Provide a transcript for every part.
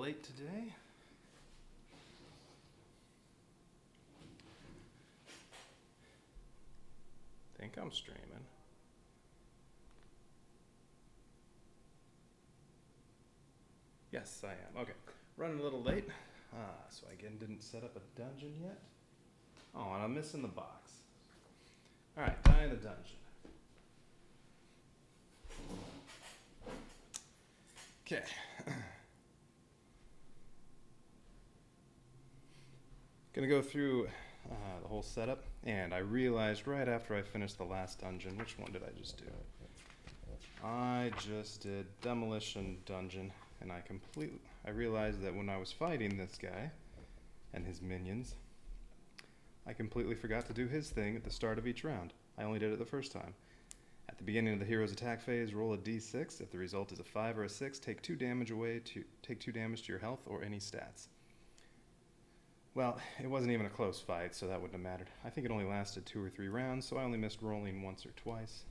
late today. Think I'm streaming. Yes, I am. Okay. Running a little late. So I again didn't set up a dungeon yet. Oh, and I'm missing the box. Alright, die in the dungeon. Okay. Gonna go through the whole setup, and I realized right after I finished the last dungeon, which one did I just do? I just did Demolition Dungeon, and I realized that when I was fighting this guy and his minions, I completely forgot to do his thing at the start of each round. I only did it the first time. At the beginning of the hero's attack phase, roll a d6. If the result is a 5 or a 6, take 2 damage to your health or any stats. Well, it wasn't even a close fight, so that wouldn't have mattered. I think it only lasted 2 or 3 rounds, so I only missed rolling once or twice.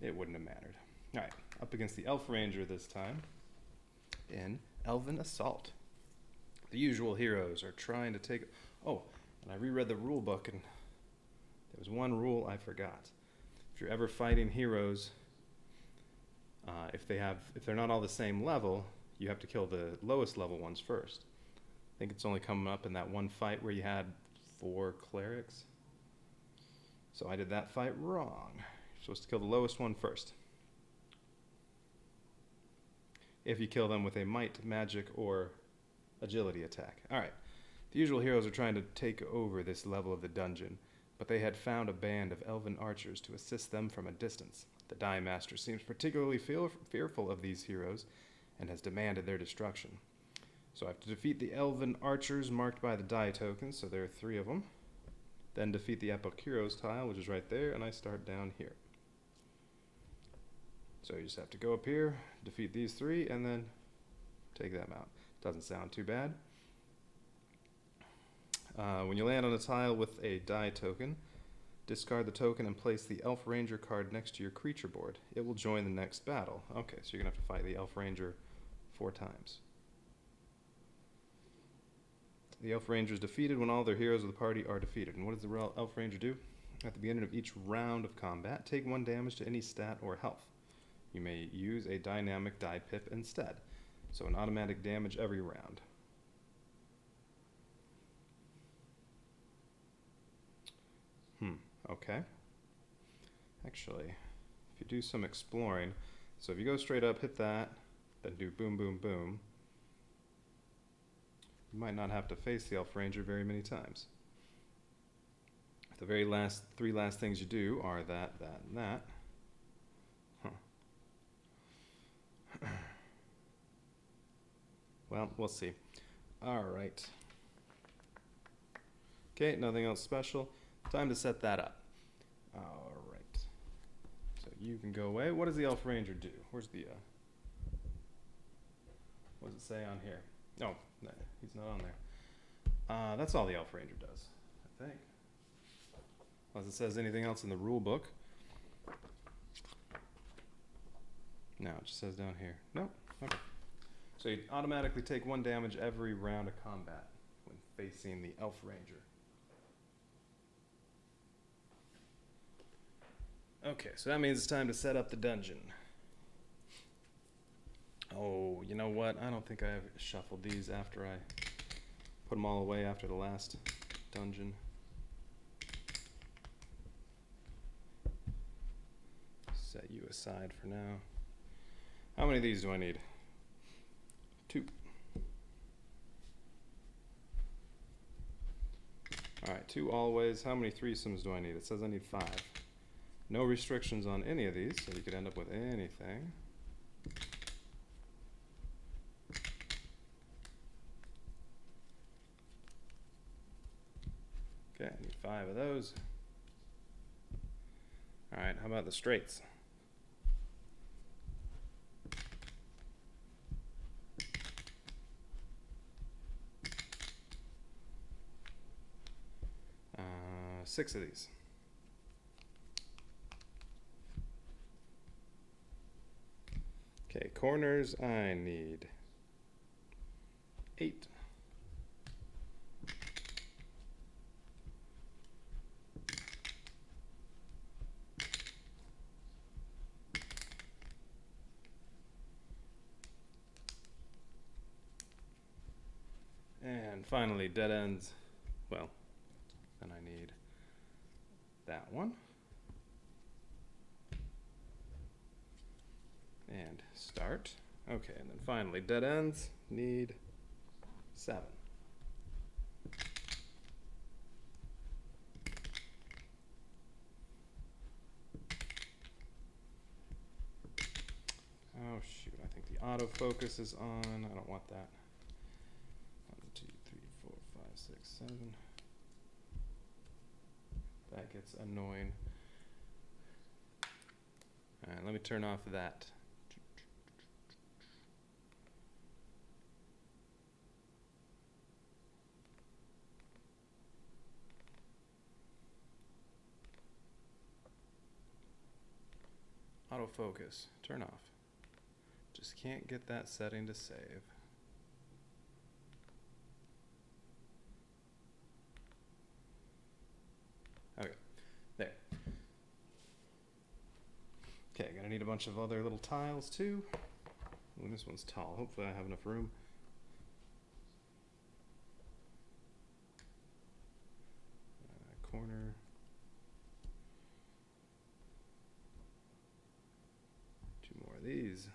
It wouldn't have mattered. Alright, up against the Elf Ranger this time in Elven Assault. The usual heroes are trying to take... Oh, and I reread the rule book, and there was one rule I forgot. If you're ever fighting heroes, if they're not all the same level, you have to kill the lowest level ones first. I think it's only coming up in that one fight where you had 4 clerics. So I did that fight wrong. You're supposed to kill the lowest one first. If you kill them with a might, magic, or agility attack. Alright, the usual heroes are trying to take over this level of the dungeon, but they had found a band of elven archers to assist them from a distance. The Die Master seems particularly fearful of these heroes and has demanded their destruction. So I have to defeat the elven archers marked by the die tokens, so there are 3 of them. Then defeat the Epic Heroes tile, which is right there, and I start down here. So you just have to go up here, defeat these 3, and then take them out. Doesn't sound too bad. When you land on a tile with a die token, discard the token and place the Elf Ranger card next to your creature board. It will join the next battle. Okay, so you're going to have to fight the Elf Ranger 4 times. The Elf Ranger is defeated when all their heroes of the party are defeated. And what does the Elf Ranger do? At the beginning of each round of combat, take 1 damage to any stat or health. You may use a dynamic die pip instead. So an automatic damage every round. Okay. Actually, if you do some exploring, so if you go straight up, hit that, then do boom, boom, boom, you might not have to face the Elf Ranger very many times. The very last 3 things you do are that, and that. Well, we'll see. Alright. Okay, nothing else special. Time to set that up. Alright. So you can go away. What does the Elf Ranger do? Where's the, what does it say on here? Oh, no, he's not on there. That's all the Elf Ranger does, I think. Unless it says anything else in the rule book. No, it just says down here. Nope. Okay. So you automatically take 1 damage every round of combat when facing the Elf Ranger. Okay, so that means it's time to set up the dungeon. Oh, you know what? I don't think I shuffled these after I put them all away after the last dungeon. Set you aside for now. How many of these do I need? 2. Alright, 2 always. How many threesomes do I need? It says I need 5. No restrictions on any of these, so you could end up with anything. Okay, I need 5 of those. Alright, how about the straights? Uh, 6 of these. Okay, corners I need 8. And finally, dead ends. Well, then I need that one. And start. Okay, and then finally, dead ends need 7. Oh shoot, I think the autofocus is on. I don't want that. 1, 2, 3, 4, 5, 6, 7. That gets annoying. Alright, let me turn off that. Autofocus, turn off. Just can't get that setting to save. Okay, there. Okay, gonna need a bunch of other little tiles too. Ooh, this one's tall. Hopefully I have enough room. Corner. Two more of these.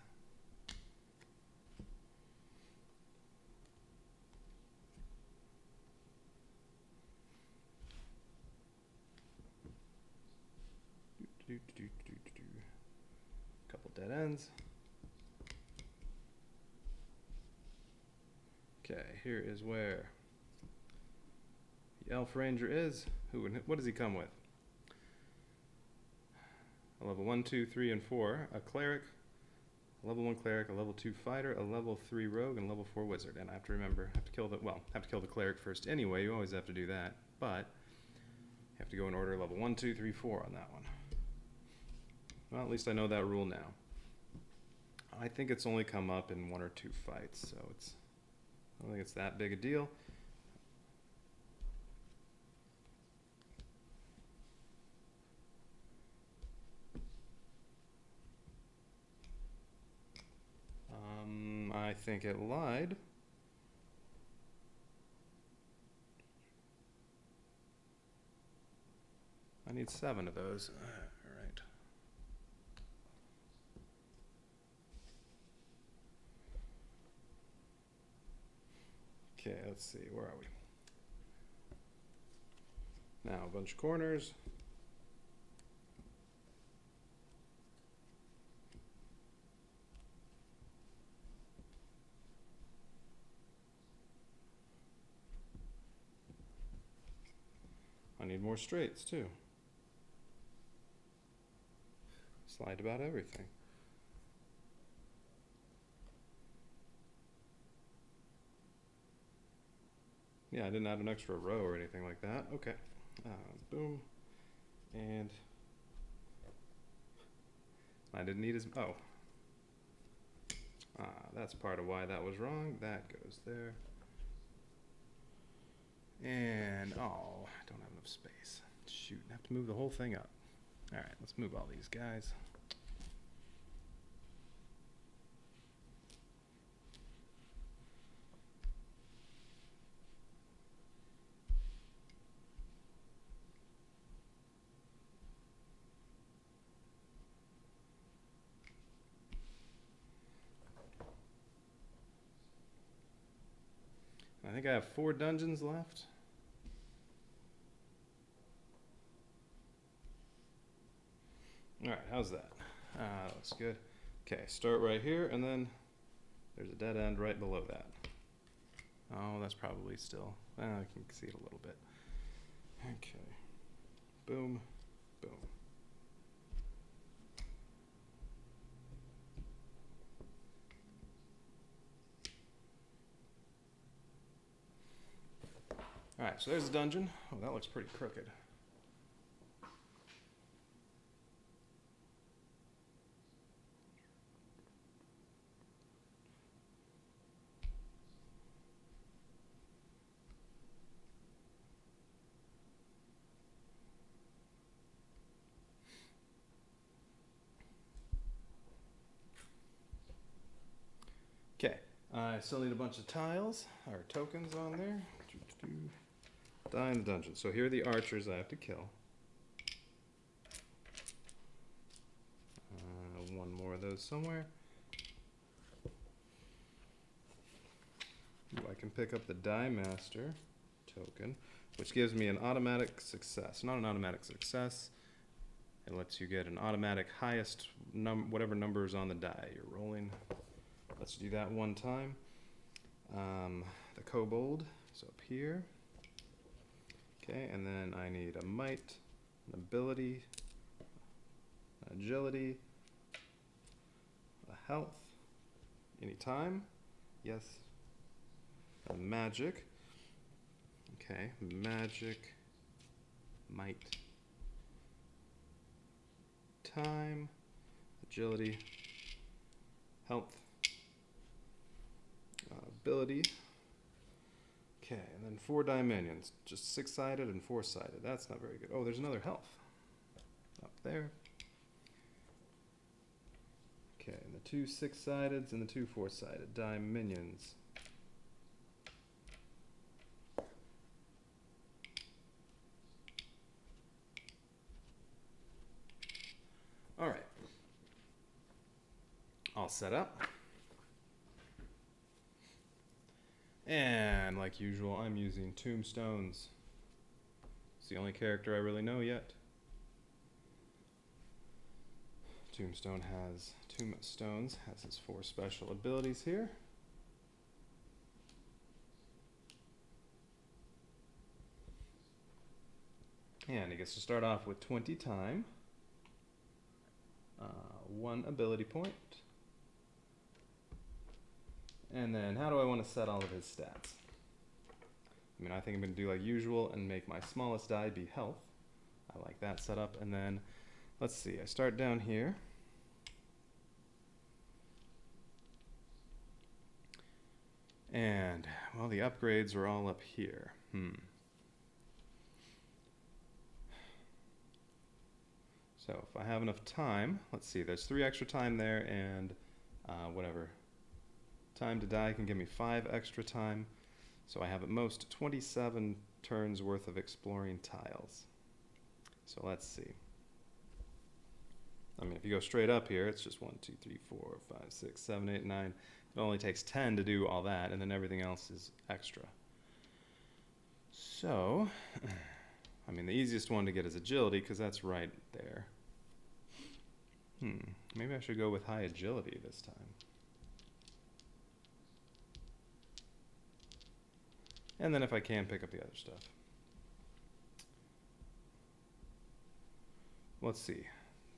Couple dead ends. Okay, here is where the Elf Ranger is. What does he come with? A level 1, 2, 3, and 4. A cleric, a level 1 cleric, a level 2 fighter, a level 3 rogue, and level 4 wizard. And I have to remember, have to kill the cleric first anyway. You always have to do that, but you have to go in order level 1, 2, 3, 4 on that one. Well, at least I know that rule now. I think it's only come up in 1 or 2 fights, so I don't think it's that big a deal. I think it lied. I need 7 of those. All right. Okay, let's see. Where are we? Now, a bunch of corners. I need more straights, too. Slide about everything. Yeah, I didn't add an extra row or anything like that. Okay. Boom. And I didn't need as... Oh. That's part of why that was wrong. That goes there. And, oh, I don't have enough space. Shoot, I have to move the whole thing up. All right, let's move all these guys. I think I have 4 dungeons left. All right, how's that? Looks good. Okay, start right here, and then there's a dead end right below that. Oh, that's probably still, I can see it a little bit. Okay, boom, boom. All right, so there's the dungeon. Oh, that looks pretty crooked. I still need a bunch of tiles, or tokens on there. Die in the dungeon. So here are the archers I have to kill. One more of those somewhere. Ooh, I can pick up the Die Master token, which gives me an automatic success. Not an automatic success. It lets you get an automatic highest whatever number is on the die you're rolling. Let's do that one time. The kobold is up here. Okay, and then I need a might, an ability, an agility, a health, any time, yes, a magic. Okay, magic, might, time, agility, health, ability. Okay, and then 4 die minions, just 6-sided and 4-sided. That's not very good. Oh, there's another health up there. Okay, and the 2 6-sideds and the 2 4-sided die minions. All right, all set up. And like usual, I'm using tombstones. It's the only character I really know yet. Tombstones has his 4 special abilities here. And he gets to start off with 20 time, 1 ability point. And then how do I want to set all of his stats? I mean, I think I'm going to do like usual and make my smallest die be health. I like that setup. And then, let's see, I start down here. And, well, the upgrades are all up here. So if I have enough time, let's see, there's 3 extra time there and whatever. Time to die can give me 5 extra time. So I have at most 27 turns worth of exploring tiles. So let's see. I mean, if you go straight up here, it's just 1, 2, 3, 4, 5, 6, 7, 8, 9. It only takes 10 to do all that, and then everything else is extra. So, I mean, the easiest one to get is agility, because that's right there. Maybe I should go with high agility this time. And then if I can, pick up the other stuff. Let's see.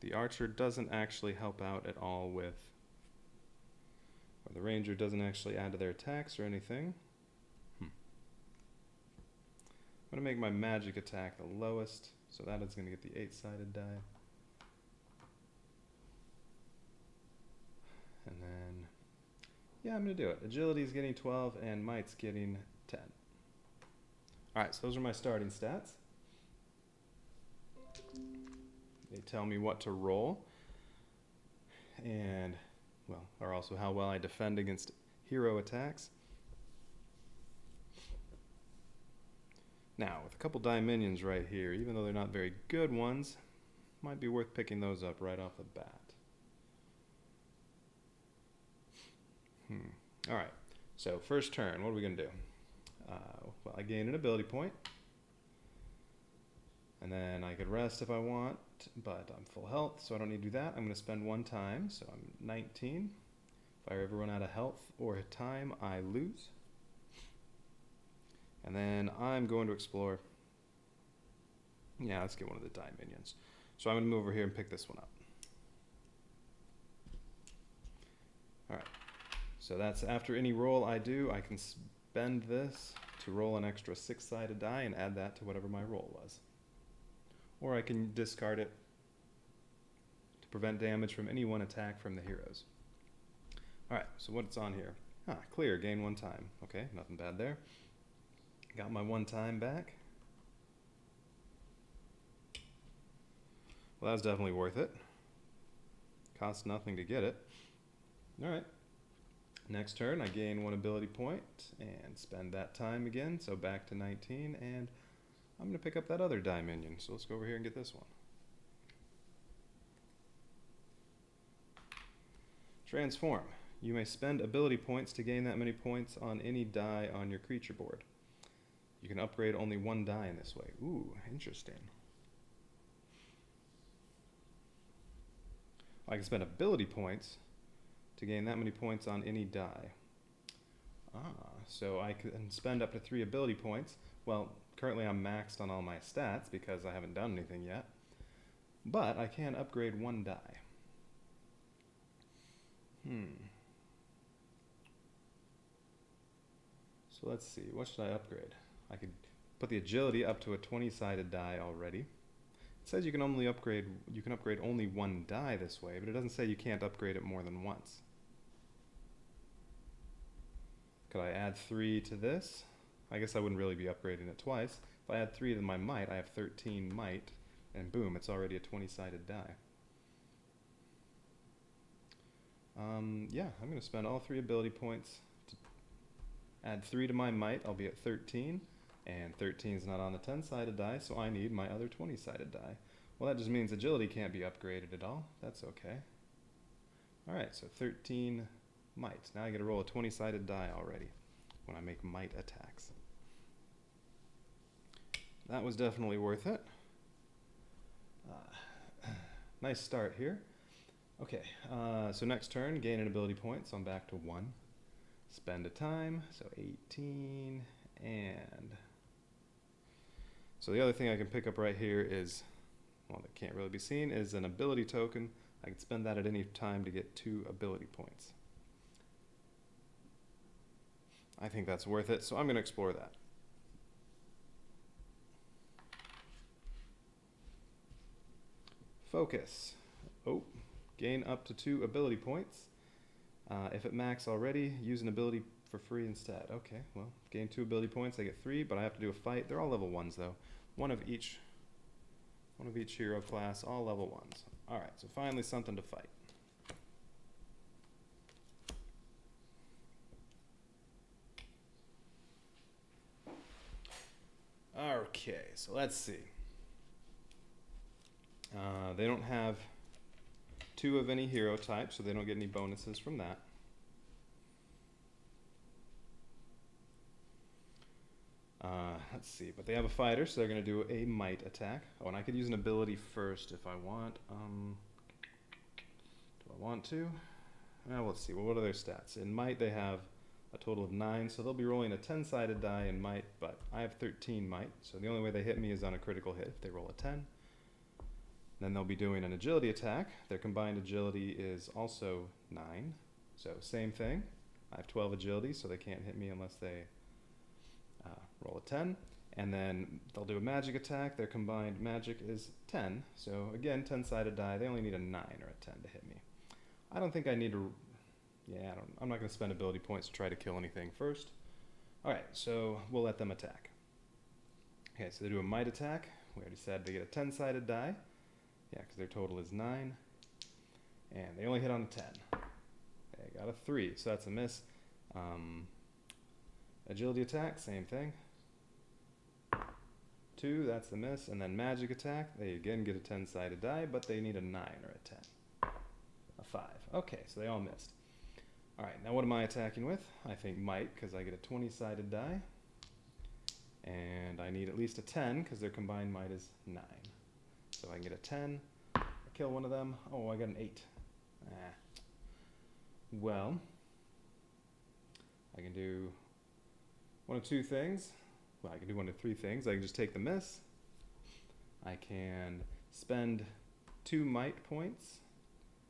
The archer doesn't actually help out at all with, or the ranger doesn't actually add to their attacks or anything. I'm going to make my magic attack the lowest, so that is going to get the 8-sided die. And then, yeah, I'm going to do it. Agility is getting 12 and might's getting 10. Alright, so those are my starting stats. They tell me what to roll. And, well, or also how well I defend against hero attacks. Now, with a couple die minions right here, even though they're not very good ones, might be worth picking those up right off the bat. Alright, so first turn, what are we going to do? Well, I gain an ability point. And then I could rest if I want, but I'm full health, so I don't need to do that. I'm going to spend 1 time, so I'm 19. If I ever run out of health or time, I lose. And then I'm going to explore. Yeah, let's get one of the die minions. So I'm going to move over here and pick this one up. Alright, so that's after any roll I do, I can spend this to roll an extra 6-sided die and add that to whatever my roll was. Or I can discard it to prevent damage from any one attack from the heroes. Alright, so what's on here? Clear, gain 1 time. Okay, nothing bad there. Got my 1 time back. Well, that was definitely worth it. Cost nothing to get it. Alright. Next turn, I gain 1 ability point and spend that time again, so back to 19, and I'm going to pick up that other die minion. So let's go over here and get this one. Transform. You may spend ability points to gain that many points on any die on your creature board. You can upgrade only 1 die in this way. Ooh, interesting. I can spend ability points to gain that many points on any die. So I can spend up to 3 ability points. Well, currently I'm maxed on all my stats because I haven't done anything yet. But I can upgrade 1 die. So let's see, what should I upgrade? I could put the agility up to a 20-sided die already. It says you can upgrade only 1 die this way, but it doesn't say you can't upgrade it more than once. Could I add 3 to this? I guess I wouldn't really be upgrading it twice. If I add 3 to my might, I have 13 might, and boom, it's already a 20-sided die. Yeah, I'm going to spend all 3 ability points to add 3 to my might. I'll be at 13, and 13 is not on a 10-sided die, so I need my other 20-sided die. Well, that just means agility can't be upgraded at all. That's okay. Alright, so 13 might. Now I get to roll a 20-sided die already when I make might attacks. That was definitely worth it. Nice start here. Okay, so next turn, gain an ability point, so I'm back to 1. Spend a time, so 18, and... So the other thing I can pick up right here is, well, that can't really be seen, is an ability token. I can spend that at any time to get 2 ability points. I think that's worth it, so I'm going to explore that. Focus. Oh. Gain up to 2 ability points. If it max already, use an ability for free instead. Okay, well, gain 2 ability points, I get 3, but I have to do a fight. They're all level 1s though. One of each hero class, all level 1s. Alright, so finally something to fight. Okay, so let's see. They don't have 2 of any hero type, so they don't get any bonuses from that. Let's see, but they have a fighter, so they're going to do a might attack. Oh, and I could use an ability first if I want. Do I want to? Well, let's see. Well, what are their stats? In might, they have a total of 9, so they'll be rolling a 10-sided die in might, but I have 13 might, so the only way they hit me is on a critical hit if they roll a 10. Then they'll be doing an agility attack. Their combined agility is also 9. So same thing. I have 12 agility, so they can't hit me unless they roll a 10. And then they'll do a magic attack. Their combined magic is 10. So again, 10-sided die. They only need a 9 or a 10 to hit me. I don't think I need to... Yeah, I'm not going to spend ability points to try to kill anything first. Alright, so we'll let them attack. Okay, so they do a might attack. We already said they get a 10-sided die. Yeah, because their total is 9. And they only hit on a 10. They got a 3, so that's a miss. Agility attack, same thing. 2, that's the miss. And then magic attack, they again get a 10-sided die, but they need a 9 or a 10. A 5. Okay, so they all missed. Alright, now what am I attacking with? I think might, because I get a 20-sided die. And I need at least a 10, because their combined might is 9. So I can get a 10, I kill one of them. Oh, I got an 8. Well, I can do one of 2 things. Well, I can do one of 3 things. I can just take the miss. I can spend 2 might points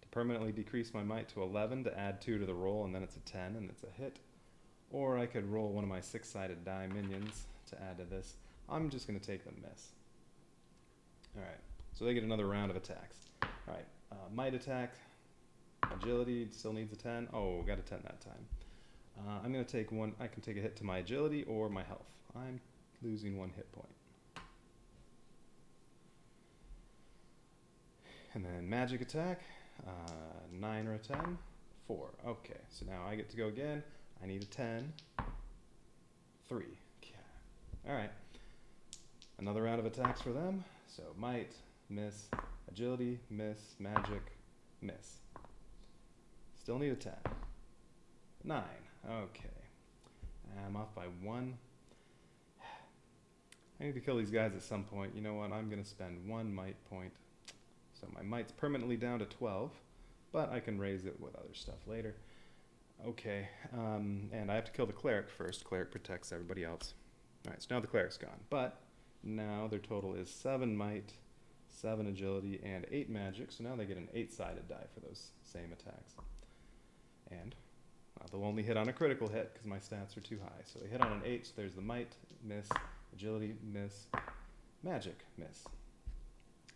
to permanently decrease my might to 11 to add 2 to the roll, and then it's a 10 and it's a hit. Or I could roll one of my 6-sided die minions to add to this. I'm just going to take the miss. Alright, so they get another round of attacks. Alright, might attack, agility still needs a 10. Oh, got a 10 that time. I'm going to take one, I can take a hit to my agility or my health. I'm losing 1 hit point. And then magic attack, 9 or a 10, 4. Okay, so now I get to go again. I need a 10. 3. Okay. Alright. Another round of attacks for them. So might, miss, agility, miss, magic, miss. Still need a 10. 9. Okay. I'm off by 1. I need to kill these guys at some point. You know what? I'm going to spend 1 might point. So my might's permanently down to 12, but I can raise it with other stuff later. Okay, and I have to kill the cleric first. Cleric protects everybody else. Alright, so now the cleric's gone. But now their total is 7 might, 7 agility, and 8 magic. So now they get an 8-sided die for those same attacks. And they'll only hit on a critical hit because my stats are too high. So they hit on an 8, so there's the might, miss, agility, miss, magic, miss.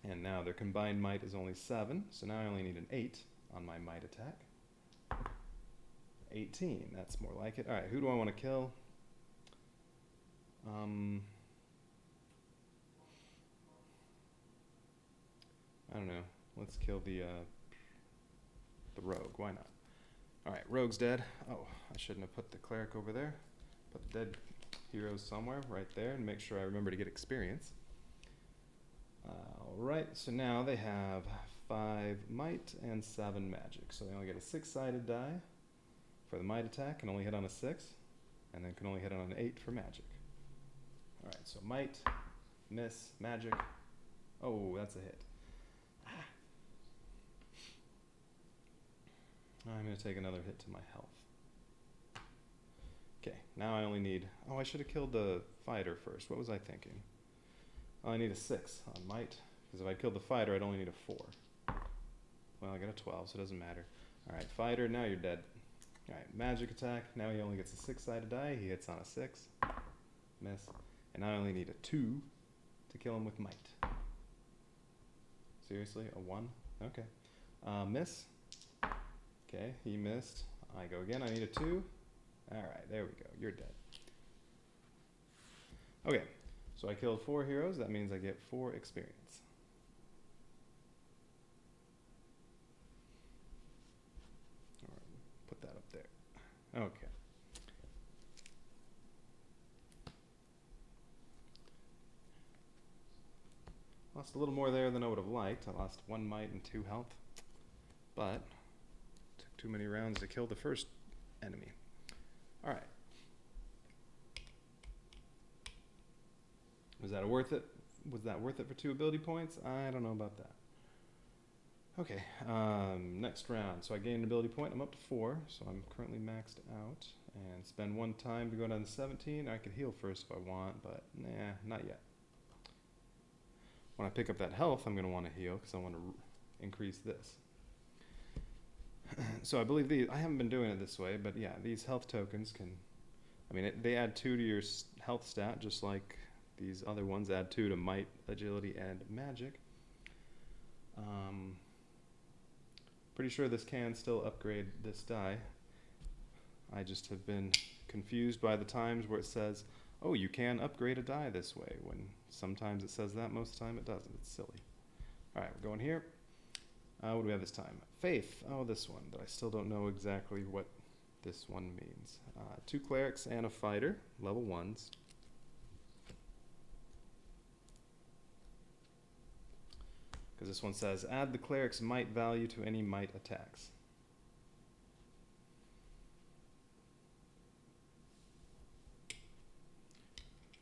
And now their combined might is only 7, so now I only need an 8 on my might attack. 18, that's more like it. Alright, who do I want to kill? I don't know. Let's kill the rogue. Why not? Alright, rogue's dead. Oh, I shouldn't have put the cleric over there. Put the dead heroes somewhere, right there, and make sure I remember to get experience. Alright, so now they have 5 might and 7 magic. So they only get a 6-sided die for the might attack, can only hit on a 6, and then can only hit on an 8 for magic. Alright, so might, miss, magic. Oh, that's a hit. I'm going to take another hit to my health. Okay, now I only need... Oh, I should have killed the fighter first. What was I thinking? Oh, I need a 6 on might, because if I killed the fighter, I'd only need a 4. Well, I got a 12, so it doesn't matter. Alright, fighter, now you're dead. Alright, magic attack. Now he only gets a 6-sided die. He hits on a 6. Miss. And I only need a 2 to kill him with might. Seriously? A 1? Okay. Miss. Okay, he missed. I go again. I need a 2. Alright, there we go. You're dead. Okay, so I killed 4 heroes. That means I get 4 experience. Alright, put that up there. Okay. Lost a little more there than I would have liked. I lost 1 might and 2 health. But took too many rounds to kill the first enemy. Alright. Was that worth it? Was that worth it for 2 ability points? I don't know about that. Okay, next round. So I gained an ability point. I'm up to 4, so I'm currently maxed out. And spend 1 time to go down to 17. I could heal first if I want, but nah, not yet. When I pick up that health, I'm going to want to heal because I want to increase this. So I believe these, I haven't been doing it this way, but yeah, these health tokens can, I mean, they add 2 to your health stat, just like these other ones add 2 to might, agility, and magic. Pretty sure this can still upgrade this die. I just have been confused by the times where it says, oh, you can upgrade a die this way, when sometimes it says that, most of the time it doesn't. It's silly. Alright, we're going here. What do we have this time? Faith. Oh, this one, but I still don't know exactly what this one means. 2 clerics and a fighter, level 1s. Because this one says, add the cleric's might value to any might attacks.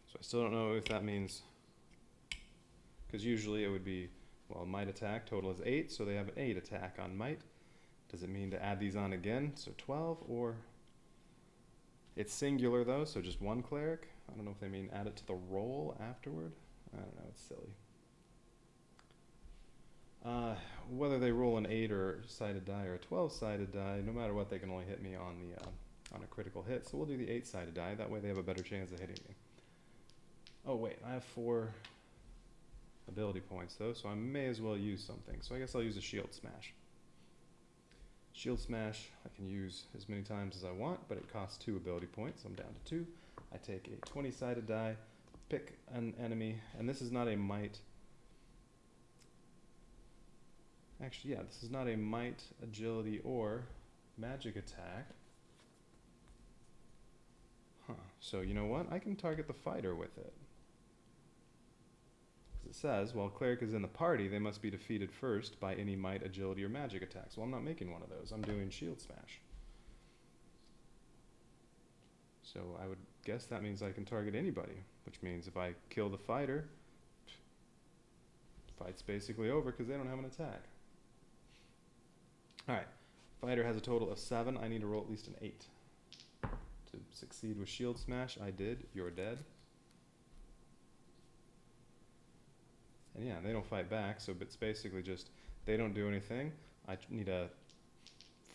So I still don't know if that means, because usually it would be, well, might attack total is 8, so they have an 8 attack on might. Does it mean to add these on again, so 12, or it's singular though, so just 1 cleric? I don't know if they mean add it to the roll afterward. I don't know, it's silly. Whether they roll an 8 or sided die or a 12-sided die, no matter what, they can only hit me on the on a critical hit. So we'll do the 8-sided die. That way they have a better chance of hitting me. Oh wait, I have 4 ability points though, so I may as well use something. So I guess I'll use a shield smash. Shield smash I can use as many times as I want, but it costs 2 ability points. I'm down to 2. I take a 20-sided die, pick an enemy, and this is not a might. Actually, yeah, this is not a might, agility, or magic attack. Huh. So you know what? I can target the fighter with it. Because it says, while cleric is in the party, they must be defeated first by any might, agility, or magic attacks. Well, I'm not making one of those. I'm doing shield smash. So I would guess that means I can target anybody, which means if I kill the fighter, fight's basically over because they don't have an attack. Alright, fighter has a total of 7. I need to roll at least an 8. To succeed with shield smash, I did. You're dead. And yeah, they don't fight back, so it's basically just, they don't do anything. I need a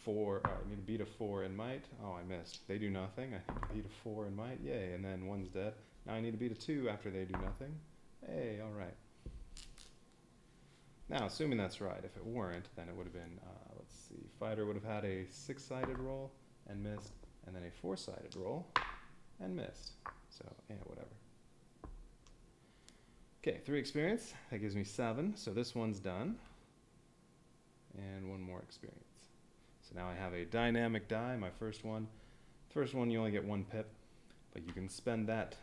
4, I need to beat a 4 in might. Oh, I missed. They do nothing. I need to beat a 4 in might. Yay, and then one's dead. Now I need to beat a 2 after they do nothing. Hey, alright. Now, assuming that's right, if it weren't, then it would have been, let's see, fighter would have had a 6-sided roll and missed, and then a 4-sided roll and missed. So, yeah, whatever. Okay, 3 experience. That gives me 7. So this one's done. And 1 more experience. So now I have a dynamic die, my first one. First one, you only get 1 pip, but you can spend that.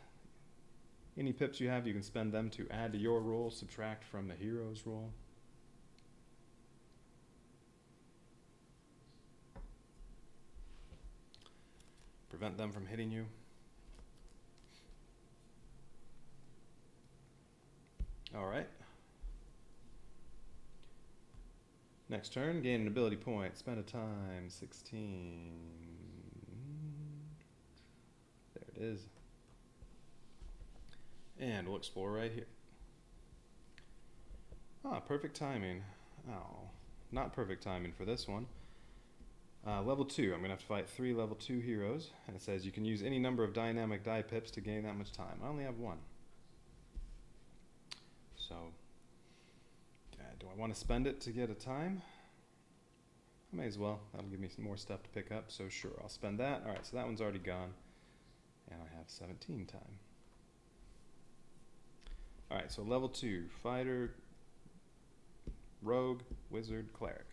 Any pips you have, you can spend them to add to your roll, subtract from the hero's roll. Prevent them from hitting you. Alright. Next turn, gain an ability point. Spend a time, 16. There it is. And we'll explore right here. Ah, perfect timing. Oh, not perfect timing for this one. Level 2, I'm going to have to fight 3 level 2 heroes. And it says you can use any number of dynamic die pips to gain that much time. I only have 1. So, do I want to spend it to get a time? I may as well. That'll give me some more stuff to pick up. So sure, I'll spend that. Alright, so that one's already gone. And I have 17 time. Alright, so level 2, fighter, rogue, wizard, cleric.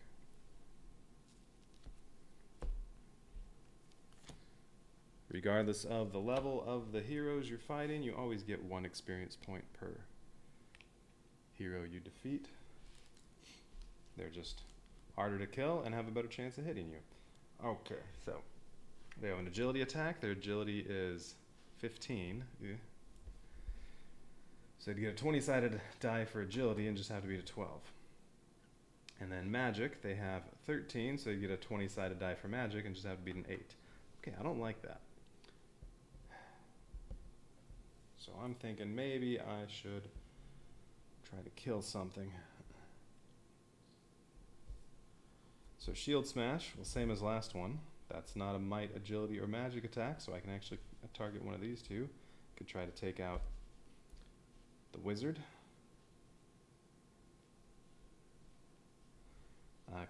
Regardless of the level of the heroes you're fighting, you always get 1 experience point per hero you defeat. They're just harder to kill and have a better chance of hitting you. Okay, so they have an agility attack. Their agility is 15. Yeah. So to get a 20-sided die for agility and just have to beat a 12. And then magic, they have 13, so you get a 20-sided die for magic and just have to beat an 8. Okay, I don't like that. So I'm thinking maybe I should try to kill something. So shield smash, well, same as last one. That's not a might, agility, or magic attack, so I can actually target one of these two. Could try to take out the wizard.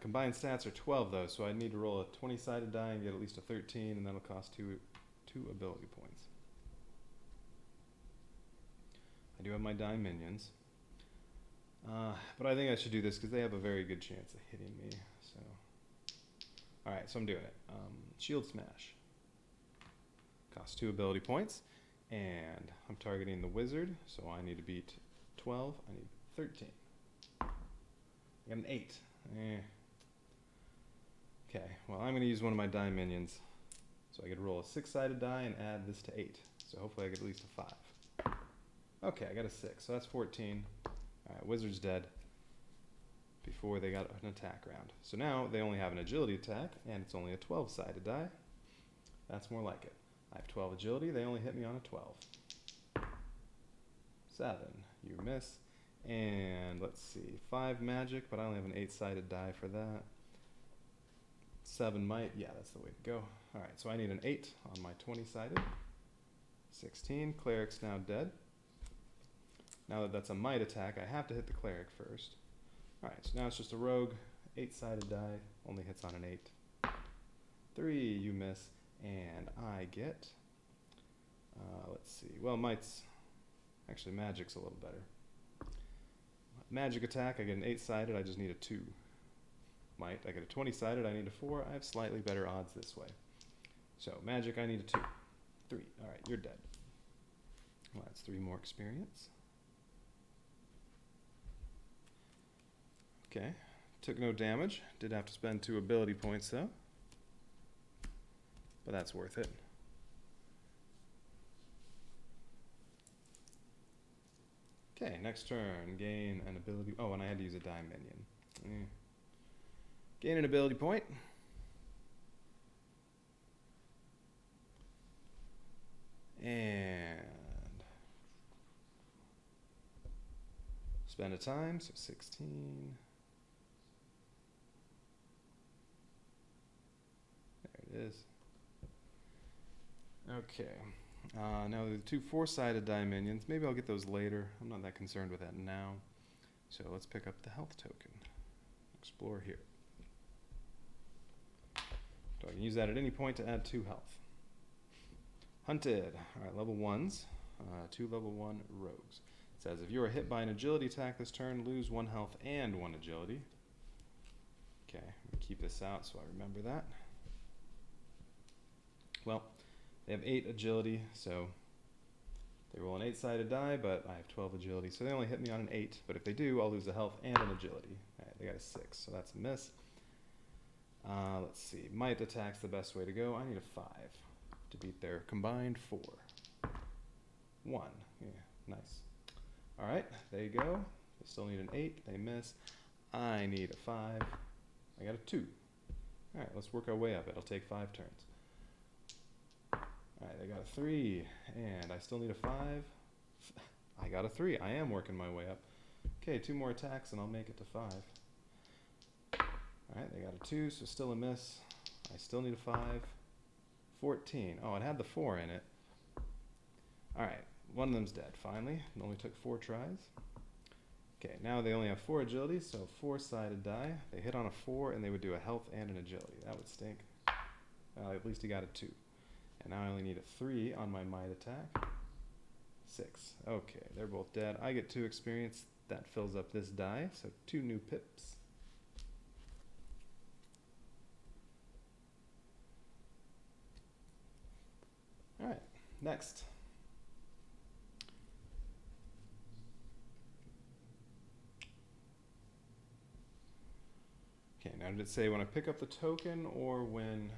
Combined stats are 12 though, so I need to roll a 20-sided die and get at least a 13, and that'll cost two ability points. I do have my die minions. But I think I should do this because they have a very good chance of hitting me. So, alright, so I'm doing it. Shield smash. Costs 2 ability points. And I'm targeting the wizard, so I need to beat 12. I need 13. I got an 8. Okay, well I'm going to use one of my die minions. So I could roll a 6-sided die and add this to 8. So hopefully I get at least a 5. Okay, I got a 6, so that's 14. Alright, wizard's dead before they got an attack round. So now they only have an agility attack, and it's only a 12-sided die. That's more like it. I have 12 agility, they only hit me on a 12. 7, you miss. And let's see, 5 magic, but I only have an 8-sided die for that. 7 might, yeah, that's the way to go. Alright, so I need an 8 on my 20-sided. 16, cleric's now dead. Now that that's a might attack, I have to hit the cleric first. Alright, so now it's just a rogue, 8-sided die, only hits on an 8. 3, you miss, and I get, let's see, well, might's, actually magic's a little better. Magic attack, I get an 8-sided, I just need a 2. Might, I get a 20-sided, I need a 4. I have slightly better odds this way. So magic, I need a 2. 3. All right, you're dead. Well, that's 3 more experience. Okay, took no damage. Did have to spend 2 ability points though. But that's worth it. Okay, next turn. Gain an ability. Oh, and I had to use a die minion. Gain an ability point. And spend a time, so 16. There it is. Okay. Now the 2 4-sided die minions. Maybe I'll get those later. I'm not that concerned with that now. So let's pick up the health token. Explore here. So I can use that at any point to add 2 health. Hunted. Alright, level 1s. 2 level 1 rogues. It says if you are hit by an agility attack this turn, lose 1 health and 1 agility. Okay, I'm going to keep this out so I remember that. Well, they have 8 agility, so they roll an 8-sided die, but I have 12 agility, so they only hit me on an 8. But if they do, I'll lose a health and an agility. Alright, they got a 6, so that's a miss. Let's see. Might attack's the best way to go. I need a 5 to beat their combined 4. 1. Yeah, nice. Alright, there you go. They still need an 8. They miss. I need a 5. I got a 2. Alright, let's work our way up. It'll take 5 turns. Alright, I got a 3, and I still need a 5. I got a 3. I am working my way up. Okay, 2 more attacks, and I'll make it to 5. Alright, they got a 2, so still a miss. I still need a 5. 14. Oh, it had the 4 in it. Alright, one of them's dead, finally. It only took 4 tries. Okay, now they only have 4 agility, so 4-sided die. They hit on a 4, and they would do a health and an agility. That would stink. At least he got a 2. And now I only need a 3 on my might attack. 6. Okay, they're both dead. I get 2 experience. That fills up this die, so 2 new pips. Alright, next. Okay, now did it say when I pick up the token or when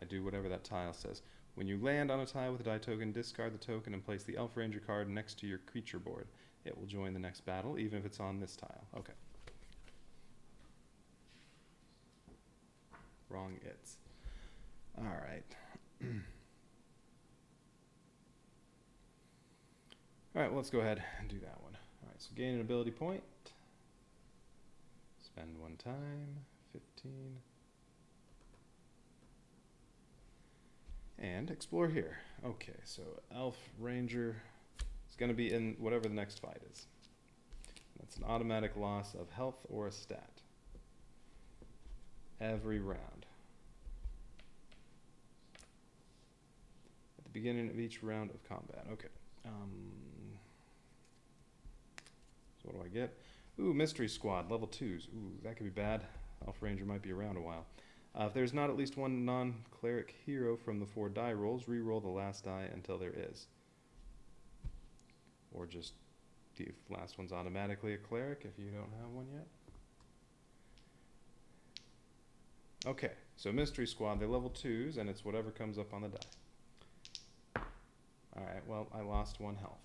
I do whatever that tile says? When you land on a tile with a die token, discard the token and place the Elf Ranger card next to your creature board. It will join the next battle, even if it's on this tile. Okay. Wrong it's. Alright. Alright, well, let's go ahead and do that one. Alright, so gain an ability point. Spend 1 time. 15. And explore here. Okay, so Elf Ranger is going to be in whatever the next fight is. That's an automatic loss of health or a stat. Every round. At the beginning of each round of combat. Okay. So what do I get? Ooh, Mystery Squad, level 2s. Ooh, that could be bad. Elf Ranger might be around a while. If there's not at least 1 non-cleric hero from the 4 die rolls, re-roll the last die until there is. Or just the last one's automatically a cleric if you don't have one yet. Okay, so Mystery Squad, they're level 2s, and it's whatever comes up on the die. Alright, well, I lost 1 health.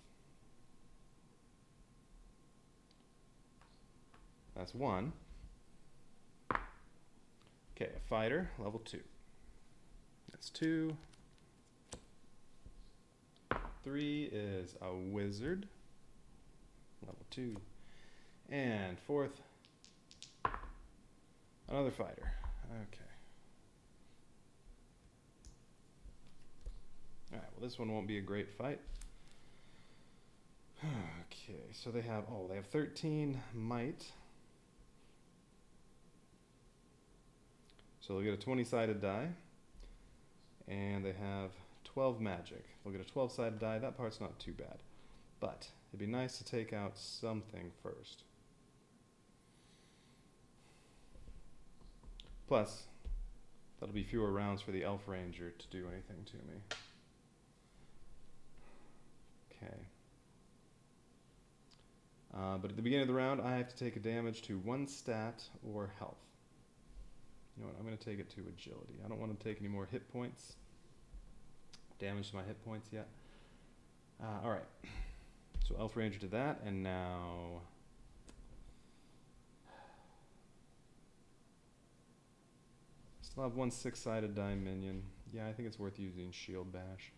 That's 1. Okay, a fighter, level 2. That's 2. 3 is a wizard, level 2. And 4th, another fighter. Okay. Alright, well this one won't be a great fight. Okay, so they have 13 might. So they'll get a 20-sided die, and they have 12 magic. They'll get a 12-sided die. That part's not too bad, but it'd be nice to take out something first. Plus, that'll be fewer rounds for the Elf Ranger to do anything to me. Okay. But at the beginning of the round, I have to take a damage to 1 stat or health. You know what, I'm going to take it to agility. I don't want to take any more hit points. Damage to my hit points yet. Alright. So Elf Ranger to that, and now... Still have 1 6-sided die minion. Yeah, I think it's worth using Shield Bash.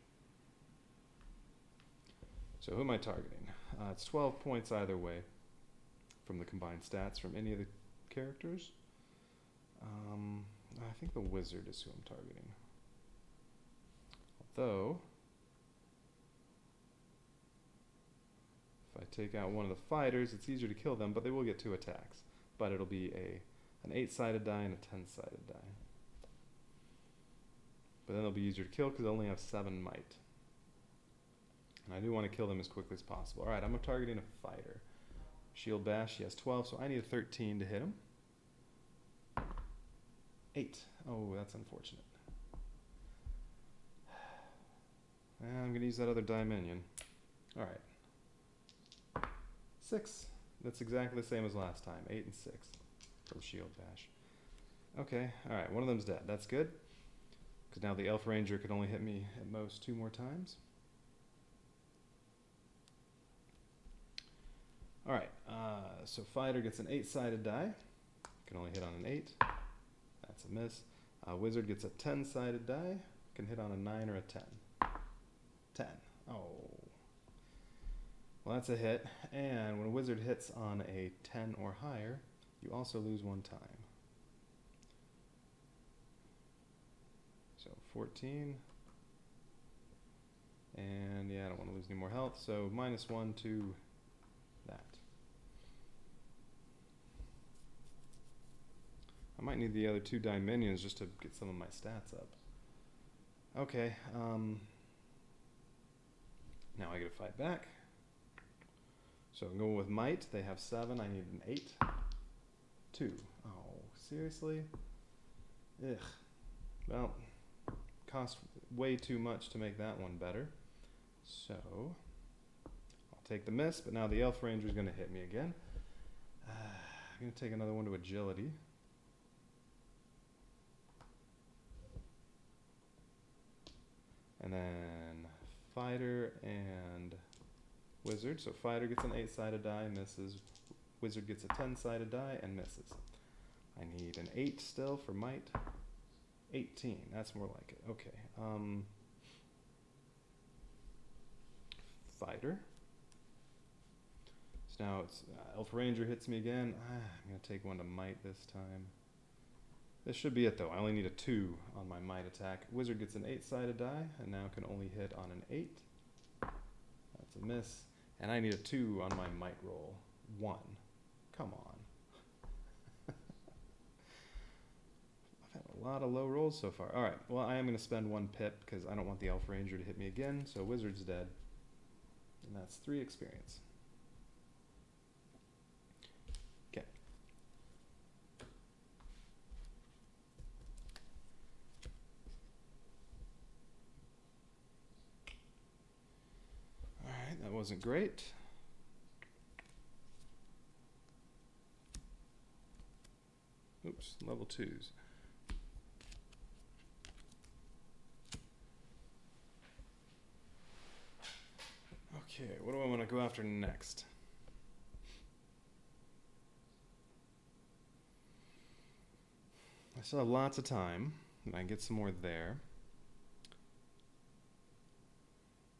So who am I targeting? It's 12 points either way from the combined stats from any of the characters. I think the wizard is who I'm targeting. Although, if I take out one of the fighters, it's easier to kill them, but they will get 2 attacks. But it'll be an 8-sided die and a 10-sided die. But then they'll be easier to kill because they only have 7 might. And I do want to kill them as quickly as possible. Alright, I'm targeting a fighter. Shield Bash, he has 12, so I need a 13 to hit him. 8. Oh, that's unfortunate. I'm going to use that other die minion. Alright. 6. That's exactly the same as last time. 8 and 6 from Shield Bash. Okay, alright, one of them's dead. That's good. Because now the Elf Ranger could only hit me at most 2 more times. Alright, so fighter gets an 8-sided die. Can only hit on an 8. That's a miss. Wizard gets a 10-sided die. Can hit on a 9 or a 10. 10. Oh. Well, that's a hit. And when a wizard hits on a 10 or higher, you also lose 1 time. So 14. And yeah, I don't want to lose any more health. So -1 to that. I might need the other 2 die minions just to get some of my stats up. Okay, now I get to fight back. So I'm going with might. They have 7. I need an 8. 2. Oh, seriously? Ugh. Well, cost way too much to make that one better. So I'll take the miss, but now the Elf Ranger is going to hit me again. I'm going to take another one to agility. And then fighter and wizard. So fighter gets an 8-sided die, misses. Wizard gets a 10-sided die and misses. I need an 8 still for might. 18, that's more like it. Okay. Fighter. So now it's Elf Ranger hits me again. I'm going to take one to might this time. This should be it though. I only need a 2 on my might attack. Wizard gets an 8-sided die and now can only hit on an 8. That's a miss. And I need a 2 on my might roll. 1. Come on. I've had a lot of low rolls so far. Alright, well I am going to spend 1 pip because I don't want the Elf Ranger to hit me again. So Wizard's dead. And that's 3 experience. Okay. Alright, that wasn't great. Oops, level 2s. Okay, what do I want to go after next? I still have lots of time, and I can get some more there.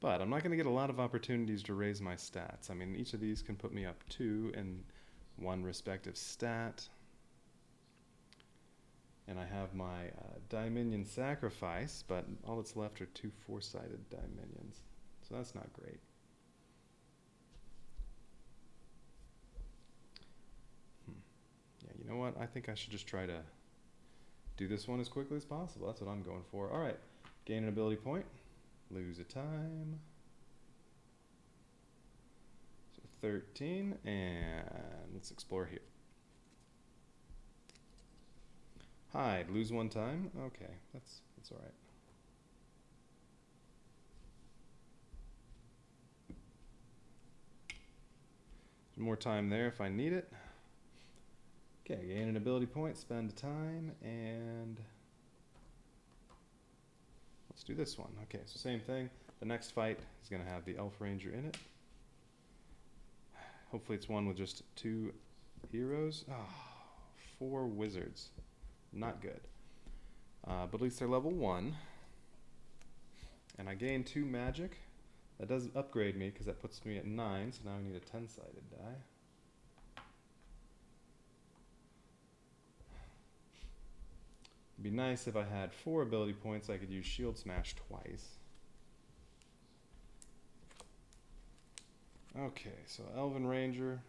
But I'm not going to get a lot of opportunities to raise my stats. I mean, each of these can put me up 2 in 1 respective stat. And I have my die minion sacrifice, but all that's left are 2 4-sided die minions. So that's not great. Yeah, you know what? I think I should just try to do this one as quickly as possible. That's what I'm going for. All right, gain an ability point, lose a time. So 13, and let's explore here. Hide, lose 1 time. Okay, that's all right. More time there if I need it. Okay, gain an ability point, spend time, and let's do this one. Okay, so same thing. The next fight is going to have the Elf Ranger in it. Hopefully it's one with just 2 heroes. Oh, 4 wizards. Not good. But at least they're level 1. And I gain 2 magic. That does upgrade me because that puts me at 9, so now I need a 10-sided die. It'd be nice if I had 4 ability points. I could use Shield Smash twice. Okay, so Elven Ranger.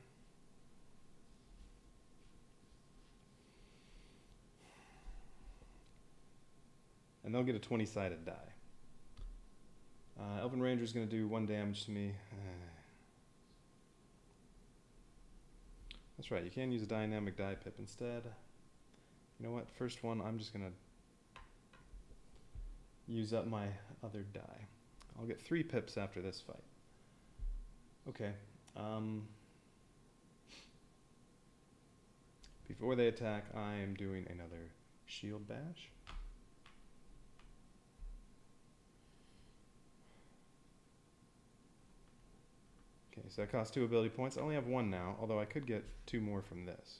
And they'll get a 20-sided die. Elven Ranger is going to do 1 damage to me. That's right, you can use a dynamic die pip instead. You know what, first one, I'm just going to use up my other die. I'll get 3 pips after this fight. Okay. Before they attack, I am doing another Shield Bash. Okay, so that costs 2 ability points. I only have 1 now, although I could get 2 more from this.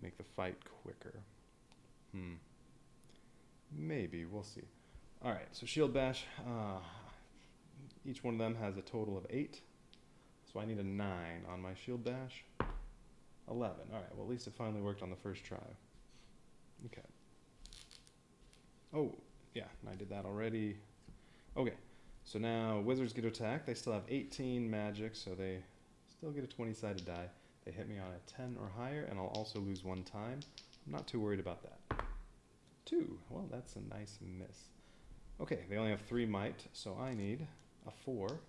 Make the fight quicker. Maybe, we'll see. Alright, so Shield Bash. Each one of them has a total of 8. So I need a 9 on my Shield Bash. 11. Alright, well at least it finally worked on the first try. Okay. Oh, yeah, I did that already. Okay. So now wizards get to attack. They still have 18 magic, so they still get a 20-sided die. They hit me on a 10 or higher, and I'll also lose 1 time. I'm not too worried about that. 2. Well, that's a nice miss. Okay, they only have 3 might, so I need a 4.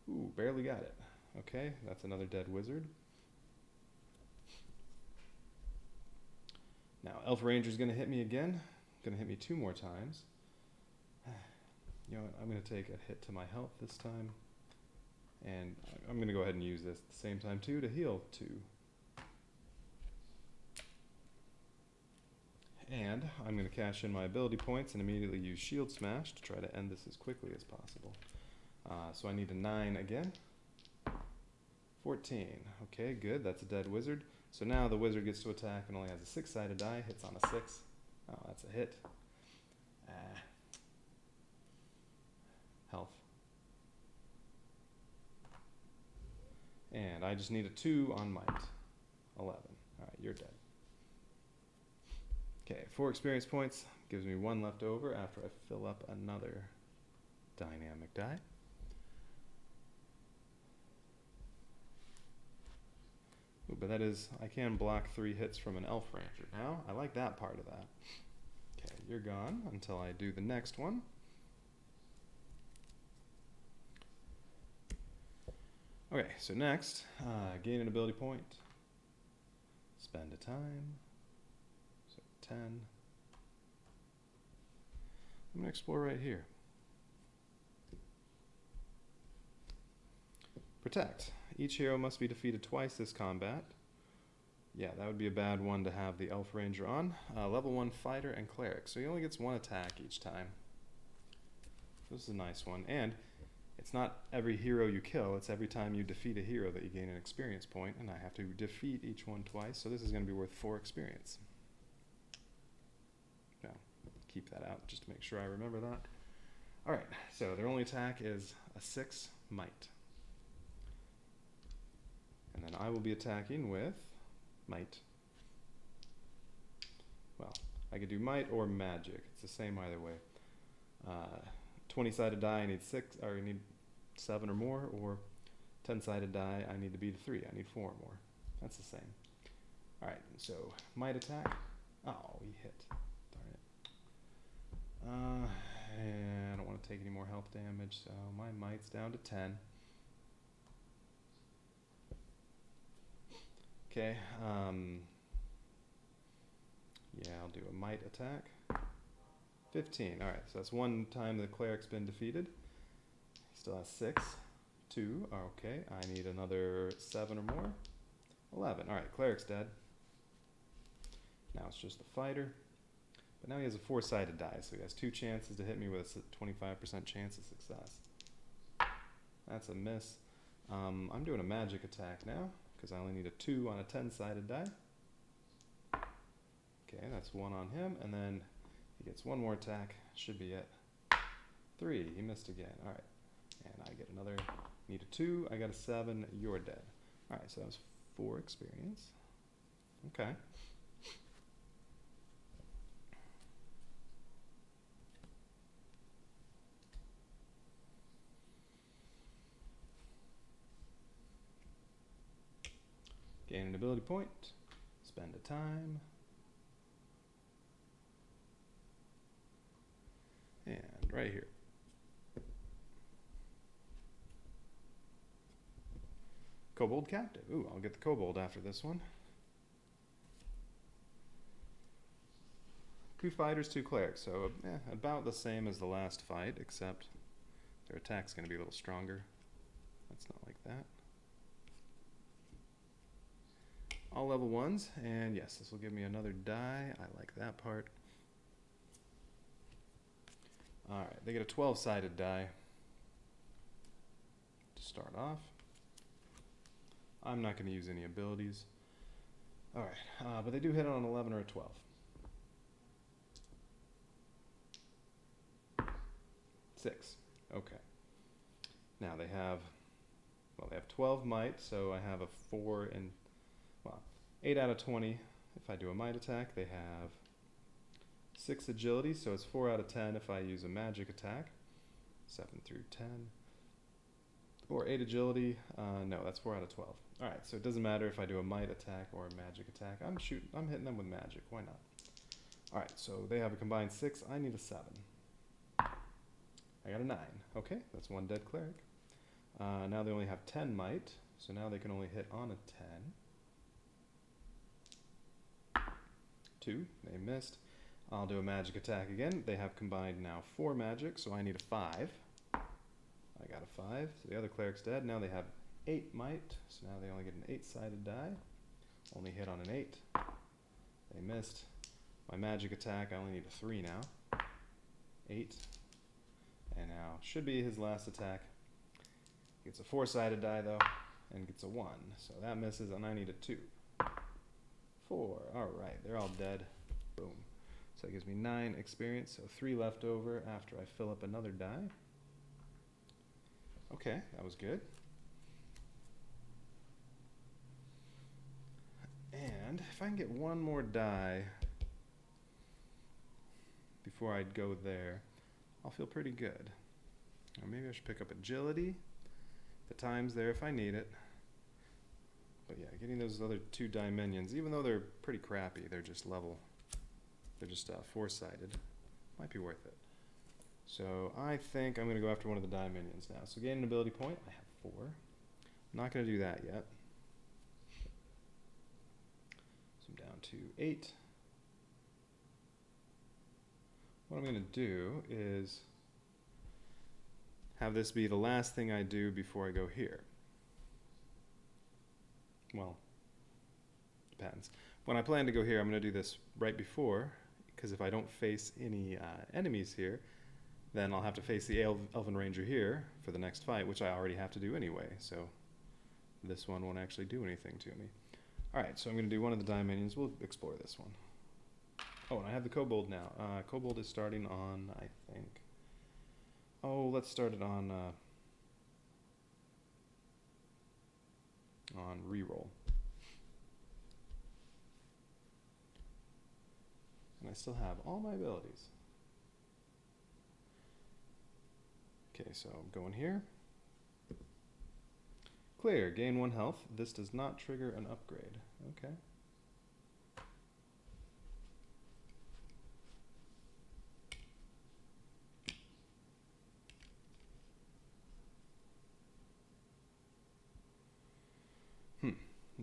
Ooh, barely got it. Okay, that's another dead wizard. Now, Elf Ranger's going to hit me again. Going to hit me 2 more times. You know what, I'm going to take a hit to my health this time. And I'm going to go ahead and use this at the same time too to heal 2. And I'm going to cash in my ability points and immediately use Shield Smash to try to end this as quickly as possible. So I need a 9 again. 14. Okay, good. That's a dead wizard. So now the wizard gets to attack and only has a 6-sided die. Hits on a 6. Oh, that's a hit. Health. And I just need a 2 on might. 11. Alright, you're dead. Okay, 4 experience points. Gives me 1 left over after I fill up another dynamic die. Ooh, but that is, I can block 3 hits from an Elf Ranger now. I like that part of that. Okay, you're gone until I do the next one. Okay, so next, gain an ability point, spend a time, so 10. I'm going to explore right here. Protect. Each hero must be defeated twice this combat. Yeah, that would be a bad one to have the Elf Ranger on. Level 1 Fighter and Cleric, so he only gets 1 attack each time. This is a nice one, and it's not every hero you kill, it's every time you defeat a hero that you gain an experience point, and I have to defeat each one twice, so this is going to be worth 4 experience. Now, keep that out just to make sure I remember that. Alright, so their only attack is a 6 might. And then I will be attacking with might. Well, I could do might or magic. It's the same either way. 20-sided die, I need 6, or I need 7 or more, or 10-sided die, I need to beat a 3. I need 4 or more. That's the same. Alright, so might attack. Oh, he hit. Darn it. And I don't want to take any more health damage, so my might's down to 10. Okay, Yeah, I'll do a might attack. 15. Alright, so that's one time the cleric's been defeated. He still has 6. 2. Okay, I need another 7 or more. 11. Alright, cleric's dead. Now it's just the fighter. But now he has a 4-sided die, so he has 2 chances to hit me with a 25% chance of success. That's a miss. I'm doing a magic attack now, because I only need a 2 on a 10-sided die. Okay, that's 1 on him, and then he gets 1 more attack. Should be it. 3. He missed again. Alright. And I get another. Need a 2. I got a 7. You're dead. Alright, so that was 4 experience. Okay. Gain an ability point. Spend a time. And right here. Kobold captive. Ooh, I'll get the kobold after this one. 2 fighters, 2 clerics. So about the same as the last fight, except their attack's going to be a little stronger. That's not like that. All level 1s, and yes, this will give me another die. I like that part. Alright, they get a 12-sided die to start off. I'm not going to use any abilities. Alright, but they do hit on an 11 or a 12. 6. Okay. Now they have 12 might, so I have a 4 and 8 out of 20. If I do a might attack, they have 6 agility, so it's 4 out of 10 if I use a magic attack. 7 through 10. Or 8 agility. No, that's 4 out of 12. Alright, so it doesn't matter if I do a might attack or a magic attack. I'm hitting them with magic. Why not? Alright, so they have a combined 6. I need a 7. I got a 9. Okay, that's 1 dead cleric. Now they only have 10 might, so now they can only hit on a 10. 2, they missed. I'll do a magic attack again. They have combined now 4 magic, so I need a 5. I got a 5, so the other cleric's dead. Now they have 8 might, so now they only get an 8-sided die. Only hit on an 8. They missed. My magic attack, I only need a 3 now. 8. And now should be his last attack. Gets a 4-sided die though, and gets a 1. So that misses, and I need a 2. 4. Alright, they're all dead. Boom. So that gives me 9 experience, so 3 left over after I fill up another die. Okay, that was good. And if I can get 1 more die before I'd go there, I'll feel pretty good. Or maybe I should pick up agility. The time's there if I need it. But yeah, getting those other 2 die minions, even though they're pretty crappy, they're just level. They're just 4-sided. Might be worth it. So I think I'm going to go after one of the die minions now. So gain an ability point. I have 4. I'm not going to do that yet. So I'm down to 8. What I'm going to do is have this be the last thing I do before I go here. Well, depends. When I plan to go here, I'm going to do this right before, because if I don't face any enemies here, then I'll have to face the Elven Ranger here for the next fight, which I already have to do anyway, so this one won't actually do anything to me. Alright, so I'm going to do one of the die minions. We'll explore this one. Oh, and I have the kobold now. Kobold is starting on, I think... Oh, let's start it on reroll. And I still have all my abilities. Okay, so I'm going here. Clear, gain 1 health. This does not trigger an upgrade. Okay.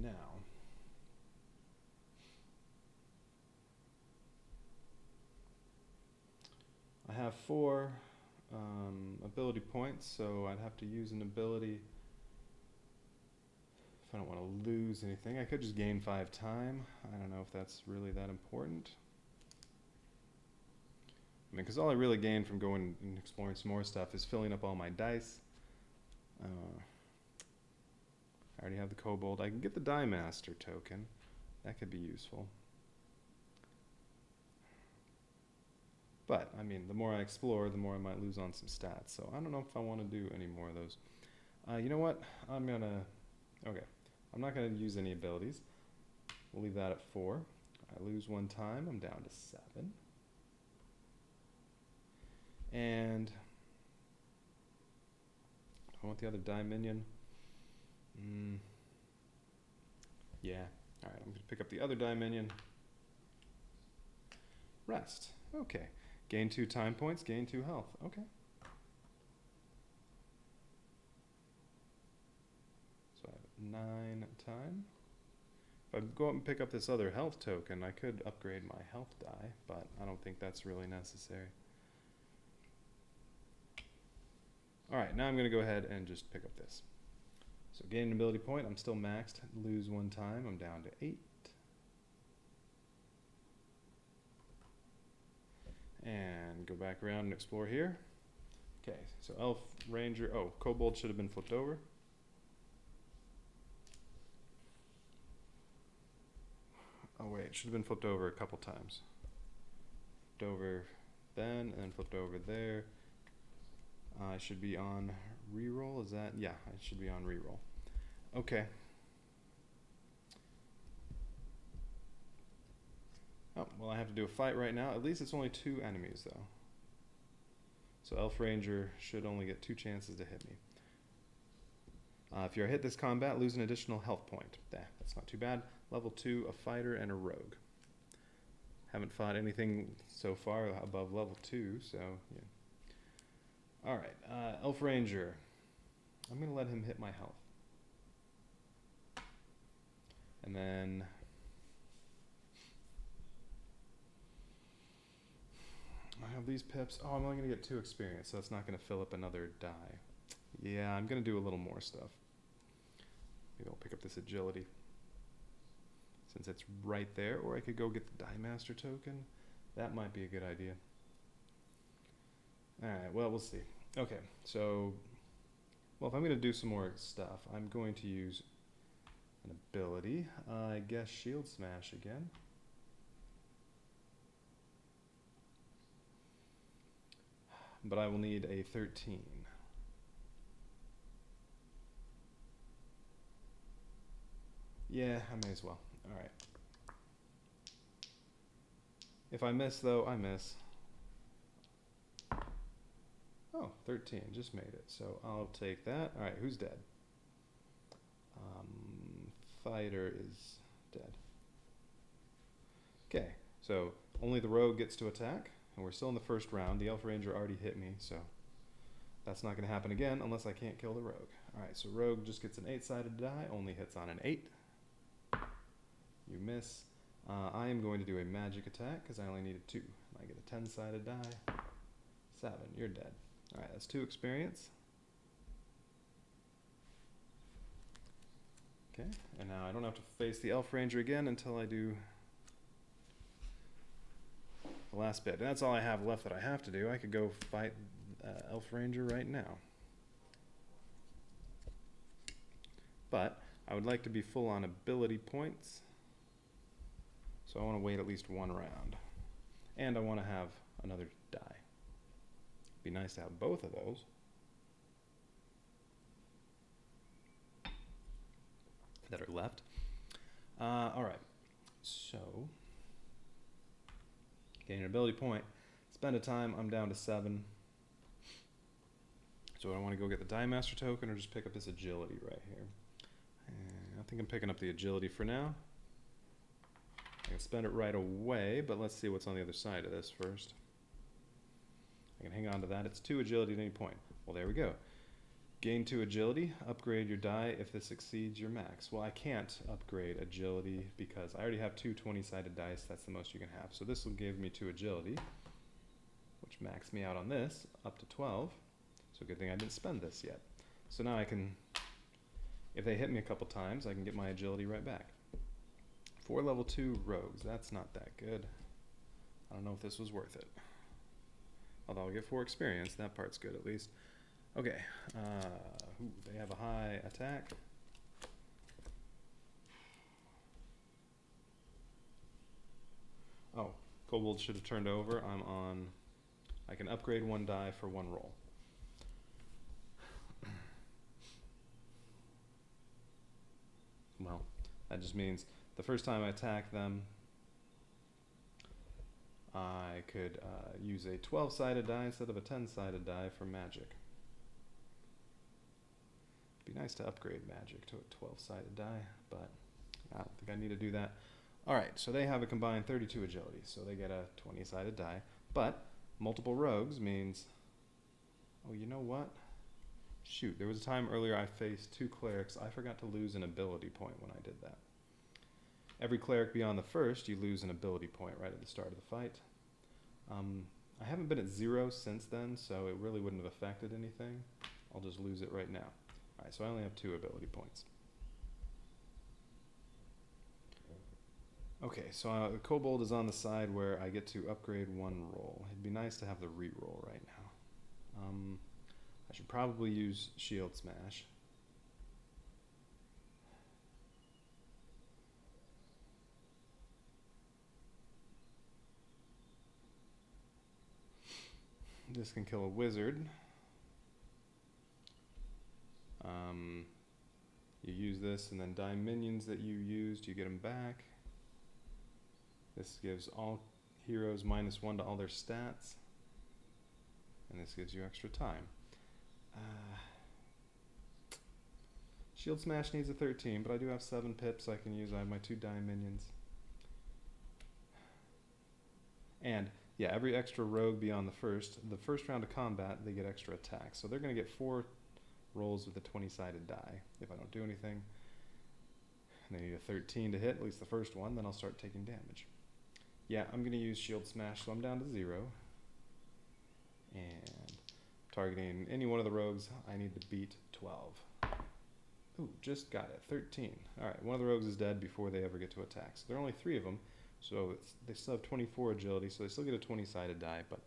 Now, have 4 ability points, so I'd have to use an ability if I don't want to lose anything. I could just gain 5 time. I don't know if that's really that important. I mean, because all I really gain from going and exploring some more stuff is filling up all my dice. I already have the kobold. I can get the die master token. That could be useful. But, I mean, the more I explore, the more I might lose on some stats. So I don't know if I want to do any more of those. You know what? I'm not going to use any abilities. We'll leave that at 4. I lose 1 time. I'm down to 7. And I want the other die minion. Yeah. All right, I'm going to pick up the other die minion. Rest. Okay. Gain 2 time points, gain 2 health. Okay. So I have 9 time. If I go up and pick up this other health token, I could upgrade my health die, but I don't think that's really necessary. Alright, now I'm going to go ahead and just pick up this. So gain an ability point, I'm still maxed. Lose 1 time, I'm down to 8. And go back around and explore here. Okay, so elf, ranger, kobold should have been flipped over. Oh wait, it should have been flipped over a couple times. Flipped over then, and then flipped over there. I should be on reroll, is that? Yeah, I should be on reroll. Okay. Oh, well I have to do a fight right now. At least it's only 2 enemies though. So Elf Ranger should only get 2 chances to hit me. If you're hit this combat, lose an additional health point. That's not too bad. Level 2, a fighter and a rogue. Haven't fought anything so far above level 2, so yeah. Alright, Elf Ranger. I'm going to let him hit my health. And then I have these pips. Oh, I'm only going to get 2 experience, so it's not going to fill up another die. Yeah, I'm going to do a little more stuff. Maybe I'll pick up this agility, since it's right there, or I could go get the Die Master token. That might be a good idea. Alright, well, we'll see. Okay, so, well, if I'm going to do some more stuff, I'm going to use an ability. I guess Shield Smash again. But I will need a 13. Yeah, I may as well. Alright. If I miss, though, I miss. Oh, 13. Just made it. So I'll take that. Alright, who's dead? Fighter is dead. Okay, so only the rogue gets to attack. And we're still in the first round. The Elf Ranger already hit me, so that's not going to happen again unless I can't kill the rogue. Alright, so rogue just gets an 8-sided die. Only hits on an 8. You miss. I am going to do a magic attack because I only needed 2. I get a 10-sided die. 7. You're dead. Alright, that's 2 experience. Okay, and now I don't have to face the Elf Ranger again until I do the last bit. And that's all I have left that I have to do. I could go fight Elf Ranger right now. But I would like to be full on ability points. So I want to wait at least 1 round. And I want to have another die. Be nice to have both of those. That are left. Alright. So, gain an ability point. Spend a time, I'm down to 7. So I want to go get the Die Master token or just pick up this agility right here. And I think I'm picking up the agility for now. I can spend it right away, but let's see what's on the other side of this first. I can hang on to that. It's 2 agility at any point. Well, there we go. Gain 2 agility. Upgrade your die if this exceeds your max. Well, I can't upgrade agility because I already have 2 20-sided dice. That's the most you can have. So this will give me 2 agility, which which maxed me out on this up to 12. So good thing I didn't spend this yet. So now I can, if they hit me a couple times, I can get my agility right back. 4 level 2 rogues, that's not that good. I don't know if this was worth it. Although I'll get 4 experience, that part's good at least. Okay, they have a high attack. Oh, Kobold should have turned over. I'm on, I can upgrade 1 die for 1 roll. Well, that just means the first time I attack them, I could use a 12-sided die instead of a 10-sided die for magic. It'd be nice to upgrade magic to a 12-sided die, but I don't think I need to do that. Alright, so they have a combined 32 agility, so they get a 20-sided die. But multiple rogues means, oh, you know what? Shoot, there was a time earlier I faced 2 clerics. I forgot to lose an ability point when I did that. Every cleric beyond the first, you lose an ability point right at the start of the fight. I haven't been at 0 since then, so it really wouldn't have affected anything. I'll just lose it right now. Alright, so I only have 2 ability points. Okay, so the Kobold is on the side where I get to upgrade 1 roll. It'd be nice to have the re-roll right now. I should probably use Shield Smash. This can kill a wizard. You use this and then die minions that you used, you get them back. This gives all heroes -1 to all their stats. And this gives you extra time. Shield Smash needs a 13, but I do have 7 pips I can use. I have my 2 die minions. And yeah, every extra rogue beyond the first round of combat, they get extra attacks. So they're going to get 4 rolls with a 20-sided die if I don't do anything. And they need a 13 to hit, at least the first one, then I'll start taking damage. Yeah, I'm going to use Shield Smash, so I'm down to 0. And targeting any one of the rogues, I need to beat 12. Ooh, just got it, 13. Alright, one of the rogues is dead before they ever get to attack. So there are only 3 of them, so they still have 24 agility, so they still get a 20-sided die, but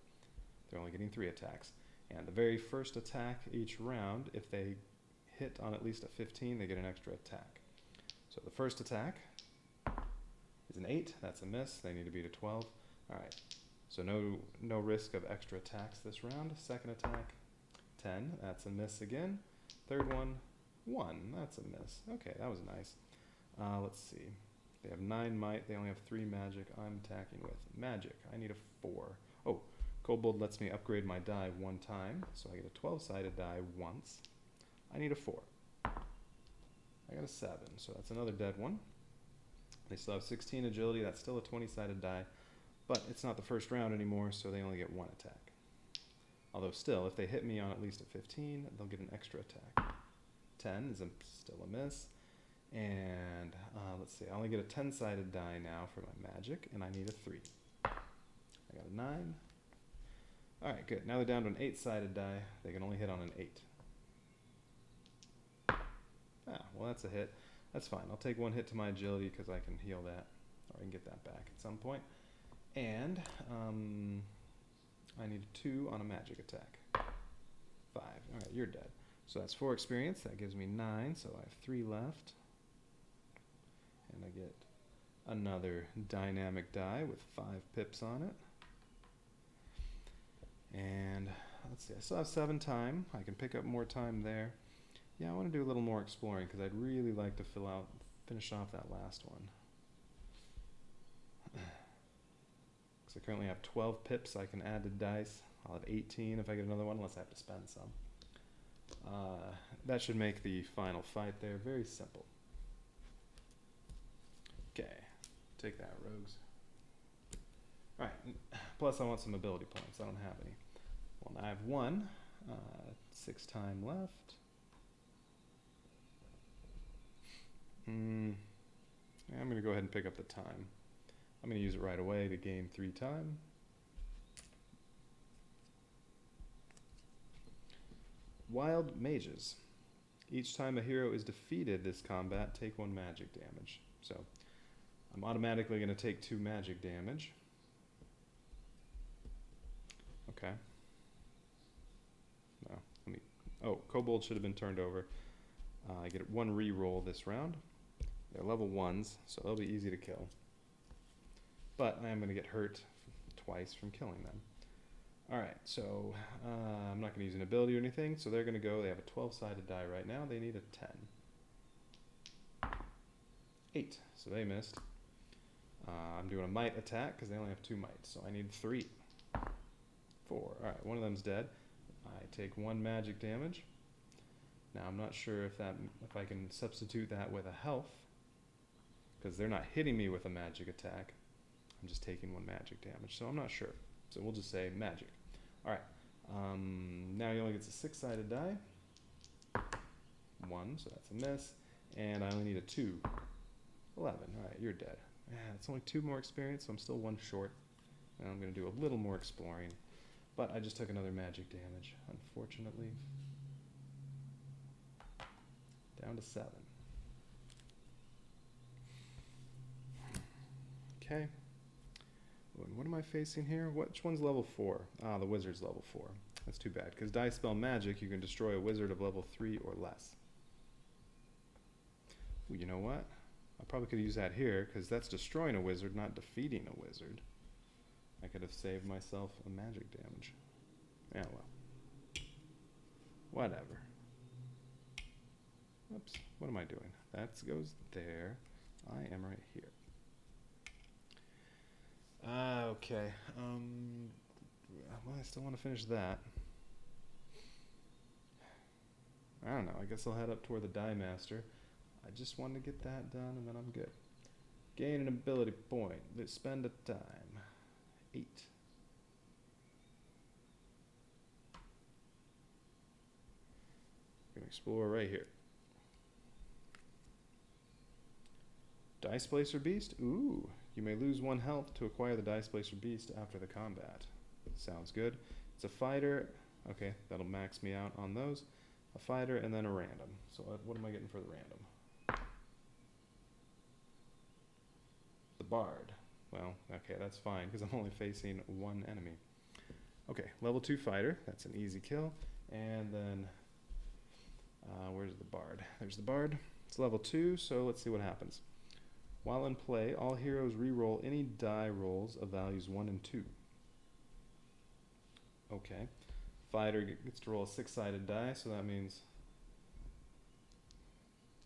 they're only getting 3 attacks. And the very first attack each round, if they hit on at least a 15, they get an extra attack. So the first attack is an 8, that's a miss, they need to beat a 12. Alright, so no risk of extra attacks this round. Second attack, 10, that's a miss again. Third one, 1, that's a miss. Okay, that was nice. Let's see, they have 9 might, they only have 3 magic. I'm attacking with magic, I need a 4. Oh, Kobold lets me upgrade my die 1 time, so I get a 12-sided die once. I need a 4. I got a 7, so that's another dead one. They still have 16 agility, that's still a 20-sided die, but it's not the first round anymore, so they only get 1 attack. Although still, if they hit me on at least a 15, they'll get an extra attack. 10 is still a miss, and let's see, I only get a 10-sided die now for my magic, and I need a 3. I got a 9. Alright, good. Now they're down to an 8-sided die. They can only hit on an 8. Ah, well that's a hit. That's fine. I'll take 1 hit to my agility because I can heal that, or I can get that back at some point. And I need a 2 on a magic attack. 5. Alright, you're dead. So that's 4 experience. That gives me 9, so I have 3 left. And I get another dynamic die with 5 pips on it. And let's see, I still have 7 time. I can pick up more time there. Yeah, I want to do a little more exploring because I'd really like to finish off that last one. Because I currently have 12 pips I can add to dice. I'll have 18 if I get another one, unless I have to spend some. That should make the final fight there very simple. Okay, take that, rogues. Alright, plus I want some ability points. I don't have any. Well, now I have 1. 6 time left. Yeah, I'm going to go ahead and pick up the time. I'm going to use it right away to gain 3 time. Wild Mages. Each time a hero is defeated this combat, take 1 magic damage. So I'm automatically going to take 2 magic damage. Okay. No, let me. Oh, Kobold should have been turned over. I get 1 reroll this round. They're level 1s, so they'll be easy to kill. But I am going to get hurt twice from killing them. Alright, so I'm not going to use an ability or anything, so they're going to go. They have a 12-sided die right now. They need a 10. 8, so they missed. I'm doing a might attack because they only have 2 might, so I need 3. 4. Alright, one of them's dead. I take 1 magic damage. Now I'm not sure if I can substitute that with a health, because they're not hitting me with a magic attack. I'm just taking 1 magic damage, so I'm not sure. So we'll just say magic. Alright, now he only gets a 6-sided die. 1, so that's a miss. And I only need a 2. 11, alright, you're dead. Yeah, it's only 2 more experience, so I'm still 1 short. And I'm going to do a little more exploring. But I just took another magic damage, unfortunately. Down to 7. Okay. What am I facing here? Which one's level 4? Ah, the wizard's level 4. That's too bad, because die spell magic, you can destroy a wizard of level 3 or less. Well, you know what? I probably could use that here, because that's destroying a wizard, not defeating a wizard. I could have saved myself a magic damage. Yeah, well. Whatever. Oops, what am I doing? That goes there. I am right here. Okay. Well, I still want to finish that. I don't know. I guess I'll head up toward the Die Master. I just want to get that done, and then I'm good. Gain an ability point. Let's spend a time. 8. Gonna explore right here. Dice Placer Beast? Ooh. You may lose 1 health to acquire the Dice Placer Beast after the combat. Sounds good. It's a fighter. Okay, that'll max me out on those. A fighter and then a random. So what am I getting for the random? The Bard. Well, okay, that's fine because I'm only facing 1 enemy. Okay, level 2 fighter. That's an easy kill. And then, where's the Bard? There's the Bard. It's level 2, so let's see what happens. While in play, all heroes re-roll any die rolls of values 1 and 2. Okay. Fighter gets to roll a 6-sided die, so that means,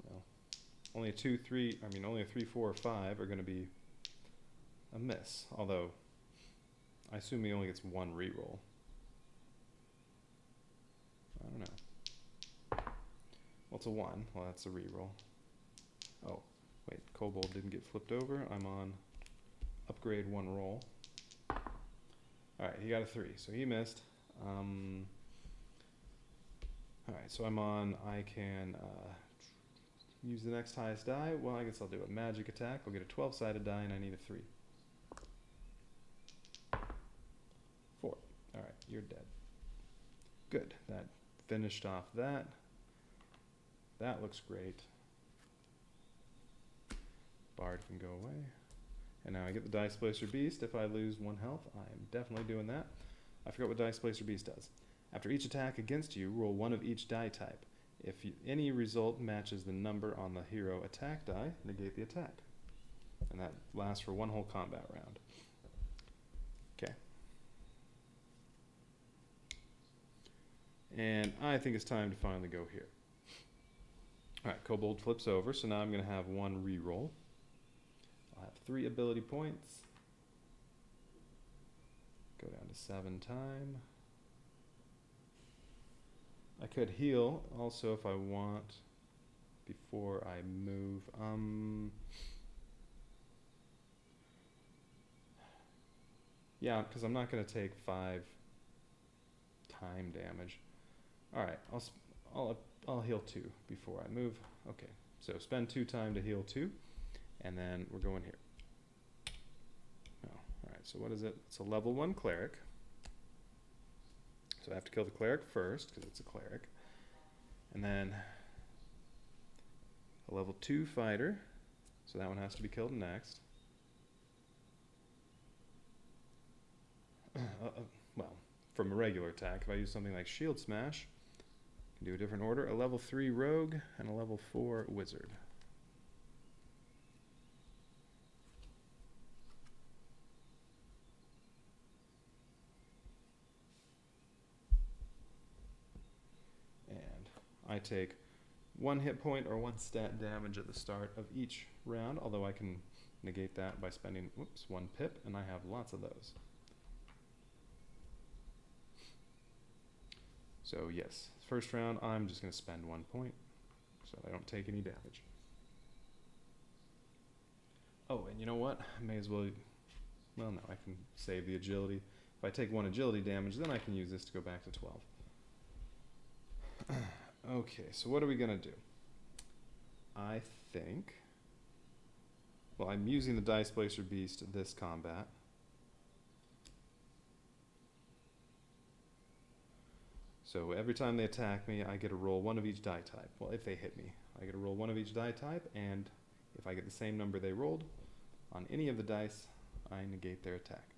well, only a 2, 3, only a 3, 4, or 5 are going to be a miss. Although, I assume he only gets 1 re-roll. I don't know. Well, it's a 1. Well, that's a re-roll. Oh. Wait, Kobold didn't get flipped over. I'm on upgrade 1 roll. Alright, he got a 3, so he missed. Alright, so I'm on, I can use the next highest die. Well, I guess I'll do a magic attack. I'll get a 12-sided die and I need a 3. 4. Alright, you're dead. Good, that finished off that. That looks great. Bard can go away. And now I get the Dice Placer Beast. If I lose 1 health, I am definitely doing that. I forgot what Dice Placer Beast does. After each attack against you, roll 1 of each die type. If any result matches the number on the hero attack die, negate the attack. And that lasts for 1 whole combat round. Okay. And I think it's time to finally go here. Alright, Kobold flips over, so now I'm going to have 1 re-roll. I'll have 3 ability points. Go down to 7 time. I could heal also if I want before I move. Yeah, because I'm not going to take 5 time damage. Alright, I'll heal 2 before I move. Okay, so spend 2 time to heal 2. And then we're going here. Oh, alright, so what is it? It's a level 1 cleric. So I have to kill the cleric first, because it's a cleric. And then a level 2 fighter, so that one has to be killed next. Well, from a regular attack, if I use something like Shield Smash, I can do a different order. A level 3 rogue and a level 4 wizard. And I take 1 hit point or 1 stat damage at the start of each round, although I can negate that by spending 1 pip, and I have lots of those. So yes, first round I'm just going to spend 1 point so I don't take any damage. Oh, and you know what? I may as well, well no, I can save the agility. If I take 1 agility damage, then I can use this to go back to 12. Okay, so what are we going to do? I think, well, I'm using the Dice Placer Beast this combat. So every time they attack me, I get to roll 1 of each die type. Well, if they hit me, I get to roll 1 of each die type, and if I get the same number they rolled on any of the dice, I negate their attack.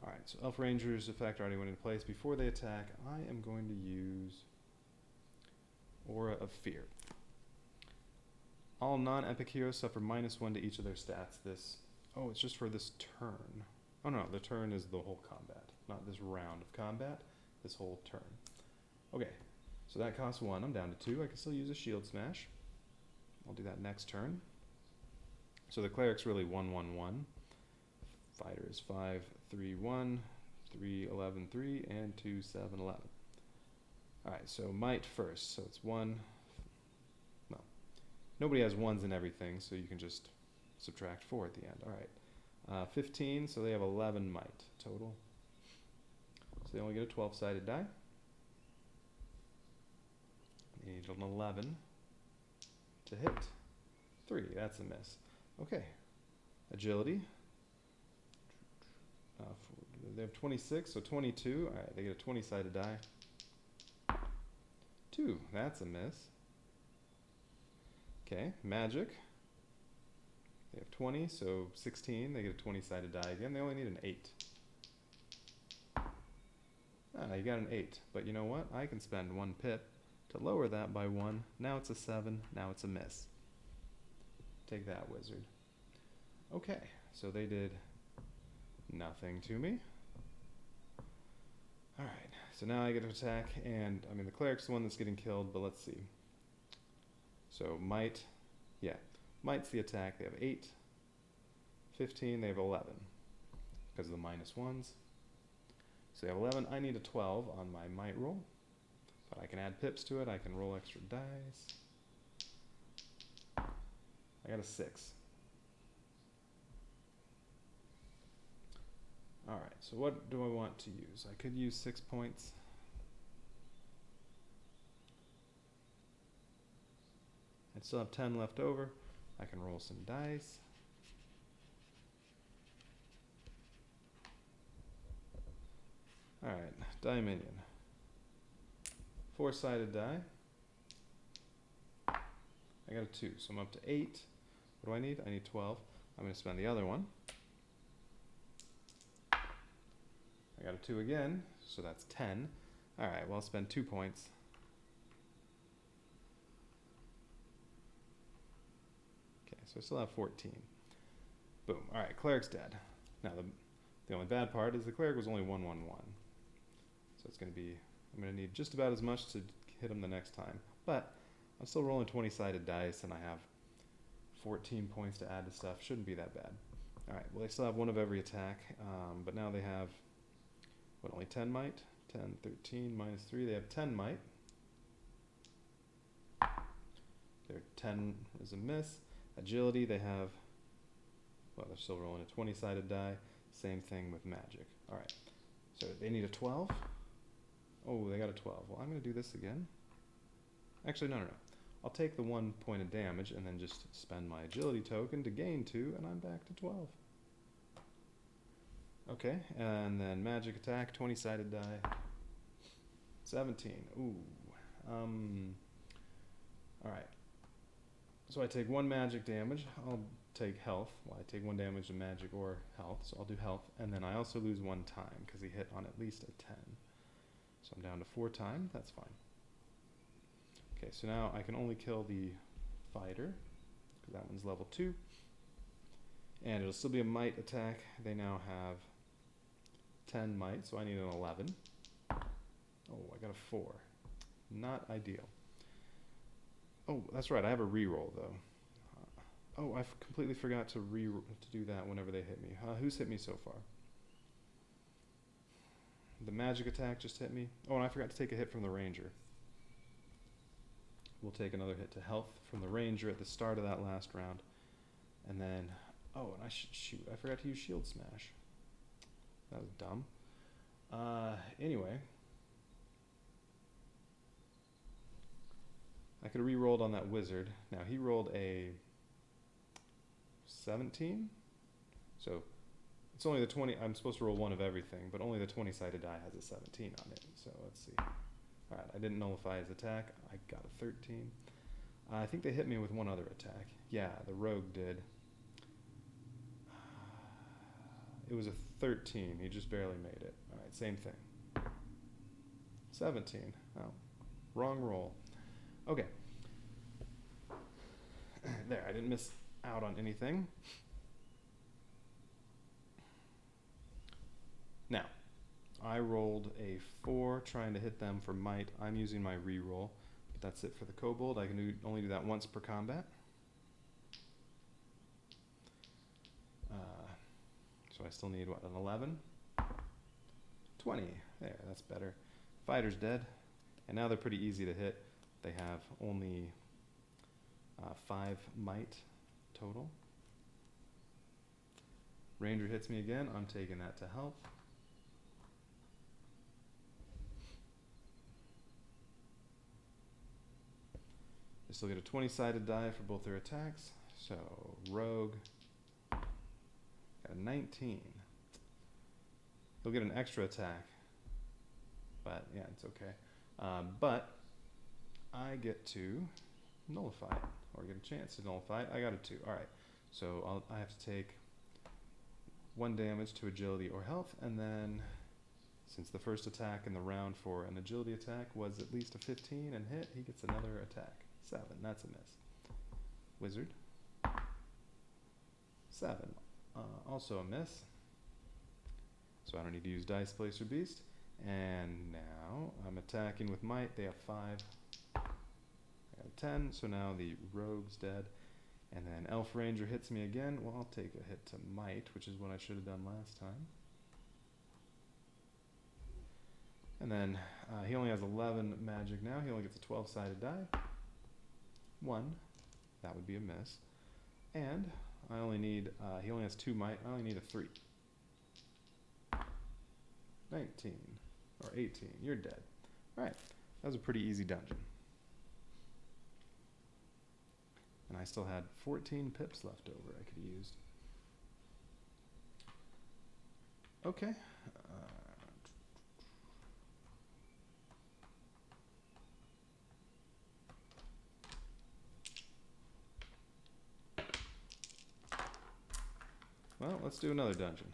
Alright, so Elf Ranger's effect already went into place. Before they attack, I am going to use Aura of Fear. All non-epic heroes suffer -1 to each of their stats. Oh, it's just for this turn. Oh no, the turn is the whole combat, not this round of combat, this whole turn. Okay, so that costs 1, I'm down to 2. I can still use a Shield Smash. I'll do that next turn. So the Cleric's really 1-1-1. Fighter is 5-3-1, 3-11-3, and 2-7-11. Alright, so Might first, so it's 1. Well, nobody has 1s in everything, so you can just subtract 4 at the end. Alright, 15, so they have 11 Might total. So they only get a 12-sided die. They need an 11 to hit. 3, that's a miss. Okay, agility. They have 26, so 22. Alright, they get a 20-sided die. 2, that's a miss. Okay, magic. They have 20, so 16. They get a 20-sided die again. They only need an 8. You got an 8, but you know what? I can spend 1 pip to lower that by 1. Now it's a 7. Now it's a miss. Take that, wizard. Okay, so they did nothing to me. Alright, so now I get to attack, and I mean the Cleric's the one that's getting killed, but let's see. So Might, yeah, Might's the attack. They have 8. 15, they have 11, because of the -1s. So they have 11. I need a 12 on my Might roll, but I can add pips to it. I can roll extra dice. I got a 6. Alright, so what do I want to use? I could use 6 points. I still have 10 left over. I can roll some dice. Alright, die minion. 4-sided die. I got a 2, so I'm up to 8. What do I need? I need 12. I'm going to spend the other one. I got a 2 again, so that's 10. Alright, well I'll spend 2 points. Okay, so I still have 14. Boom. Alright, Cleric's dead. Now the only bad part is the Cleric was only 1-1-1. So it's going to be, I'm going to need just about as much to hit him the next time. But I'm still rolling 20-sided dice, and I have 14 points to add to stuff. Shouldn't be that bad. Alright, well they still have 1 of every attack, but now they have, what, only 10 Might? 10, 13, -3, they have 10 Might. Their 10 is a miss. Agility, they have, well, they're still rolling a 20-sided die. Same thing with magic. Alright, so they need a 12. Oh, they got a 12. Well, I'm going to do this again. Actually, no. I'll take the 1 point of damage and then just spend my agility token to gain 2, and I'm back to 12. Okay, and then magic attack, 20-sided die. 17. Ooh. Alright. So I take 1 magic damage. I'll take health. Well, I take 1 damage to magic or health, so I'll do health. And then I also lose 1 time, because he hit on at least a 10. So I'm down to 4 time. That's fine. Okay, so now I can only kill the fighter, because that one's level 2. And it'll still be a might attack. They now have 10 might, so I need an 11. Oh, I got a 4. Not ideal. Oh, that's right, I have a reroll though. Oh, I completely forgot to do that whenever they hit me. Who's hit me so far? The magic attack just hit me. Oh, and I forgot to take a hit from the ranger. We'll take another hit to health from the ranger at the start of that last round. And then, oh, and I should shoot. I forgot to use shield smash. That was dumb. Anyway. I could have re-rolled on that wizard. Now, he rolled a 17. So, it's only the 20. I'm supposed to roll 1 of everything, but only the 20-sided die has a 17 on it. So, let's see. Alright, I didn't nullify his attack. I got a 13. I think they hit me with 1 other attack. Yeah, the rogue did. It was a 13. He just barely made it. Alright, same thing. 17. Oh, wrong roll. Okay. There, I didn't miss out on anything. Now, I rolled a 4 trying to hit them for might. I'm using my reroll, but that's it for the kobold. I can only do that once per combat. So I still need, what, an 11? 20. There, that's better. Fighter's dead. And now they're pretty easy to hit. They have only 5 might total. Ranger hits me again. I'm taking that to help. They still get a 20-sided die for both their attacks. So, rogue got a 19. He'll get an extra attack. But, yeah, it's okay. But I get to nullify it, or get a chance to nullify it. I got a 2. Alright, so I have to take 1 damage to agility or health, and then, since the first attack in the round for an agility attack was at least a 15 and hit, he gets another attack. 7, that's a miss. Wizard. 7, also a miss. So I don't need to use Dice Placer Beast. And now I'm attacking with might. They have 5. I got a 10, so now the rogue's dead. And then Elf Ranger hits me again. Well, I'll take a hit to might, which is what I should have done last time. And then he only has 11 magic now. He only gets a 12-sided die. 1. That would be a miss. And I only need, he only has 2 might. I only need a 3. 19. Or 18. You're dead. Alright. That was a pretty easy dungeon. And I still had 14 pips left over I could have used. Okay. Well, let's do another dungeon.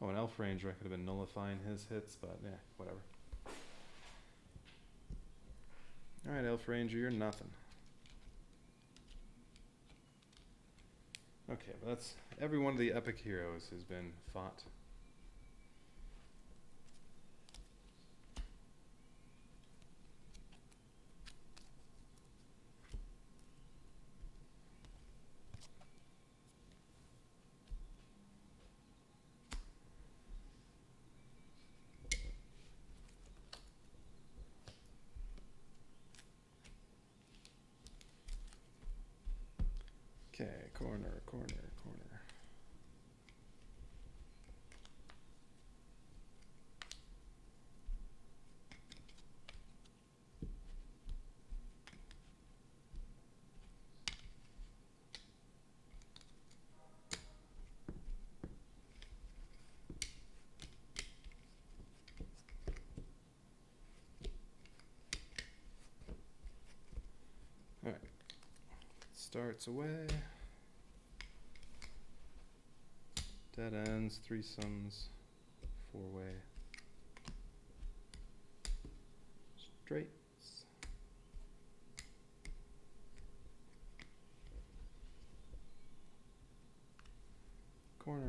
Oh, an Elf Ranger, I could have been nullifying his hits, but yeah, whatever. Alright, Elf Ranger, you're nothing. Okay, but that's every one of the epic heroes has been fought. Okay, corner, corner, corner. starts away. Dead ends, threesomes, four-way. Straights. Corners.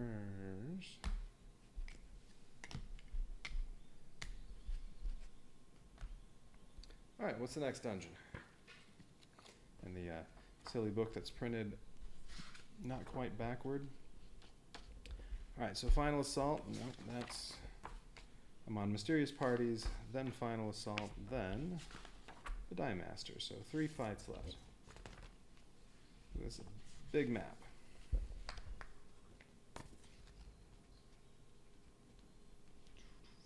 All right, what's the next dungeon? And the silly book that's printed not quite backward. All right, so Final Assault. No, I'm on Mysterious Parties, then Final Assault, then the Die Master. So 3 fights left. This is a big map.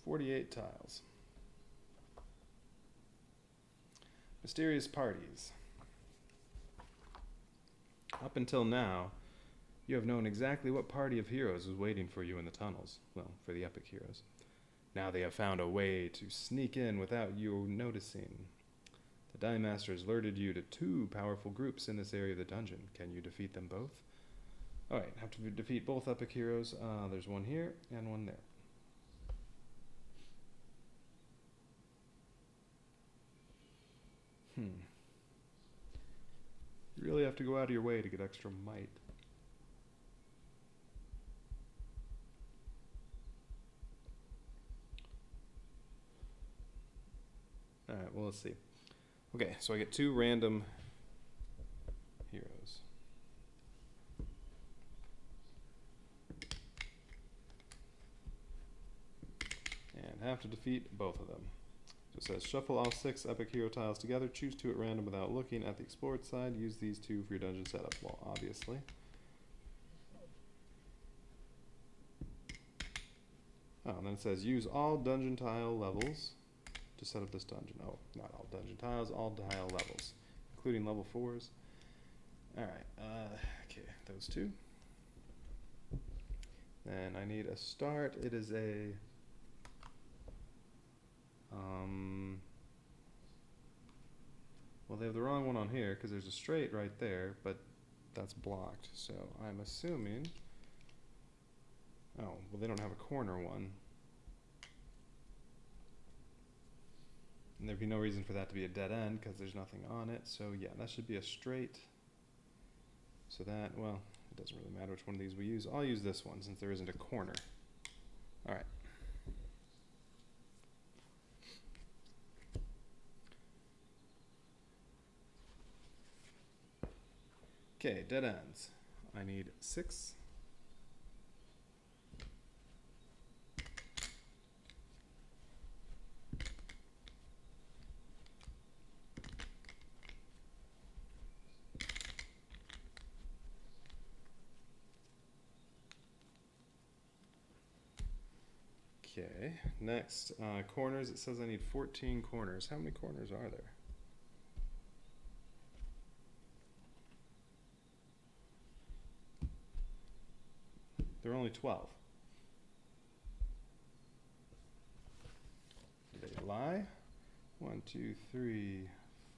.48 tiles. Mysterious Parties. Up until now, you have known exactly what party of heroes is waiting for you in the tunnels. Well, for the epic heroes. Now they have found a way to sneak in without you noticing. The Die Master has alerted you to 2 powerful groups in this area of the dungeon. Can you defeat them both? Alright, have to defeat both epic heroes. There's one here and one there. You really have to go out of your way to get extra might. Alright, well, let's see. Okay, so I get 2 random heroes. And have to defeat both of them. So it says, shuffle all 6 epic hero tiles together, choose 2 at random without looking at the explored side, use these 2 for your dungeon setup. Well, obviously. Oh, and then it says, use all dungeon tile levels to set up this dungeon. Oh, not all dungeon tiles, all tile levels, including level 4s. Alright, okay, those 2. Then I need a start. It is a well, they have the wrong one on here because there's a straight right there, but that's blocked. So I'm assuming, oh, well, they don't have a corner one. And there'd be no reason for that to be a dead end because there's nothing on it. So yeah, that should be a straight. So that, well, it doesn't really matter which one of these we use. I'll use this one since there isn't a corner. All right. Okay, dead ends. I need 6. Okay, next, corners. It says I need 14 corners. How many corners are there? There are only 12. Did they lie? 1, 2, 3,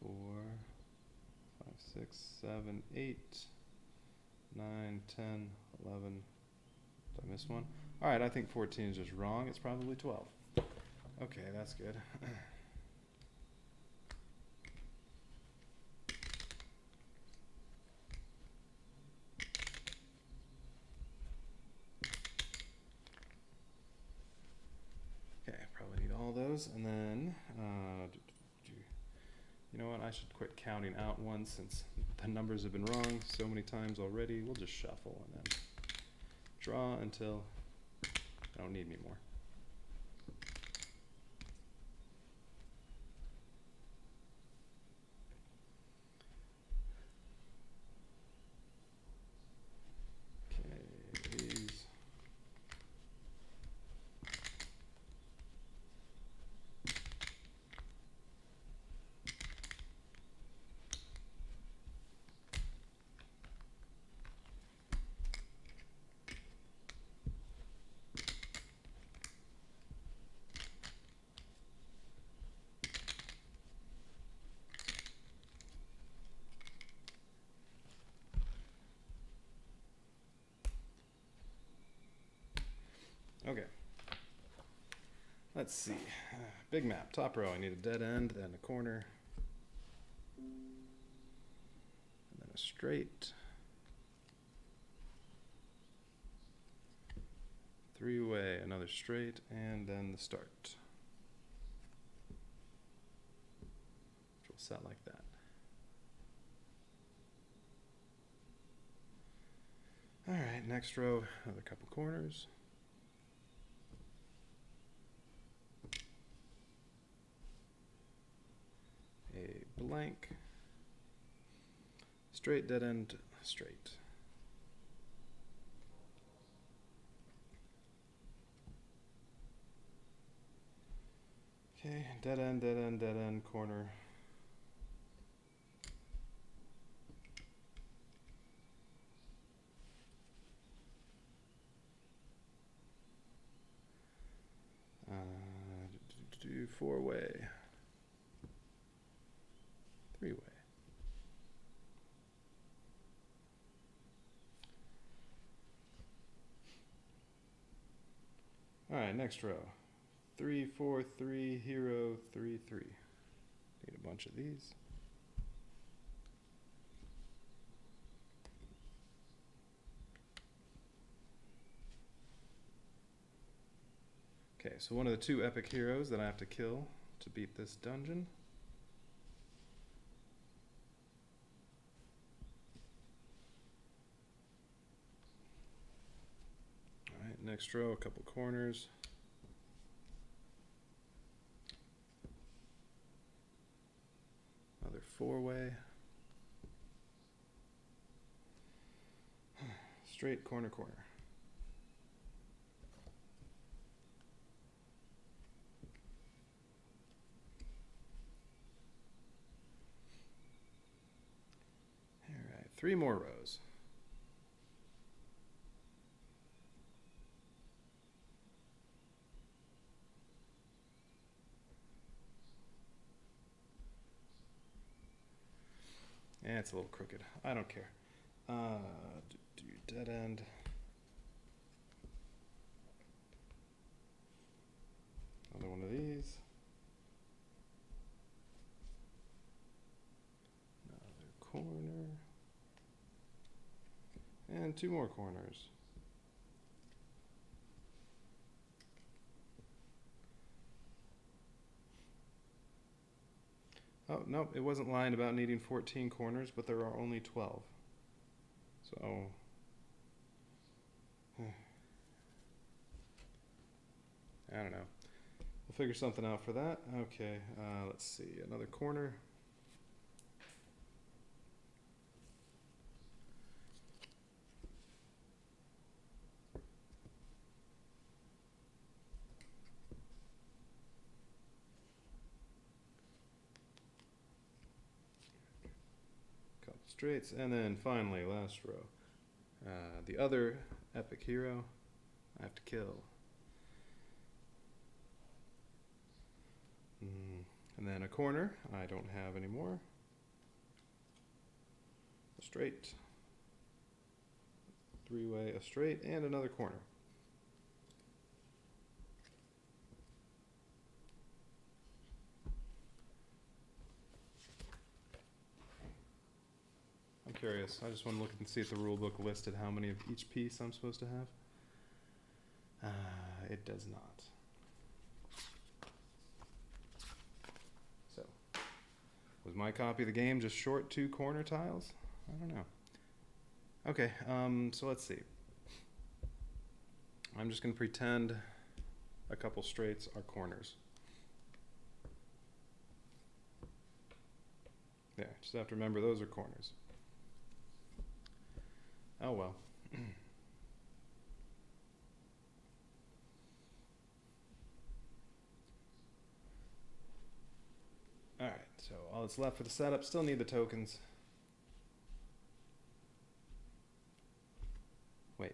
4, 5, 6, 7, 8, 9, 10, 11. Did I miss one? Alright, I think 14 is just wrong. It's probably 12. Okay, that's good. Okay, probably need all those. And then, you know what? I should quit counting out ones since the numbers have been wrong so many times already. We'll just shuffle and then draw until I don't need any more. Okay, these. Let's see. Big map, top row. I need a dead end, then a corner, and then a straight. Three-way, another straight, and then the start. Which will set like that. All right, next row, another couple corners. A blank. Straight, dead end, straight. Okay, dead end, dead end, dead end, corner. Four-way. Three-way. All right, next row. 3, 4, 3, hero, 3, 3. Need a bunch of these. Okay, so one of the two epic heroes that I have to kill to beat this dungeon. All right, next row, a couple corners. Another four-way. Straight corner, corner. All right, 3 more rows. And it's a little crooked. I don't care. Do dead end. Another one of these. Another corner. And 2 more corners. Oh, nope, it wasn't lying about needing 14 corners, but there are only 12. So, I don't know. We'll figure something out for that. Okay, let's see, another corner. Straights, and then finally, last row. The other epic hero I have to kill. And then a corner I don't have anymore. A straight. Three-way, a straight, and another corner. I'm curious. I just want to look and see if the rule book listed how many of each piece I'm supposed to have. It does not. So, was my copy of the game just short 2 corner tiles? I don't know. Okay, so let's see. I'm just going to pretend a couple straights are corners. There, just have to remember those are corners. Oh well. Alright, so all that's left for the setup, still need the tokens. Wait.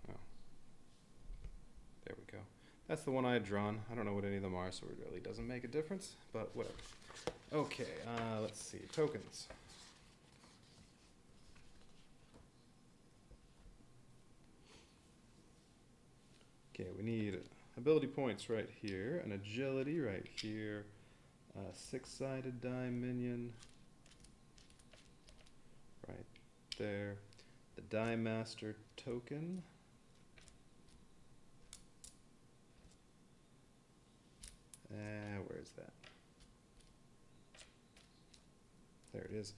Oh. There we go. That's the one I had drawn. I don't know what any of them are, so it really doesn't make a difference, but whatever. Okay, let's see. Tokens. Okay, we need ability points right here, an agility right here, a six-sided die minion right there, the die master token, where's that? There it is.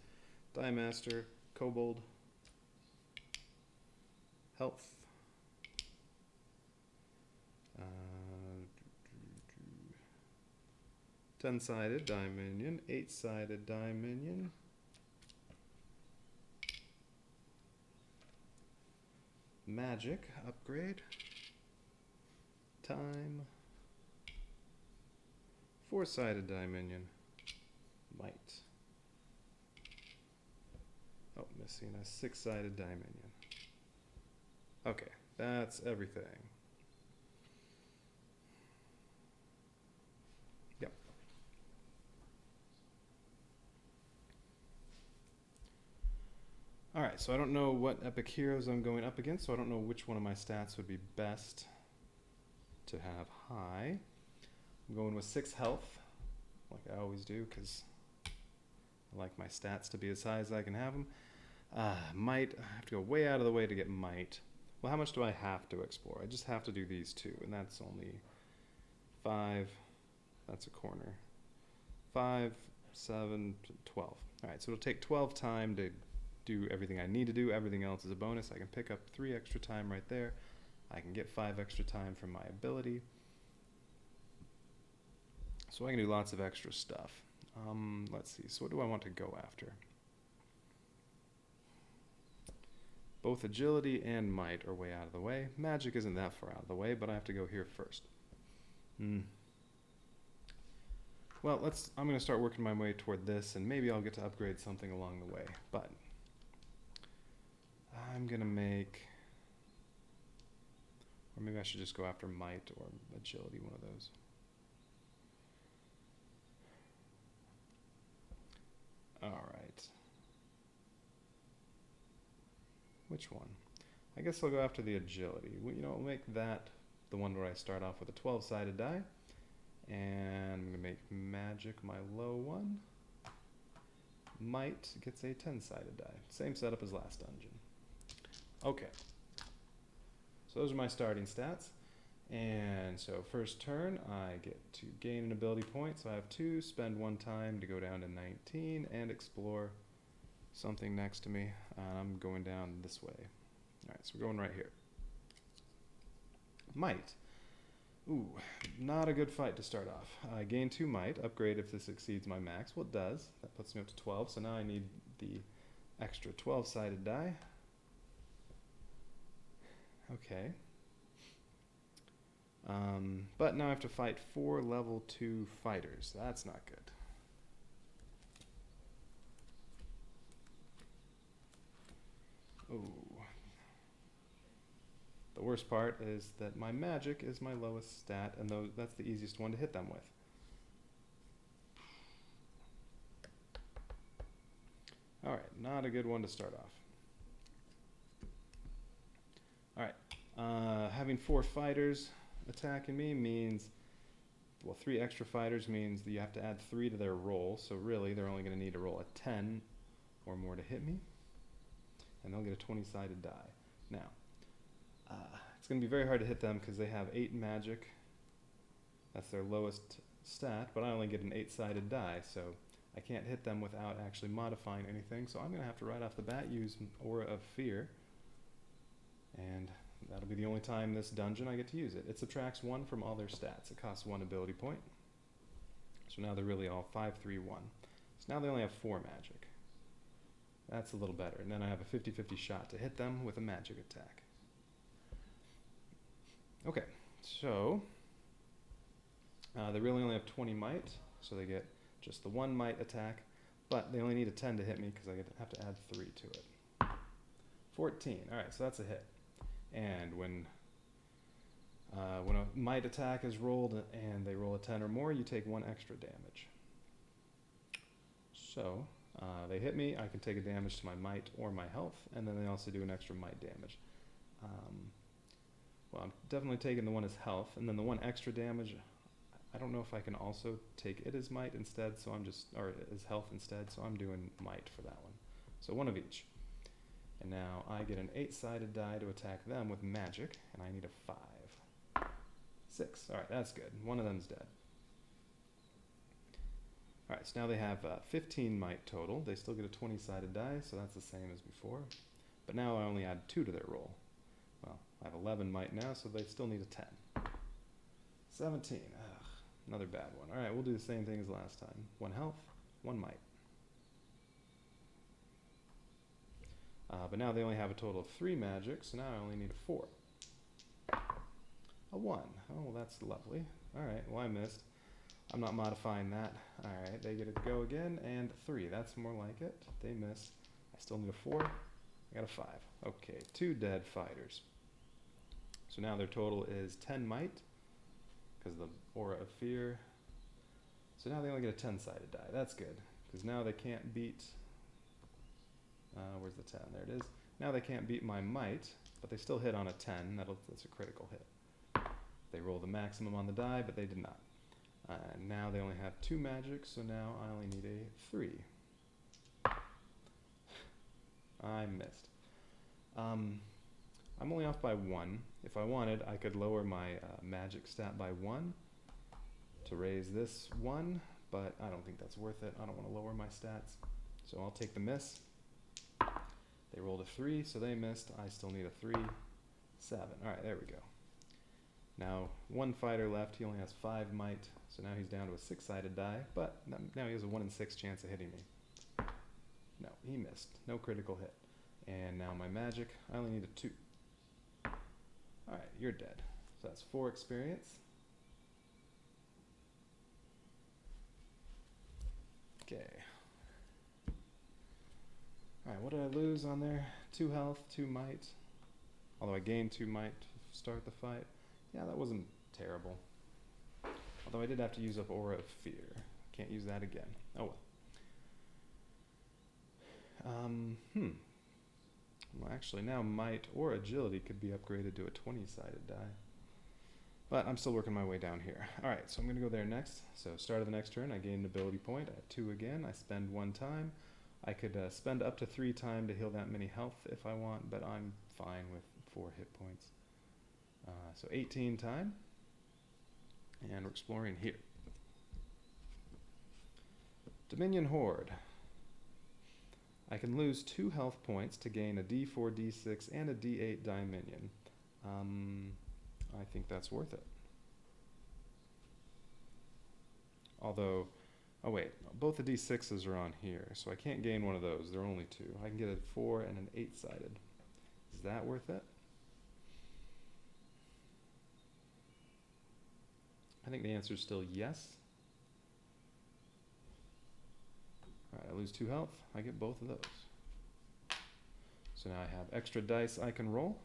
Die master, kobold, health. 10-sided die minion, 8-sided die minion. Magic upgrade. Time. 4-sided die minion. Might. Oh, missing a 6-sided die minion. Okay, that's everything. Yep. Alright, so I don't know what epic heroes I'm going up against, so I don't know which one of my stats would be best to have high. I'm going with 6 health, like I always do, because I like my stats to be as high as I can have them. Might, I have to go way out of the way to get might. Well, how much do I have to explore? I just have to do these 2, and that's only 5. That's a corner. 5, 7, 12. Alright, so it'll take 12 time to do everything I need to do. Everything else is a bonus. I can pick up 3 extra time right there. I can get 5 extra time from my ability. So I can do lots of extra stuff. Let's see, so what do I want to go after? Both agility and might are way out of the way. Magic isn't that far out of the way, but I have to go here first. Well, I'm going to start working my way toward this, and maybe I'll get to upgrade something along the way. But I'm going to make, or maybe I should just go after might or agility, one of those. Alright. Which one? I guess I'll go after the agility. You know, I'll make that the one where I start off with a 12-sided die. And I'm going to make magic my low one. Might gets a 10-sided die. Same setup as last dungeon. Okay. So those are my starting stats. And so first turn, I get to gain an ability point. So I have 2, spend 1 time to go down to 19 and explore something next to me. I'm going down this way. Alright, so we're going right here. Might. Ooh, not a good fight to start off. I gain 2 might, upgrade if this exceeds my max. Well, it does. That puts me up to 12, so now I need the extra 12-sided die. Okay. But now I have to fight 4 level 2 fighters. That's not good. Ooh. The worst part is that my magic is my lowest stat, and that's the easiest one to hit them with. Alright, not a good one to start off. Alright, having 4 fighters attacking me means, well, 3 extra fighters means that you have to add 3 to their roll, so really they're only going to need to roll a 10 or more to hit me, and they'll get a 20-sided die. Now, it's going to be very hard to hit them because they have 8 magic. That's their lowest stat, but I only get an 8-sided die, so I can't hit them without actually modifying anything. So I'm going to have to right off the bat use Aura of Fear, and that'll be the only time this dungeon I get to use it. It subtracts 1 from all their stats. It costs 1 ability point. So now they're really all 5, 3, 1. So now they only have 4 magic. That's a little better. And then I have a 50-50 shot to hit them with a magic attack. Okay, so they really only have 20 might, so they get just the 1 might attack, but they only need a 10 to hit me because I have to add 3 to it. 14, alright, so that's a hit. And when a might attack is rolled and they roll a 10 or more, you take 1 extra damage. So they hit me, I can take a damage to my might or my health, and then they also do an extra might damage. Well, I'm definitely taking the one as health, and then the one extra damage, I don't know if I can also take it as might instead, so I'm just, or as health instead, so I'm doing might for that one. So one of each. And now I get an 8-sided die to attack them with magic, and I need a 5. 6. Alright, that's good. One of them's dead. Alright, so now they have 15 might total. They still get a 20-sided die, so that's the same as before. But now I only add 2 to their roll. Well, I have 11 might now, so they still need a 10. 17. Ugh, another bad one. Alright, we'll do the same thing as last time. 1 health, 1 might. But now they only have a total of 3 magic, so now I only need a 4. A 1. Oh, well, that's lovely. Alright, well, I missed. I'm not modifying that. Alright, they get to go again, and 3. That's more like it. They miss. I still need a 4. I got a 5. Okay, 2 dead fighters. So now their total is 10 might, because of the Aura of Fear. So now they only get a 10-sided die. That's good, because now they can't beat... where's the 10? There it is. Now they can't beat my might, but they still hit on a 10. That's a critical hit. They roll the maximum on the die, but they did not. Now they only have 2 magic, so now I only need a 3. I missed. I'm only off by 1. If I wanted, I could lower my magic stat by 1 to raise this 1, but I don't think that's worth it. I don't want to lower my stats, so I'll take the miss. They rolled a 3, so they missed. I still need a 3. 7. Alright, there we go. Now, 1 fighter left. He only has 5 might, so now he's down to a 6-sided die, but now he has a 1 in 6 chance of hitting me. No, he missed. No critical hit. And now my magic, I only need a 2. Alright, you're dead. So that's 4 experience. Okay. Alright, what did I lose on there? 2 health, 2 might. Although I gained 2 might to start the fight. Yeah, that wasn't terrible. Although I did have to use up Aura of Fear. Can't use that again. Oh well. Well, actually, now Might or Agility could be upgraded to a 20-sided die. But I'm still working my way down here. Alright, so I'm going to go there next. So start of the next turn, I gain an ability point. I have 2 again. I spend 1 time. I could spend up to 3 time to heal that many health if I want, but I'm fine with 4 hit points. So 18 time. And we're exploring here. Dominion Horde. I can lose 2 health points to gain a D4, D6, and a D8 die minion. I think that's worth it. Although, oh wait, both the D6s are on here, so I can't gain one of those. There are only 2. I can get a 4 and an 8-sided. Is that worth it? I think the answer is still yes. Alright, I lose 2 health. I get both of those. So now I have extra dice I can roll.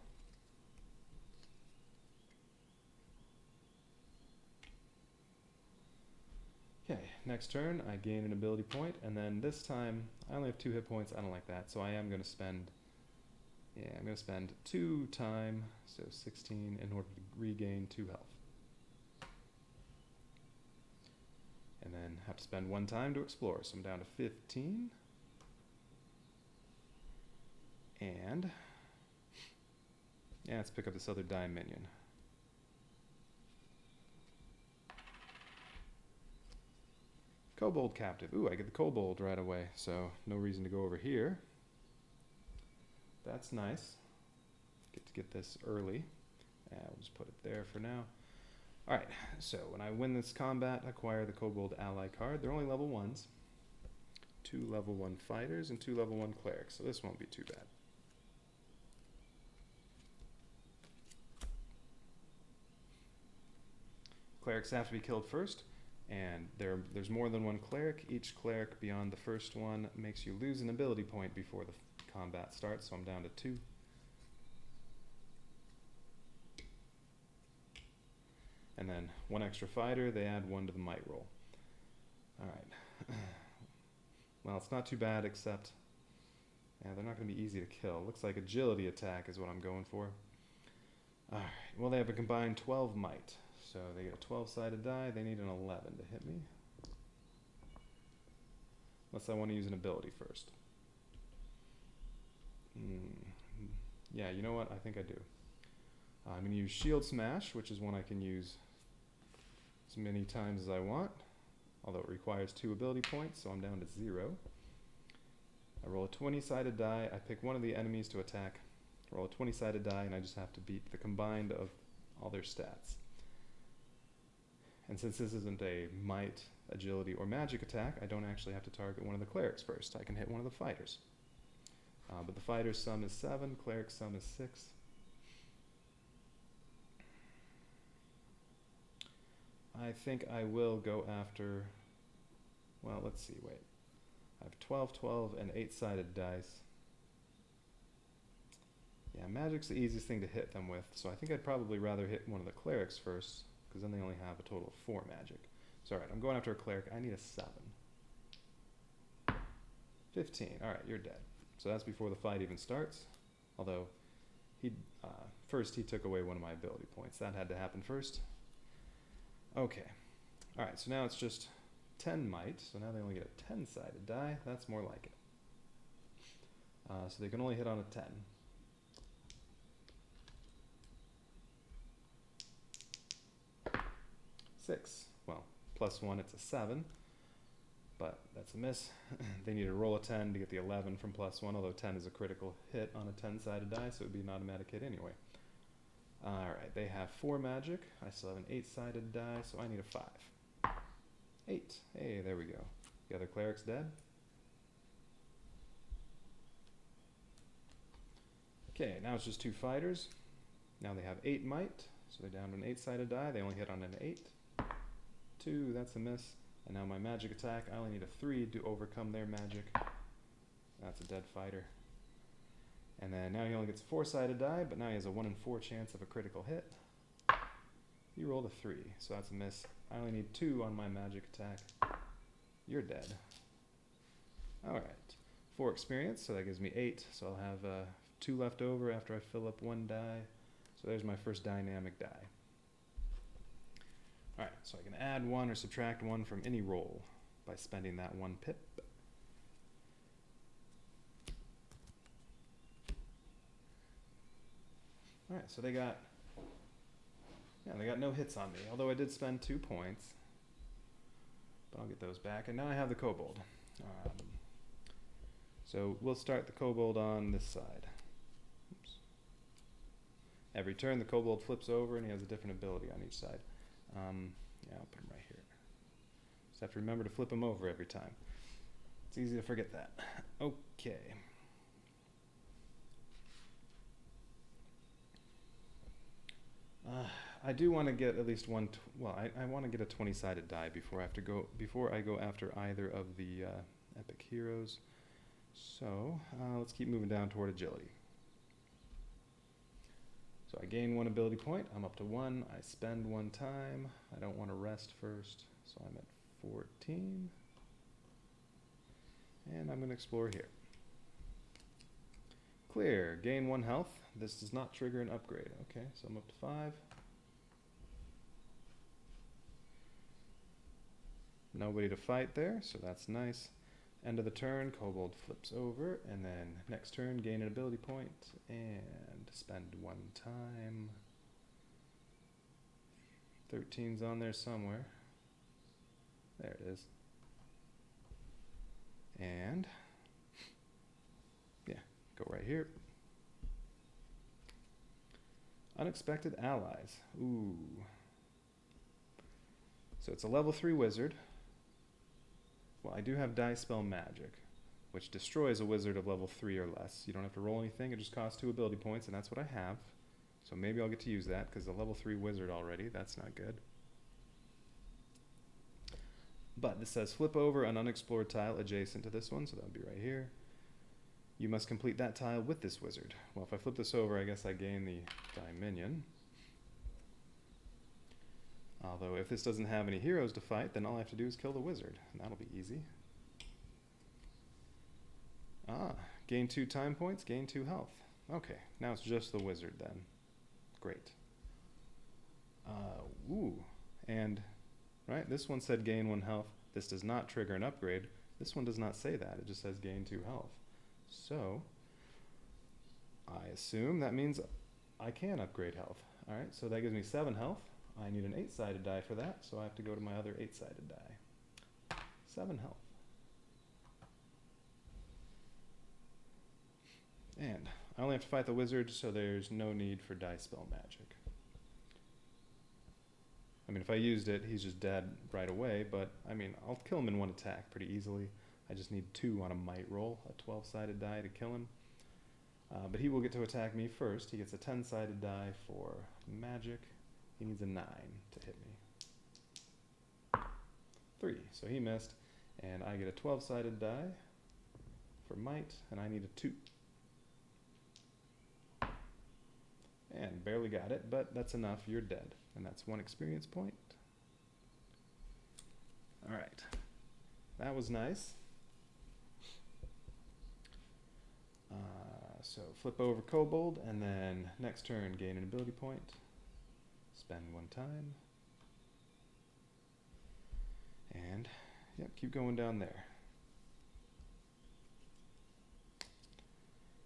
Okay, next turn I gain an ability point, and then this time I only have 2 hit points. I don't like that, so I am going to spend, I'm going to spend 2 time, so 16, in order to regain 2 health. And then have to spend 1 time to explore, so I'm down to 15. And yeah, let's pick up this other die minion. Kobold captive. Ooh, I get the kobold right away, so no reason to go over here. That's nice. Get to get this early. We'll just put it there for now. Alright, so when I win this combat, acquire the Kobold Ally card. They're only level 1s. 2 level 1 fighters and 2 level 1 clerics, so this won't be too bad. Clerics have to be killed first, and there's more than 1 cleric. Each cleric beyond the first one makes you lose an ability point before the combat starts, so I'm down to 2. And then 1 extra fighter, they add 1 to the might roll. Alright. Well, it's not too bad, except yeah, they're not going to be easy to kill. Looks like agility attack is what I'm going for. Alright, well, they have a combined 12 might. So they get a 12-sided die. They need an 11 to hit me. Unless I want to use an ability first. Yeah, you know what? I think I do. I'm going to use Shield Smash, which is one I can use as many times as I want. Although it requires 2 ability points, so I'm down to 0. I roll a 20-sided die. I pick one of the enemies to attack. Roll a 20-sided die, and I just have to beat the combined of all their stats. And since this isn't a might, agility, or magic attack, I don't actually have to target one of the clerics first. I can hit one of the fighters. But the fighter's sum is 7, cleric's sum is 6. I think I will go after, well, let's see, wait. I have 12, 12, and 8-sided dice. Yeah, magic's the easiest thing to hit them with, so I think I'd probably rather hit one of the clerics first, because then they only have a total of 4 magic. So alright, I'm going after a cleric. I need a 7. 15. Alright, you're dead. So that's before the fight even starts. Although, first he took away one of my ability points. That had to happen first. Okay. Alright, so now it's just 10 might. So now they only get a 10-sided die. That's more like it. So they can only hit on a 10. Six. Well, +1, it's a 7. But that's a miss. They need to roll a 10 to get the 11 from +1, although 10 is a critical hit on a 10-sided die, so it would be an automatic hit anyway. Alright, they have 4 magic. I still have an 8-sided die, so I need a 5. 8. Hey, there we go. The other cleric's dead. Okay, now it's just 2 fighters. Now they have 8 might, so they're down to an 8-sided die. They only hit on an 8. 2, that's a miss. And now my magic attack, I only need a 3 to overcome their magic. That's a dead fighter. And then now he only gets a 4-sided die, but now he has a 1 in 4 chance of a critical hit. He rolled a 3, so that's a miss. I only need 2 on my magic attack. You're dead. Alright. 4 experience, so that gives me 8. So I'll have 2 left over after I fill up 1 die. So there's my first dynamic die. Alright, so I can add 1 or subtract 1 from any roll by spending that 1 pip. Alright, so they got no hits on me, although I did spend 2 points. But I'll get those back. And now I have the kobold. So we'll start the kobold on this side. Oops. Every turn the kobold flips over and he has a different ability on each side. Yeah, I'll put him right here. Just have to remember to flip him over every time. It's easy to forget that. Okay. I do want to get at least one. I want to get a 20-sided die before I go after either of the epic heroes. So let's keep moving down toward agility. So I gain 1 ability point. I'm up to 1. I spend 1 time. I don't want to rest first, so I'm at 14. And I'm going to explore here. Clear. Gain 1 health. This does not trigger an upgrade. Okay, so I'm up to 5. Nobody to fight there, so that's nice. End of the turn, kobold flips over, and then next turn, gain an ability point, and spend 1 time. 13's on there somewhere. There it is. And, yeah, go right here. Unexpected allies. Ooh. So it's a level 3 wizard. Well, I do have Dispel Magic, which destroys a wizard of level 3 or less. You don't have to roll anything, it just costs 2 ability points, and that's what I have. So maybe I'll get to use that, because a level 3 wizard already, that's not good. But this says flip over an unexplored tile adjacent to this one, so that would be right here. You must complete that tile with this wizard. Well, if I flip this over, I guess I gain the Minion. Although if this doesn't have any heroes to fight, then all I have to do is kill the wizard, and that'll be easy. Gain 2 time points, gain 2 health. Okay, now it's just the wizard then. Great. And, right, this one said gain 1 health. This does not trigger an upgrade. This one does not say that. It just says gain 2 health. So, I assume that means I can upgrade health. Alright, so that gives me 7 health. I need an 8-sided die for that, so I have to go to my other 8-sided die. 7 health. And I only have to fight the wizard, so there's no need for Dispel Magic. I mean, if I used it, he's just dead right away, but I mean, I'll kill him in 1 attack pretty easily. I just need 2 on a might roll, a 12-sided die to kill him. But he will get to attack me first. He gets a 10-sided die for magic. He needs a 9 to hit me. 3, so he missed. And I get a 12-sided die for might, and I need a 2. And barely got it, but that's enough. You're dead. And that's 1 experience point. Alright. That was nice. So flip over Kobold, and then next turn gain an ability point. Spend 1 time. And, yep, keep going down there.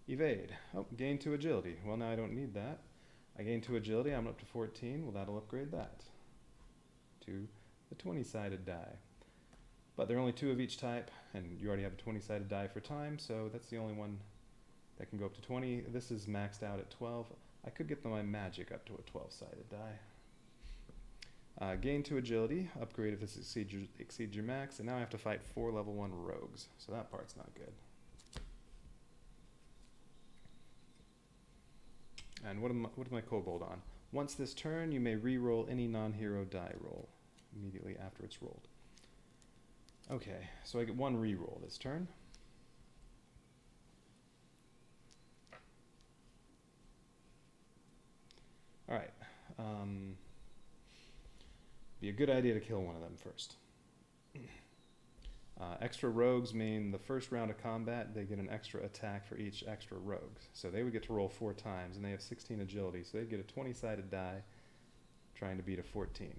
Evade. Oh, gain 2 agility. Well, now I don't need that. I gain 2 agility, I'm up to 14. Well, that'll upgrade that to the 20-sided die. But there are only 2 of each type, and you already have a 20-sided die for time, so that's the only one that can go up to 20. This is maxed out at 12. I could get my magic up to a 12-sided die. Gain 2 agility, upgrade if this exceeds your max, and now I have to fight 4 level 1 rogues, so that part's not good. And what am I Kobold on? Once this turn, you may re-roll any non-hero die roll immediately after it's rolled. Okay, so I get 1 re-roll this turn. Alright. Be a good idea to kill one of them first. Extra rogues mean the first round of combat, they get an extra attack for each extra rogue. So they would get to roll 4 times, and they have 16 agility, so they'd get a 20-sided die trying to beat a 14.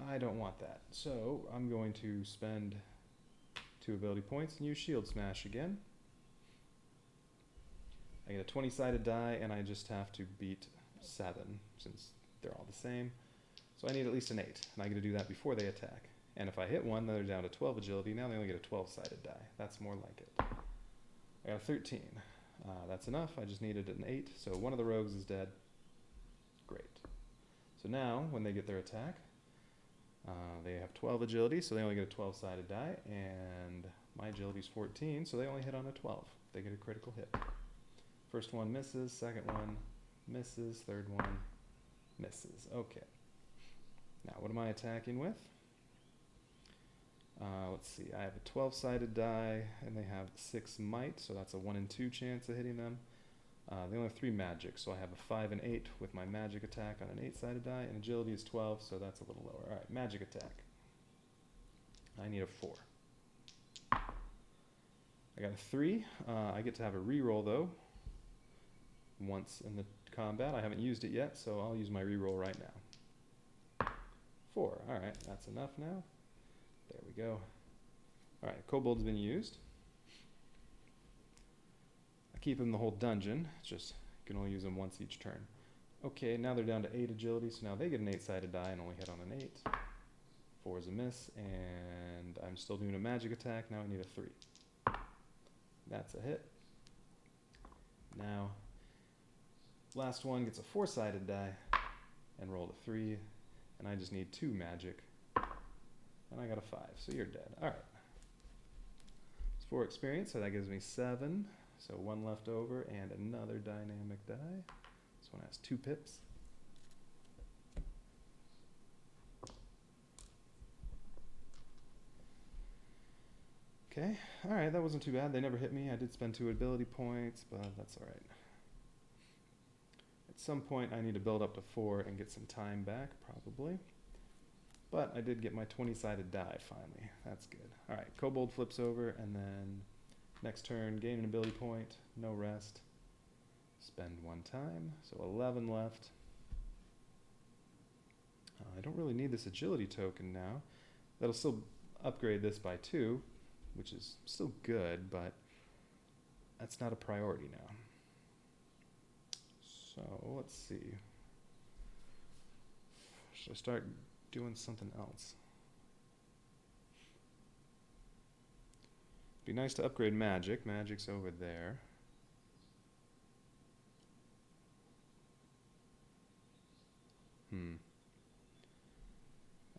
I don't want that, so I'm going to spend 2 ability points and use Shield Smash again. I get a 20-sided die, and I just have to beat 7, since they're all the same. So I need at least an 8, and I get to do that before they attack. And if I hit one, then they're down to 12 agility. Now they only get a 12-sided die. That's more like it. I got a 13. That's enough. I just needed an 8. So one of the rogues is dead. Great. So now, when they get their attack, they have 12 agility, so they only get a 12-sided die. And my agility is 14, so they only hit on a 12. They get a critical hit. First one misses. Second one misses. Third one misses. Okay. Now, what am I attacking with? Let's see, I have a 12-sided die, and they have 6 might, so that's a 1 in 2 chance of hitting them. They only have 3 magic, so I have a 5 and 8 with my magic attack on an 8-sided die, and agility is 12, so that's a little lower. Alright, magic attack. I need a 4. I got a 3. I get to have a reroll, though, once in the combat. I haven't used it yet, so I'll use my reroll right now. 4. Alright, that's enough now. There we go. Alright, Kobold's been used. I keep him the whole dungeon. It's just, you can only use him once each turn. Okay, now they're down to 8 agility, so now they get an 8-sided die and only hit on an 8. 4 is a miss, and I'm still doing a magic attack. Now I need a 3. That's a hit. Now, last one gets a 4-sided die and rolled a 3, and I just need 2 magic. And I got a 5, so you're dead. Alright. It's 4 experience, so that gives me 7. So 1 left over, and another dynamic die. This one has 2 pips. Okay, alright, that wasn't too bad. They never hit me. I did spend 2 ability points, but that's alright. At some point, I need to build up to 4 and get some time back, probably. But I did get my 20-sided die, finally. That's good. Alright, Kobold flips over, and then next turn, gain an ability point, no rest. Spend 1 time, so 11 left. I don't really need this agility token now. That'll still upgrade this by 2, which is still good, but that's not a priority now. So let's see. Should I start doing something else? Be nice to upgrade magic. Magic's over there.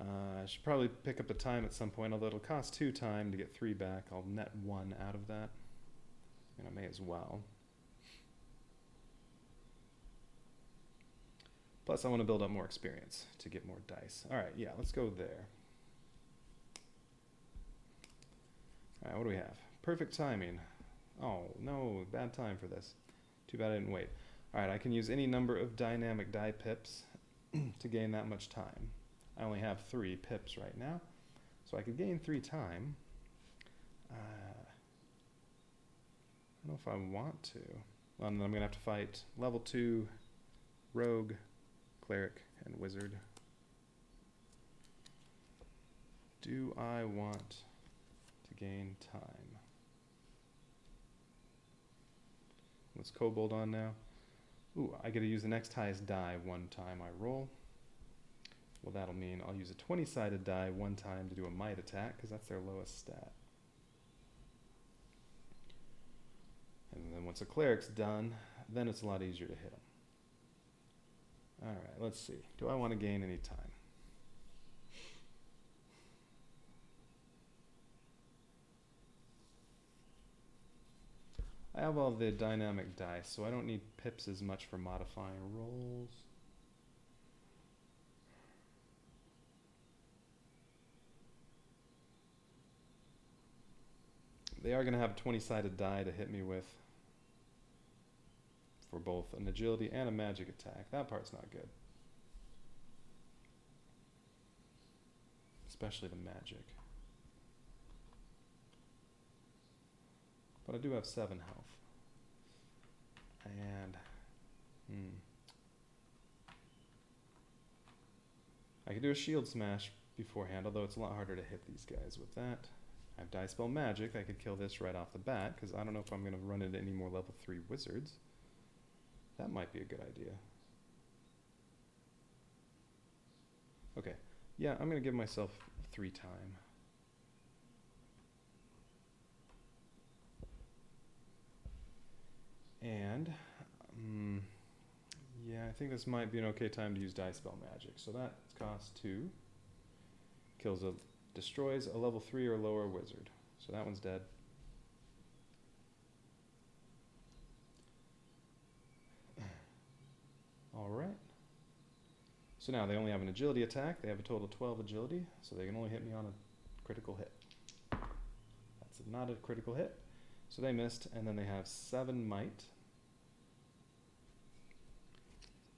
I should probably pick up a time at some point, although it'll cost 2 time to get 3 back. I'll net 1 out of that. And I may as well. Plus, I want to build up more experience to get more dice. All right, yeah, let's go there. All right, what do we have? Perfect timing. Oh, no, bad time for this. Too bad I didn't wait. All right, I can use any number of dynamic die pips to gain that much time. I only have 3 pips right now, so I could gain 3 time. I don't know if I want to. Well, then I'm going to have to fight level 2 rogue, cleric, and wizard. Do I want to gain time? What's kobold on now? Ooh, I get to use the next highest die 1 time I roll. Well, that'll mean I'll use a 20-sided die 1 time to do a might attack, because that's their lowest stat. And then once a cleric's done, then it's a lot easier to hit them. All right, let's see. Do I want to gain any time? I have all the dynamic dice, so I don't need pips as much for modifying rolls. They are going to have a 20-sided die to hit me with for both an agility and a magic attack. That part's not good. Especially the magic. But I do have 7 health. And I could do a shield smash beforehand, although it's a lot harder to hit these guys with that. I have die spell magic. I could kill this right off the bat, because I don't know if I'm going to run into any more level 3 wizards. That might be a good idea. Okay, yeah, I'm going to give myself 3 time. And, yeah, I think this might be an okay time to use die spell magic. So that costs 2. Destroys a level 3 or lower wizard. So that one's dead. All right. So now they only have an agility attack. They have a total of 12 agility, so they can only hit me on a critical hit. That's not a critical hit. So they missed, and then they have 7 might.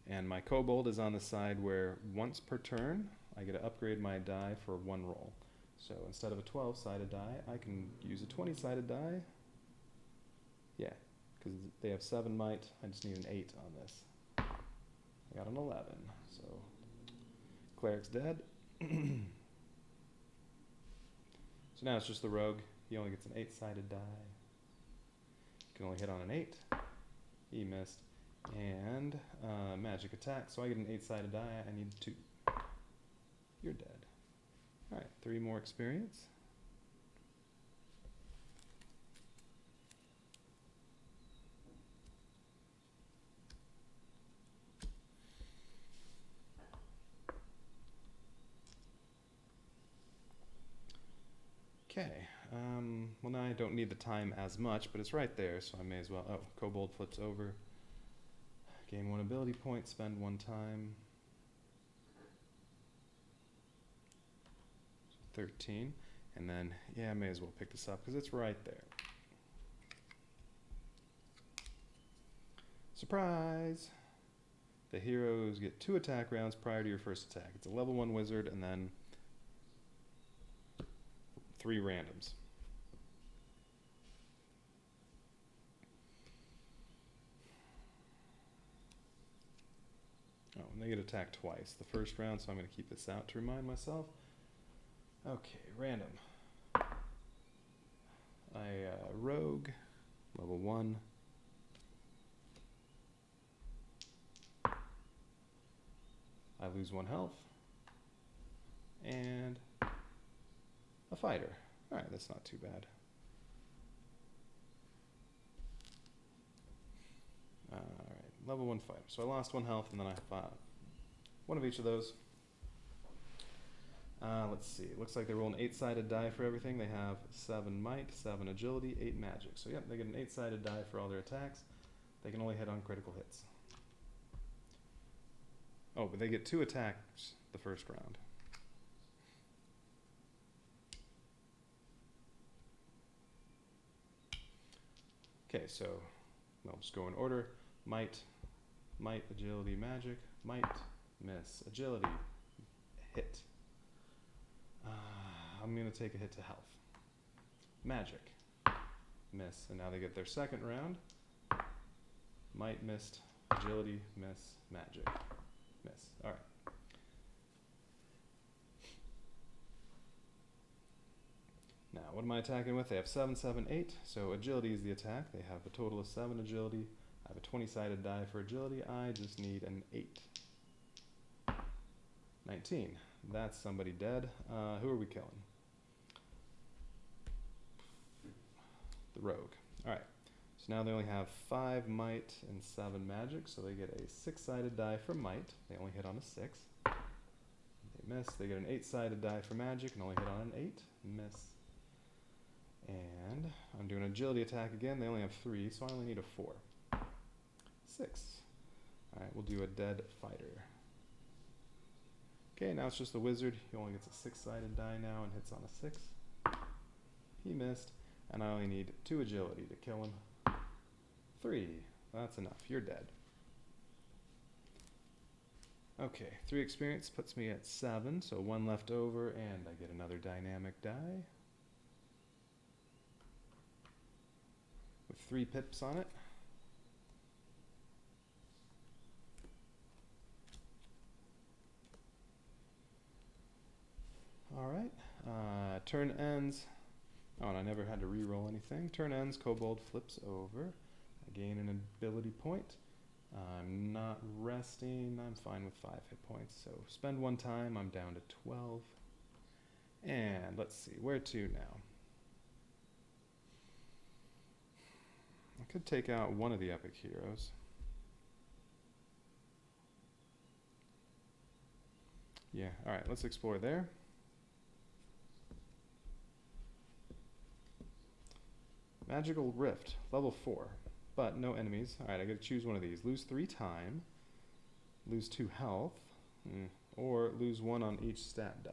And my kobold is on the side where once per turn, I get to upgrade my die for 1 roll. So instead of a 12-sided die, I can use a 20-sided die. Yeah, because they have 7 might. I just need an 8 on this. I got an 11, so cleric's dead. So now it's just the rogue. He only gets an 8-sided die. Can only hit on an 8. He missed. And magic attack. So I get an 8-sided die. I need 2. You're dead. All right, 3 more experience. Okay, well now I don't need the time as much, but it's right there, so I may as well. Oh, kobold flips over. Gain 1 ability point, spend 1 time. 13, and then, yeah, I may as well pick this up because it's right there. Surprise! The heroes get 2 attack rounds prior to your first attack. It's a level 1 wizard and then 3 randoms. Oh, and they get attacked twice. The first round, so I'm going to keep this out to remind myself. Okay, random. Rogue, level 1. I lose 1 health. And a fighter. Alright, that's not too bad. Alright, level 1 fighter. So I lost 1 health and then I fought one of each of those. Let's see. It looks like they roll an 8-sided die for everything. They have 7 might, 7 agility, 8 magic. So yep, they get an 8-sided die for all their attacks. They can only hit on critical hits. Oh, but they get 2 attacks the first round. Okay, so I'll just go in order. Might, agility, magic, might, miss, agility, hit. I'm going to take a hit to health. Magic, miss, and now they get their second round. Might, missed, agility, miss, magic, miss. All right. Now, what am I attacking with? They have 7, 7, 8, so agility is the attack. They have a total of 7 agility. I have a 20-sided die for agility. I just need an 8. 19. That's somebody dead. Who are we killing? The rogue. Alright, so now they only have 5 might and 7 magic, so they get a 6-sided die for might. They only hit on a 6. They miss. They get an 8-sided die for magic and only hit on an 8. Miss. And I'm doing an agility attack again. They only have 3, so I only need a 4. 6. Alright, we'll do a dead fighter. Okay, now it's just the wizard. He only gets a 6-sided die now and hits on a 6. He missed, and I only need 2 agility to kill him. 3. That's enough. You're dead. Okay, 3 experience puts me at 7, so 1 left over, and I get another dynamic die with 3 pips on it. Alright, turn ends. Oh, and I never had to re-roll anything. Turn ends, Kobold flips over. I gain an ability point. I'm not resting. I'm fine with 5 hit points. So spend 1 time. I'm down to 12. And let's see, where to now? I could take out one of the epic heroes. Yeah, alright, let's explore there. Magical Rift, level 4, but no enemies. Alright, I gotta choose one of these. Lose 3 time, lose 2 health, or lose 1 on each stat die.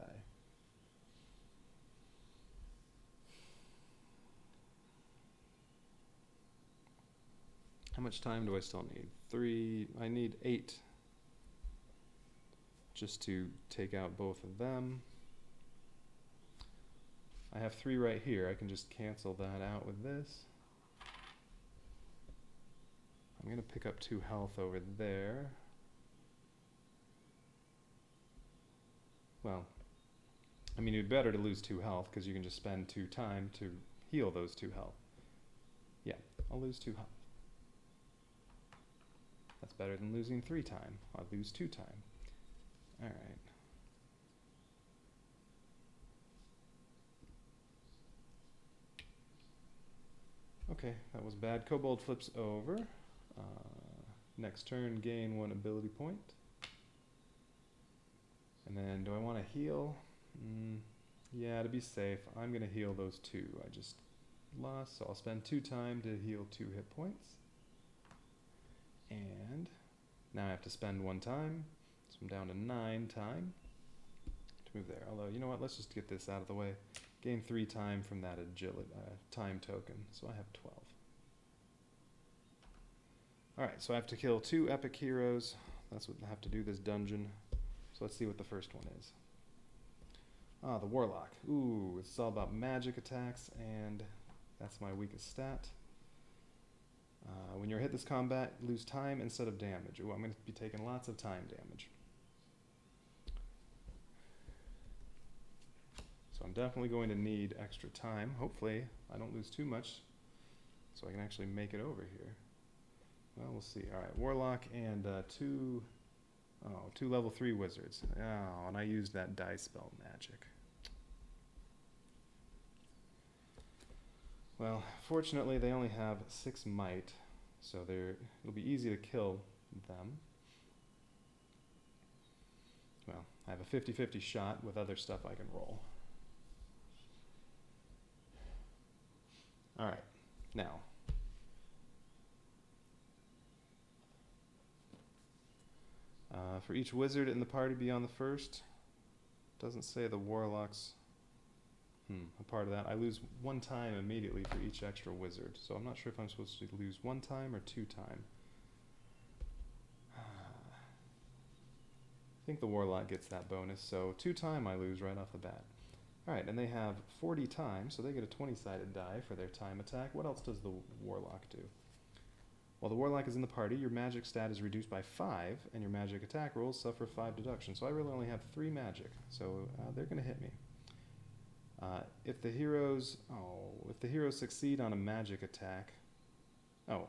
How much time do I still need? 3, I need 8 just to take out both of them. I have 3 right here. I can just cancel that out with this. I'm going to pick up 2 health over there. Well, I mean, it'd be better to lose 2 health because you can just spend 2 time to heal those 2 health. Yeah, I'll lose 2 health. That's better than losing 3 time. I'll lose 2 time. Alright. Okay, that was bad. Kobold flips over. Next turn, gain 1 ability point. And then, do I want to heal? Yeah, to be safe, I'm going to heal those 2 I just lost. So I'll spend 2 time to heal 2 hit points. And now I have to spend 1 time. So I'm down to 9 time to move there. Although, you know what? Let's just get this out of the way. Gain 3 time from that agility time token, so I have 12. Alright, so I have to kill 2 epic heroes. That's what I have to do this dungeon. So let's see what the first one is. Ah, the Warlock. Ooh, it's all about magic attacks, and that's my weakest stat. When you're hit this combat, lose time instead of damage. Ooh, I'm going to be taking lots of time damage. So I'm definitely going to need extra time. Hopefully I don't lose too much so I can actually make it over here. Well, we'll see. Alright, Warlock and two level 3 wizards. Oh, and I used that die spell magic. Well, fortunately they only have 6 might, so it'll be easy to kill them. Well, I have a 50-50 shot with other stuff I can roll. Alright, now. For each wizard in the party beyond the first, doesn't say the warlock's a part of that. I lose 1 time immediately for each extra wizard, so I'm not sure if I'm supposed to lose 1 time or 2 time. I think the warlock gets that bonus, so 2 time I lose right off the bat. Alright, and they have 40 time, so they get a 20-sided die for their time attack. What else does the warlock do? While the warlock is in the party, your magic stat is reduced by 5, and your magic attack rolls suffer 5 deduction. So I really only have 3 magic, so they're going to hit me. If the heroes succeed on a magic attack,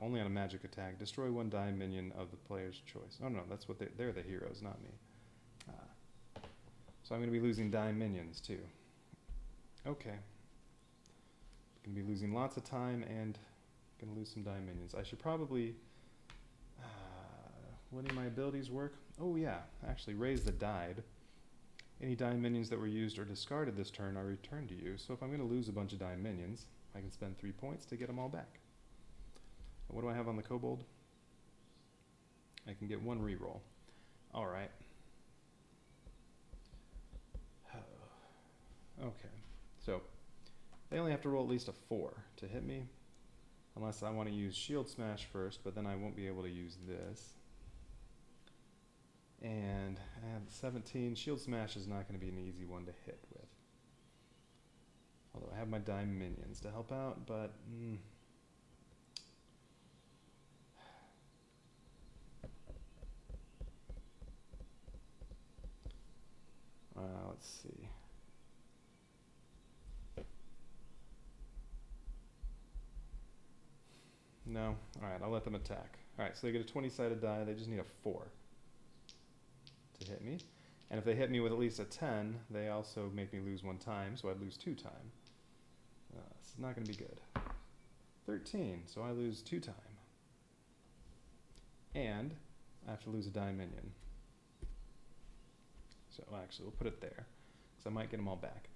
only on a magic attack, destroy 1 die minion of the player's choice. Oh no, that's what they're the heroes, not me. So I'm going to be losing die minions too. Okay. Going to be losing lots of time and going to lose some die minions. I should probably... letting my abilities work? Oh yeah, actually raise the died. Any die minions that were used or discarded this turn are returned to you. So if I'm going to lose a bunch of die minions, I can spend 3 points to get them all back. What do I have on the kobold? I can get 1 reroll. Alright. Okay, so they only have to roll at least a 4 to hit me, unless I want to use Shield Smash first, but then I won't be able to use this. And 17, Shield Smash is not going to be an easy one to hit with. Although I have my die minions to help out, but... let's see. No. Alright, I'll let them attack. Alright, so they get a 20-sided die. They just need a 4 to hit me. And if they hit me with at least a 10, they also make me lose 1 time, so I'd lose 2 time. This is not going to be good. 13, so I lose 2 time. And I have to lose a die minion. So actually, we'll put it there, because I might get them all back.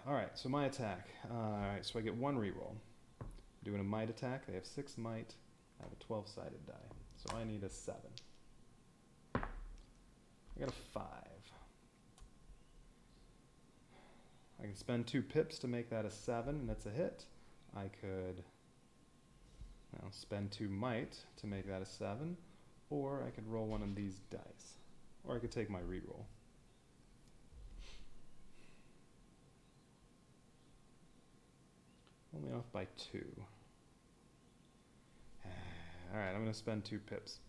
Alright, so my attack. Alright, so I get 1 reroll. Doing a might attack, they have 6 might, I have a 12-sided die. So I need a 7. I got a 5. I can spend 2 pips to make that a 7, and that's a hit. I could spend 2 might to make that a 7, or I could roll one of these dice. Or I could take my reroll. Only off by 2. Alright, I'm going to spend 2 pips.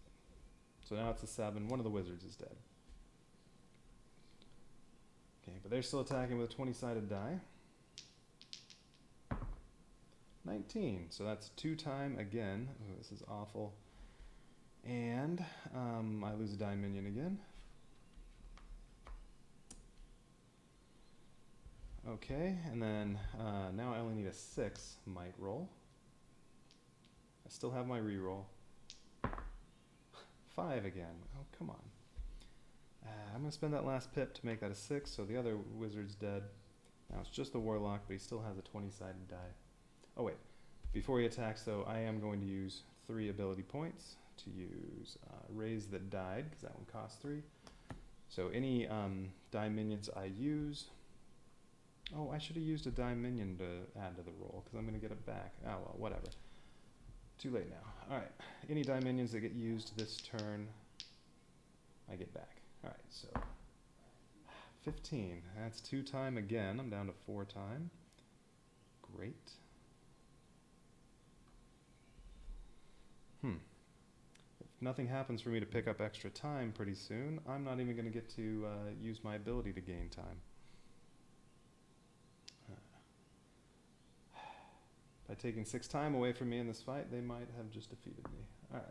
So now it's a 7. One of the wizards is dead. Okay, but they're still attacking with a 20-sided die. 19, so that's 2 time again. Oh, this is awful. And I lose a die minion again. Okay, and then now I only need a 6 might roll. I still have my reroll. 5 again. Oh, come on. I'm going to spend that last pip to make that a 6, so the other wizard's dead. Now it's just the warlock, but he still has a 20-sided die. Oh wait, before he attacks though, I am going to use 3 ability points to use Raise the Died, because that one costs 3. So any die minions I use... Oh, I should have used a die minion to add to the roll, because I'm going to get it back. Oh well, whatever. Too late now. Alright, any die minions that get used this turn, I get back. Alright, so 15. That's 2 time again. I'm down to 4 time. Great. If nothing happens for me to pick up extra time pretty soon, I'm not even going to get to use my ability to gain time. By taking 6 time away from me in this fight, they might have just defeated me. Alright.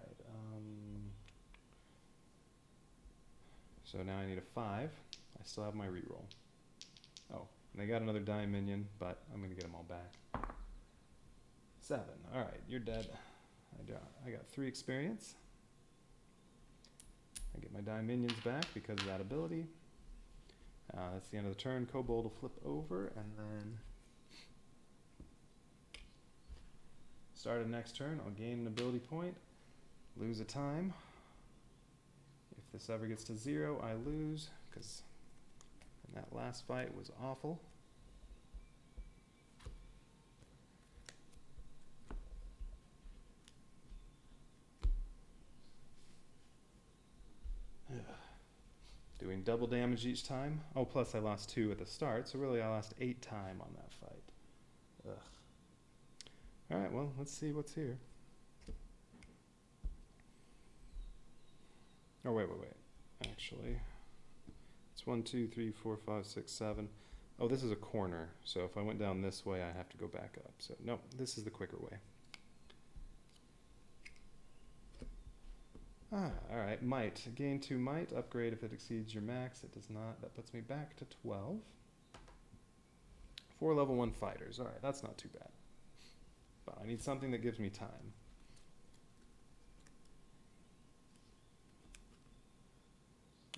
So now I need a 5. I still have my reroll. Oh, and they got another die minion, but I'm going to get them all back. 7. Alright, you're dead. I got 3 experience. I get my die minions back because of that ability. That's the end of the turn. Kobold will flip over, and then start of next turn. I'll gain an ability point, lose a time. If this ever gets to 0, I lose, because that last fight was awful. Doing double damage each time. Oh, plus I lost 2 at the start, so really I lost 8 time on that fight. Ugh. Alright, well, let's see what's here. Oh, wait. Actually, it's 1, 2, 3, 4, 5, 6, 7. Oh, this is a corner, so if I went down this way, I have to go back up. So, no, this is the quicker way. Alright, might. Gain 2 might. Upgrade if it exceeds your max. It does not. That puts me back to 12. 4 level 1 fighters. Alright, that's not too bad. But I need something that gives me time.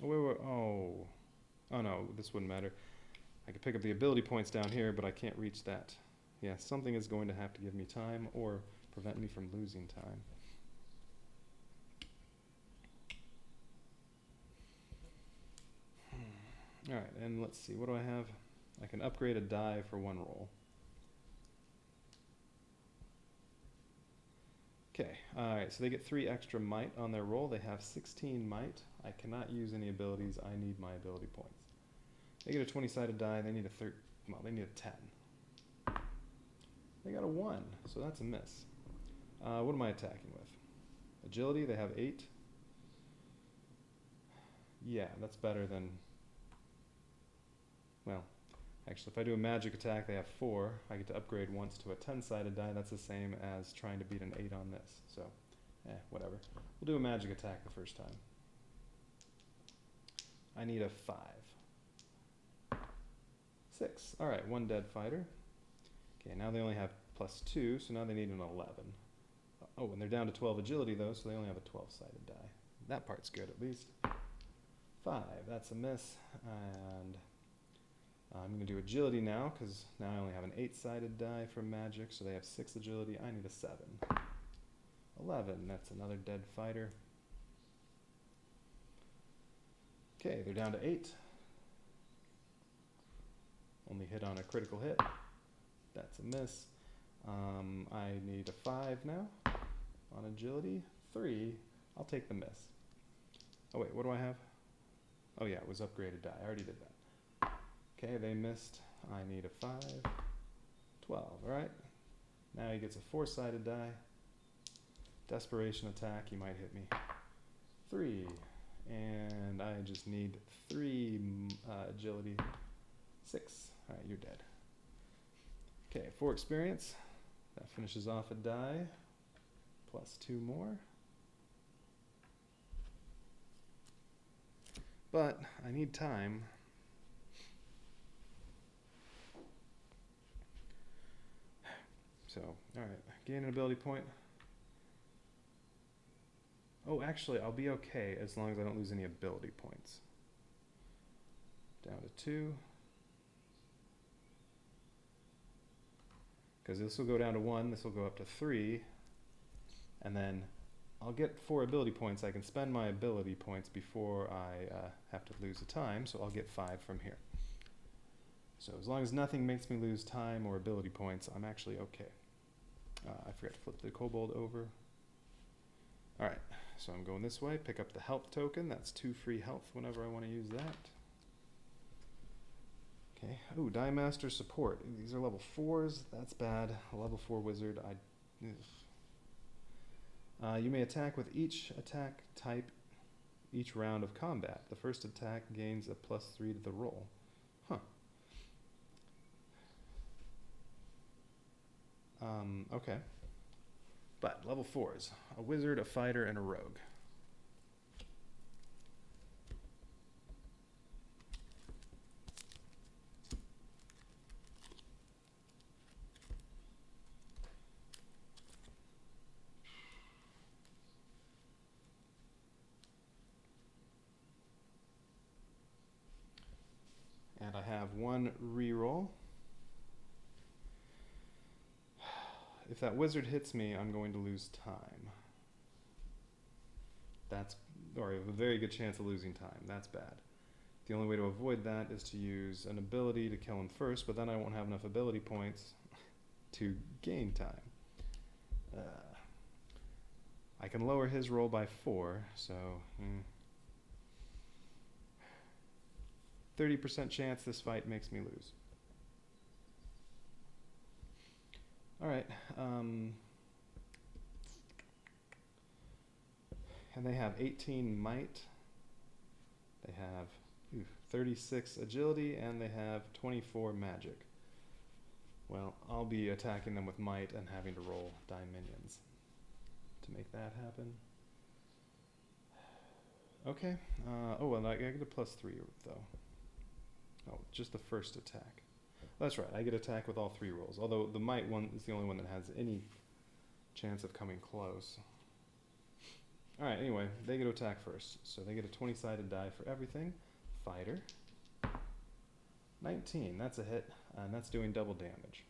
Oh, wait. Oh no, this wouldn't matter. I could pick up the ability points down here, but I can't reach that. Yeah, something is going to have to give me time or prevent me from losing time. Alright, and let's see, what do I have? I can upgrade a die for 1 roll. Okay, alright, so they get 3 extra might on their roll. They have 16 might. I cannot use any abilities. I need my ability points. They get a 20-sided die. They need they need a 10. They got a 1, so that's a miss. What am I attacking with? Agility, they have 8. Yeah, that's better than... Well, actually, if I do a magic attack, they have 4. I get to upgrade once to a 10-sided die. That's the same as trying to beat an 8 on this. So, whatever. We'll do a magic attack the first time. I need a 5. 6. Alright, 1 dead fighter. Okay, now they only have +2, so now they need an 11. Oh, and they're down to 12 agility, though, so they only have a 12-sided die. That part's good, at least. 5. That's a miss. And... I'm going to do agility now, because now I only have an 8-sided die for magic, so they have 6 agility. I need a 7. 11, that's another dead fighter. Okay, they're down to 8. Only hit on a critical hit. That's a miss. I need a 5 now on agility. 3, I'll take the miss. Oh wait, what do I have? Oh yeah, it was upgraded die. I already did that. Okay, they missed. I need a 5. 12, alright. Now he gets a 4-sided die. Desperation attack, he might hit me. 3, and I just need 3 agility. 6, alright, you're dead. Okay, 4 experience. That finishes off a die. +2 more. But I need time. So, alright, gain an ability point. Oh, actually, I'll be okay as long as I don't lose any ability points. Down to 2. Because this will go down to 1, this will go up to 3. And then I'll get 4 ability points. I can spend my ability points before I have to lose a time, so I'll get 5 from here. So as long as nothing makes me lose time or ability points, I'm actually okay. I forgot to flip the kobold over. Alright, so I'm going this way, pick up the health token. That's 2 free health whenever I want to use that. Okay, ooh, Die Master support. These are level 4s, that's bad. A level 4 wizard, You may attack with each attack type each round of combat. The first attack gains a +3 to the roll. Huh. Okay. But level 4s, a wizard, a fighter, and a rogue. And I have one reroll. If that wizard hits me, I'm going to lose time. Or I have a very good chance of losing time. That's bad. The only way to avoid that is to use an ability to kill him first, but then I won't have enough ability points to gain time. I can lower his roll by 4, so 30% chance this fight makes me lose. Alright, and they have 18 might, they have 36 agility, and they have 24 magic. Well, I'll be attacking them with might and having to roll die minions to make that happen. Okay, oh well, I get a +3 though. Oh, just the first attack. That's right, I get attack with all 3 rolls, although the might one is the only one that has any chance of coming close. Alright, anyway, they get to attack first. So they get a 20-sided die for everything. Fighter. 19, that's a hit, and that's doing double damage.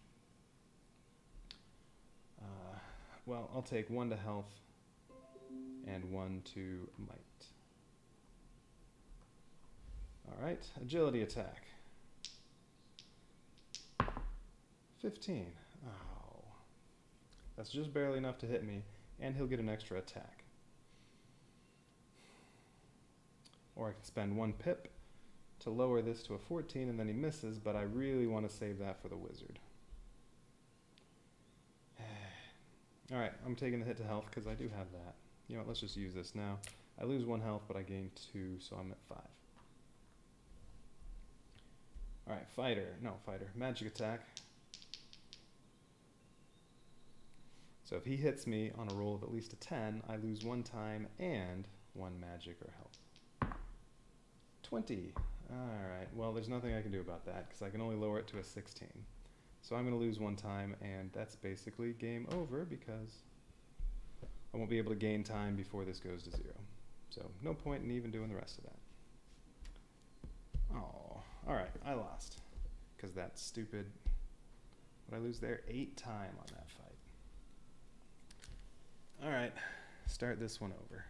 Well, I'll take 1 to health and 1 to might. Alright, agility attack. 15. Oh. That's just barely enough to hit me, and he'll get an extra attack. Or I can spend 1 pip to lower this to a 14, and then he misses, but I really want to save that for the wizard. Alright, I'm taking the hit to health because I do have that. You know what, let's just use this now. I lose 1 health, but I gain 2, so I'm at 5. Alright, fighter. Magic attack. So if he hits me on a roll of at least a 10, I lose 1 time and 1 magic or health. 20. Alright, well there's nothing I can do about that because I can only lower it to a 16. So I'm going to lose 1 time, and that's basically game over because I won't be able to gain time before this goes to 0. So no point in even doing the rest of that. Oh, alright, I lost. Because that's stupid. What did I lose there? 8 time on that fight. Alright, start this one over.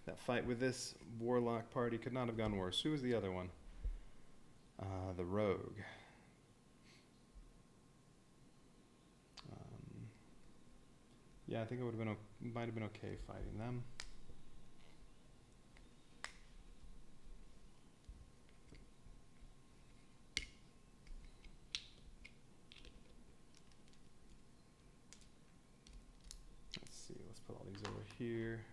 That fight with this warlock party could not have gone worse. Who was the other one? The rogue. Yeah, I think it would have been might have been okay fighting them. Let's see. Let's put all these over here.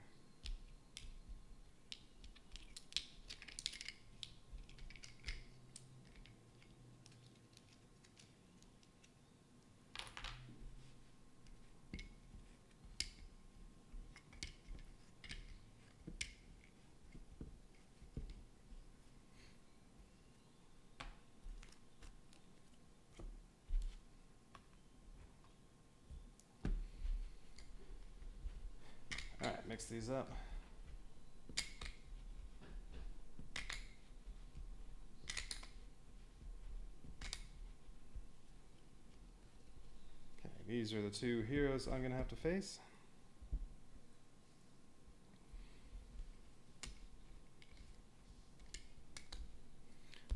Alright, mix these up. Okay, these are the 2 heroes I'm going to have to face.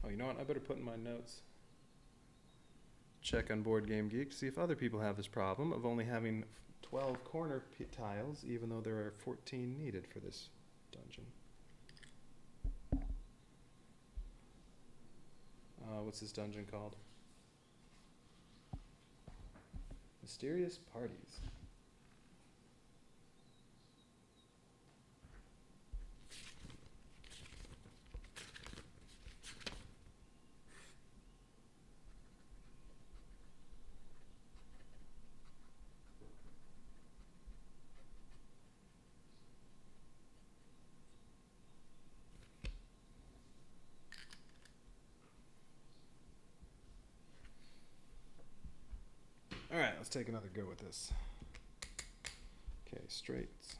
Oh, you know what? I better put in my notes. Check on Board Game Geek to see if other people have this problem of only having 12 corner tiles, even though there are 14 needed for this dungeon. What's this dungeon called? Mysterious Parties. Alright, let's take another go with this. Okay, straights.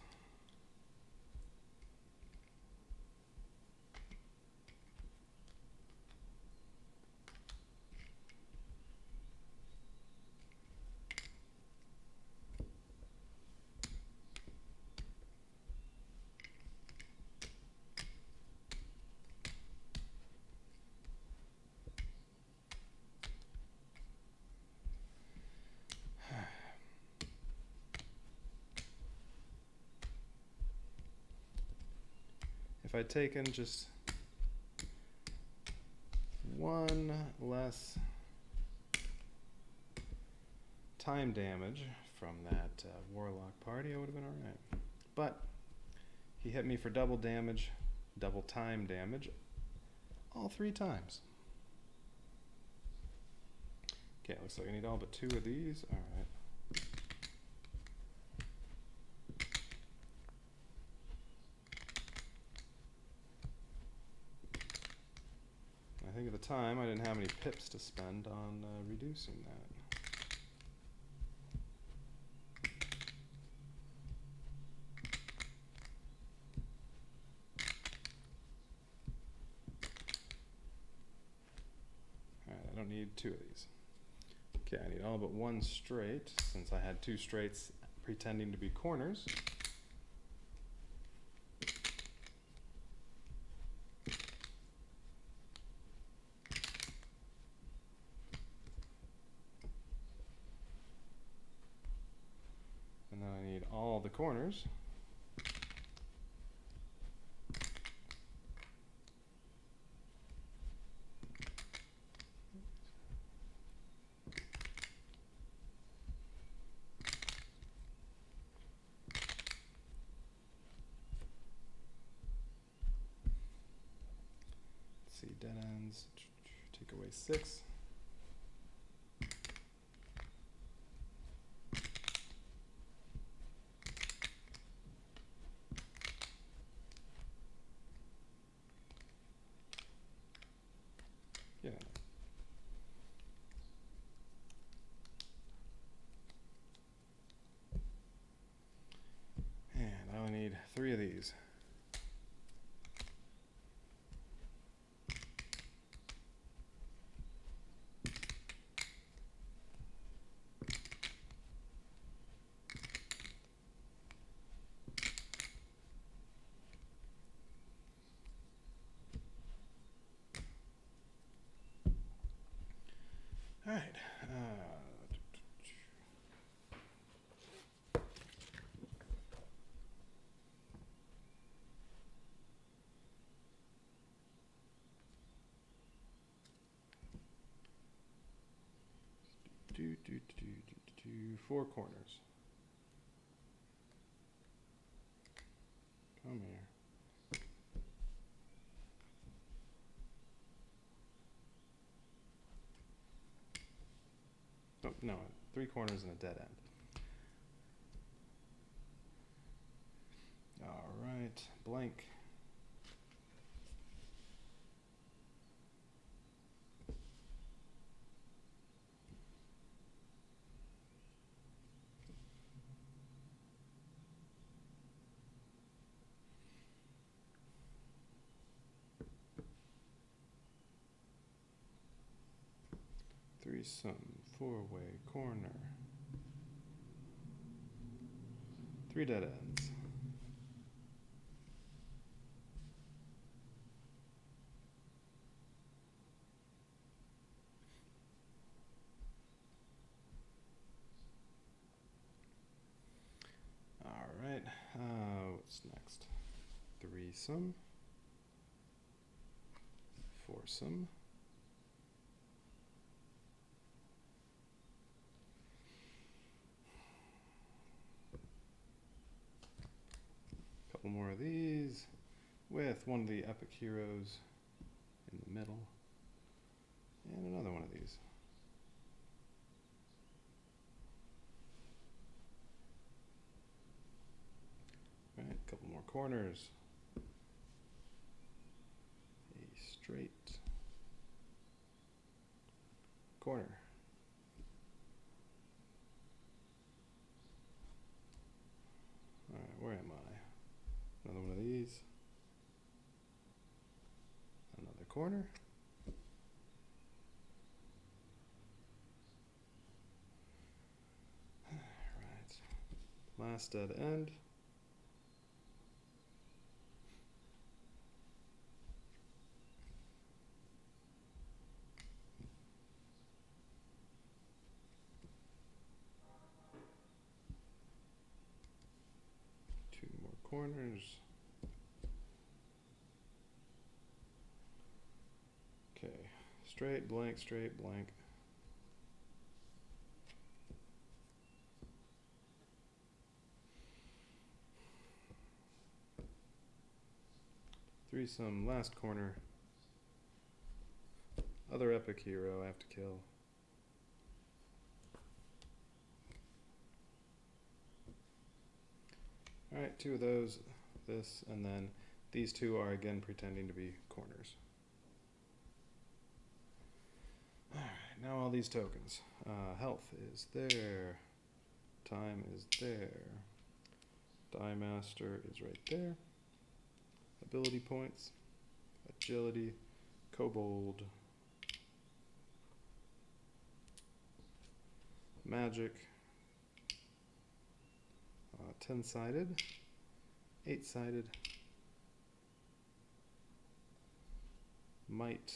If I'd taken just one less time damage from that warlock party, I would have been alright. But he hit me for double damage, double time damage, all 3 times. Okay, looks like I need all but 2 of these. Alright. I think at the time I didn't have any pips to spend on reducing that. Alright, I don't need 2 of these. Okay, I need all but 1 straight, since I had 2 straights pretending to be corners. And then I need all the corners. Let's see, dead ends, take away 6. Yeah. And I only need 3 of these. All right. Do 4 corners. Come here. Oh, no, 3 corners and a dead end. All right, blank. Threesome, 4-way corner. 3 dead ends. threesome, foursome, couple more of these with one of the epic heroes in the middle, and another one of these. All right, a couple more corners. A straight corner. All right, where am I? Another one of these. Another corner. All right, last dead end. Two more corners. Okay, straight, blank, straight, blank. Threesome, last corner. Other epic hero I have to kill. Alright, two of those, this, and then these two are again pretending to be corners. Alright, now all these tokens. Health is there. Time is there. Die Master is right there. Ability points. Agility. Kobold. Magic. 10-sided. 8-sided. Might.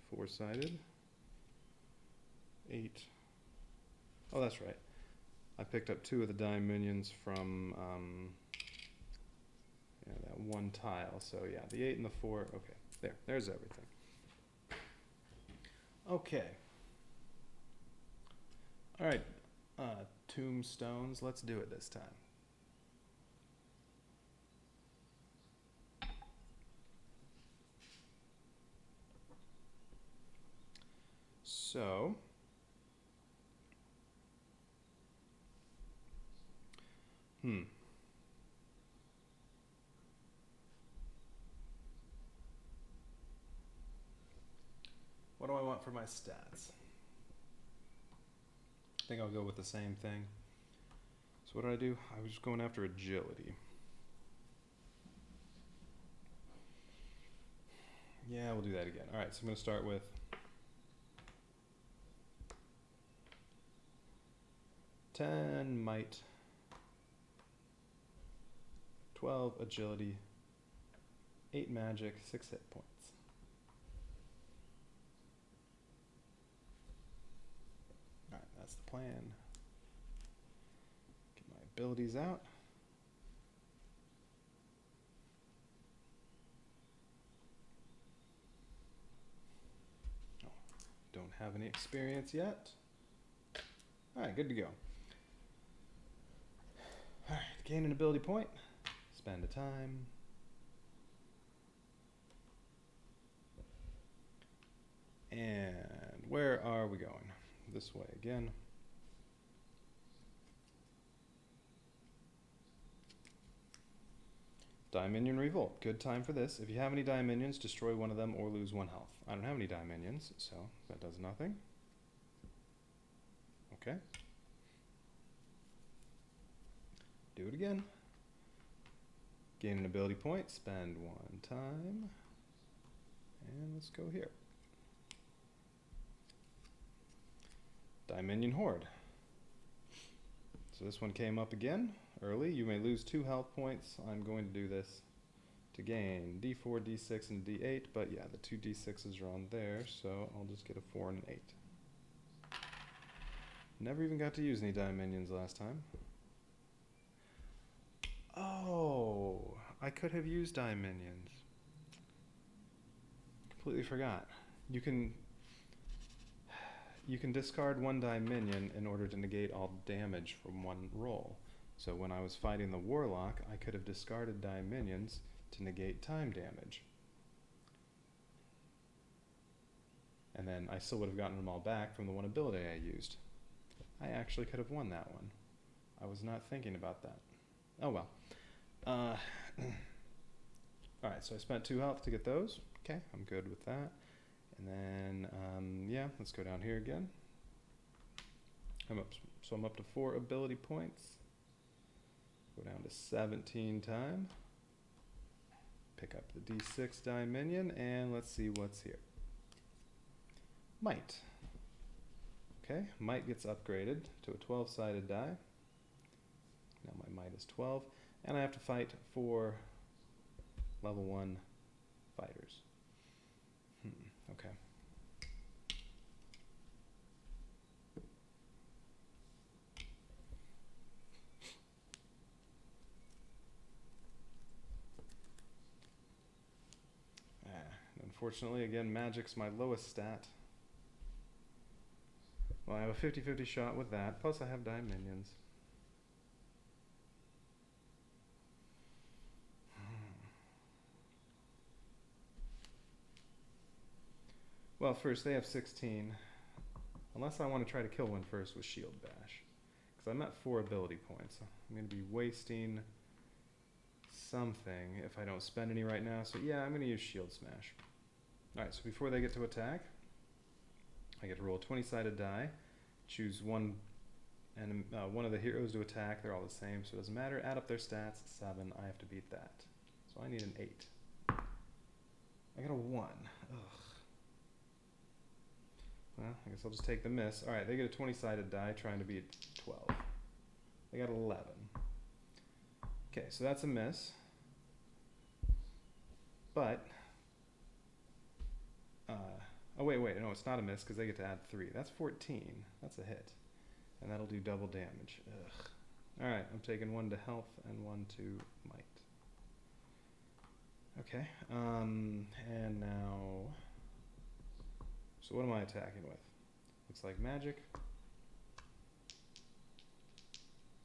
Four-sided. 8. Oh, that's right. I picked up 2 of the dime minions from that one tile. So yeah, the 8 and the 4. Okay, there's everything. Okay. All right, tombstones. Let's do it this time. So, what do I want for my stats? I think I'll go with the same thing. So what did I do? I was just going after agility. Yeah, we'll do that again. All right, so I'm going to start with 10 might, 12 agility, 8 magic, 6 hit points. All right, that's the plan. Get my abilities out. Oh, don't have any experience yet. All right, good to go. All right, gain an ability point. Spend a time. And where are we going? This way again. Minion Revolt. Good time for this. If you have any minions, destroy one of them or lose 1 health. I don't have any minions, so that does nothing. Okay. Do it again. Gain an ability point. Spend 1 time. And let's go here. Minion Horde. So this one came up again early. You may lose 2 health points. I'm going to do this to gain D4, D6, and D8, but yeah, the 2 D6s are on there, so I'll just get a 4 and an 8. Never even got to use any die minions last time. Oh, I could have used die minions. Completely forgot. You can discard one die minion in order to negate all damage from one roll. So when I was fighting the Warlock, I could have discarded die minions to negate time damage. And then I still would have gotten them all back from the one ability I used. I actually could have won that one. I was not thinking about that. Oh well. Alright, so I spent 2 health to get those. Okay, I'm good with that. And then, yeah, let's go down here again. I'm up to 4 ability points. Go down to 17 time. Pick up the D6 die minion, and let's see what's here. Might. Okay, might gets upgraded to a 12-sided die. Now my might is 12, and I have to fight 4 level 1 fighters. Okay. Unfortunately, again, magic's my lowest stat. Well, I have a 50-50 shot with that, plus I have die minions. Well, first, they have 16. Unless I want to try to kill one first with Shield Bash. Because I'm at 4 ability points. I'm going to be wasting something if I don't spend any right now. So yeah, I'm going to use Shield Smash. Alright, so before they get to attack, I get to roll a 20-sided die, choose one of the heroes to attack. They're all the same, so it doesn't matter. Add up their stats, 7. I have to beat that. So I need an 8. I got a 1. Ugh. Well, I guess I'll just take the miss. Alright, they get a 20-sided die trying to beat 12. They got 11. Okay, so that's a miss. But, oh wait, no, it's not a miss because they get to add 3. That's 14. That's a hit. And that'll do double damage. Ugh. Alright, I'm taking 1 to health and 1 to might. Okay, and now... So what am I attacking with? Looks like magic.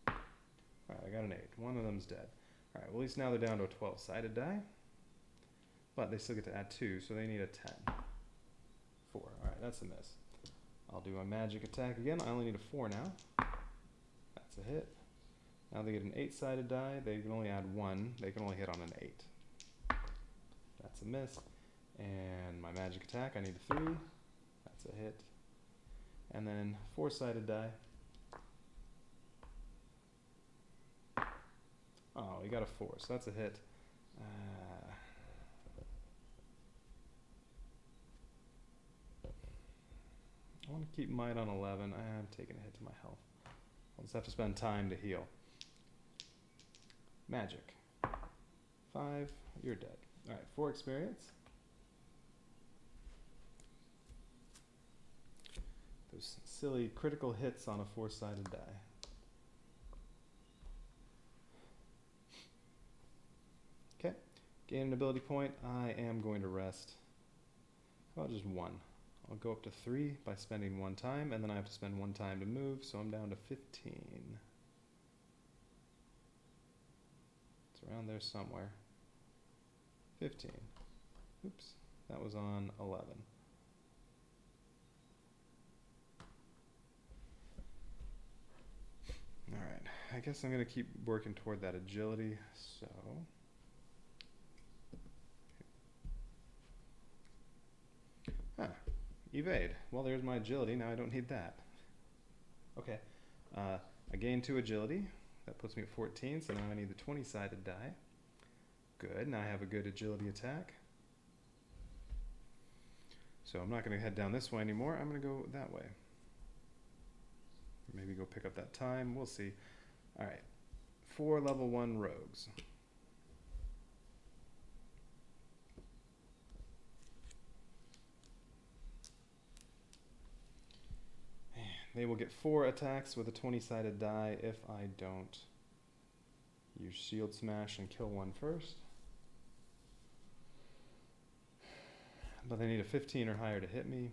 Alright, I got an 8. One of them's dead. Alright, well at least now they're down to a 12-sided die. But they still get to add 2, so they need a 10. 4. Alright, that's a miss. I'll do my magic attack again. I only need a 4 now. That's a hit. Now they get an 8-sided die. They can only add 1. They can only hit on an 8. That's a miss. And my magic attack, I need a 3. That's a hit. And then 4-sided die. Oh, we got a 4, so that's a hit. I want to keep might on 11. I'm taking a hit to my health. I'll just have to spend time to heal. Magic. 5, you're dead. Alright, 4 experience. Those silly critical hits on a 4-sided die. Okay, gain an ability point. I am going to rest. How about just 1? I'll go up to 3 by spending 1 time, and then I have to spend 1 time to move, so I'm down to 15. It's around there somewhere. 15. Oops, that was on 11. Alright, I guess I'm going to keep working toward that agility, so... Evade. Well, there's my agility. Now I don't need that. Okay. I gain 2 agility. That puts me at 14, so now I need the 20-sided die. Good. Now I have a good agility attack. So I'm not going to head down this way anymore. I'm going to go that way. Maybe go pick up that time. We'll see. Alright. 4 level 1 rogues. They will get 4 attacks with a 20-sided die if I don't use Shield Smash and kill one first. But they need a 15 or higher to hit me.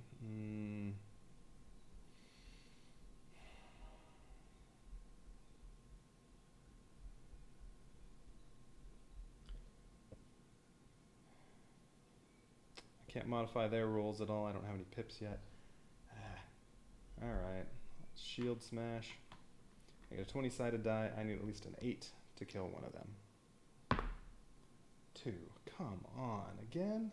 I can't modify their rules at all. I don't have any pips yet. Alright. Shield Smash. I get a 20-sided die. I need at least an 8 to kill one of them. 2. Come on. Again?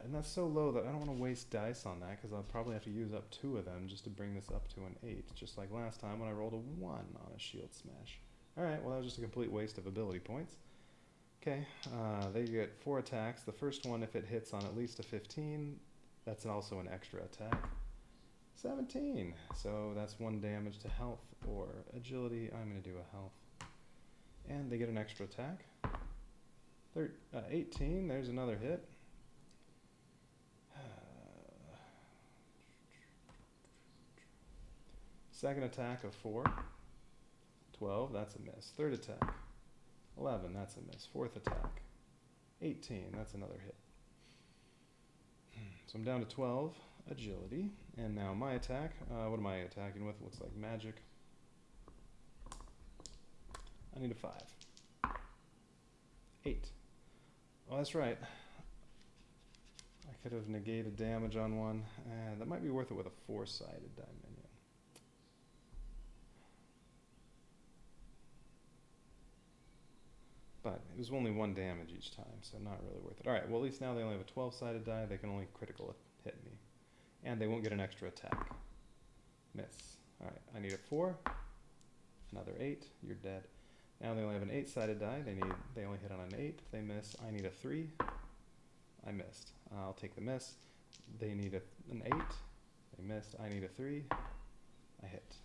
And that's so low that I don't want to waste dice on that, because I'll probably have to use up 2 of them just to bring this up to an 8, just like last time when I rolled a 1 on a Shield Smash. Alright, well that was just a complete waste of ability points. Okay, they get 4 attacks. The first one, if it hits on at least a 15, that's also an extra attack. 17, so that's 1 damage to health or agility. I'm going to do a health. And they get an extra attack. 18, there's another hit. Second attack of 4. 12, that's a miss. Third attack. 11, that's a miss. Fourth attack. 18, that's another hit. So I'm down to 12, agility. And now my attack. What am I attacking with? Looks like magic. I need a 5. 8. Oh, that's right. I could have negated damage on one. That might be worth it with a 4-sided die minion. But it was only 1 damage each time, so not really worth it. Alright, well at least now they only have a 12-sided die. They can only critical hit me. And they won't get an extra attack. Miss. Alright, I need a 4. Another 8. You're dead. Now they only have an 8-sided die. They only hit on an 8. They miss. I need a 3. I missed. I'll take the miss. They need an 8. They missed. I need a 3. I hit.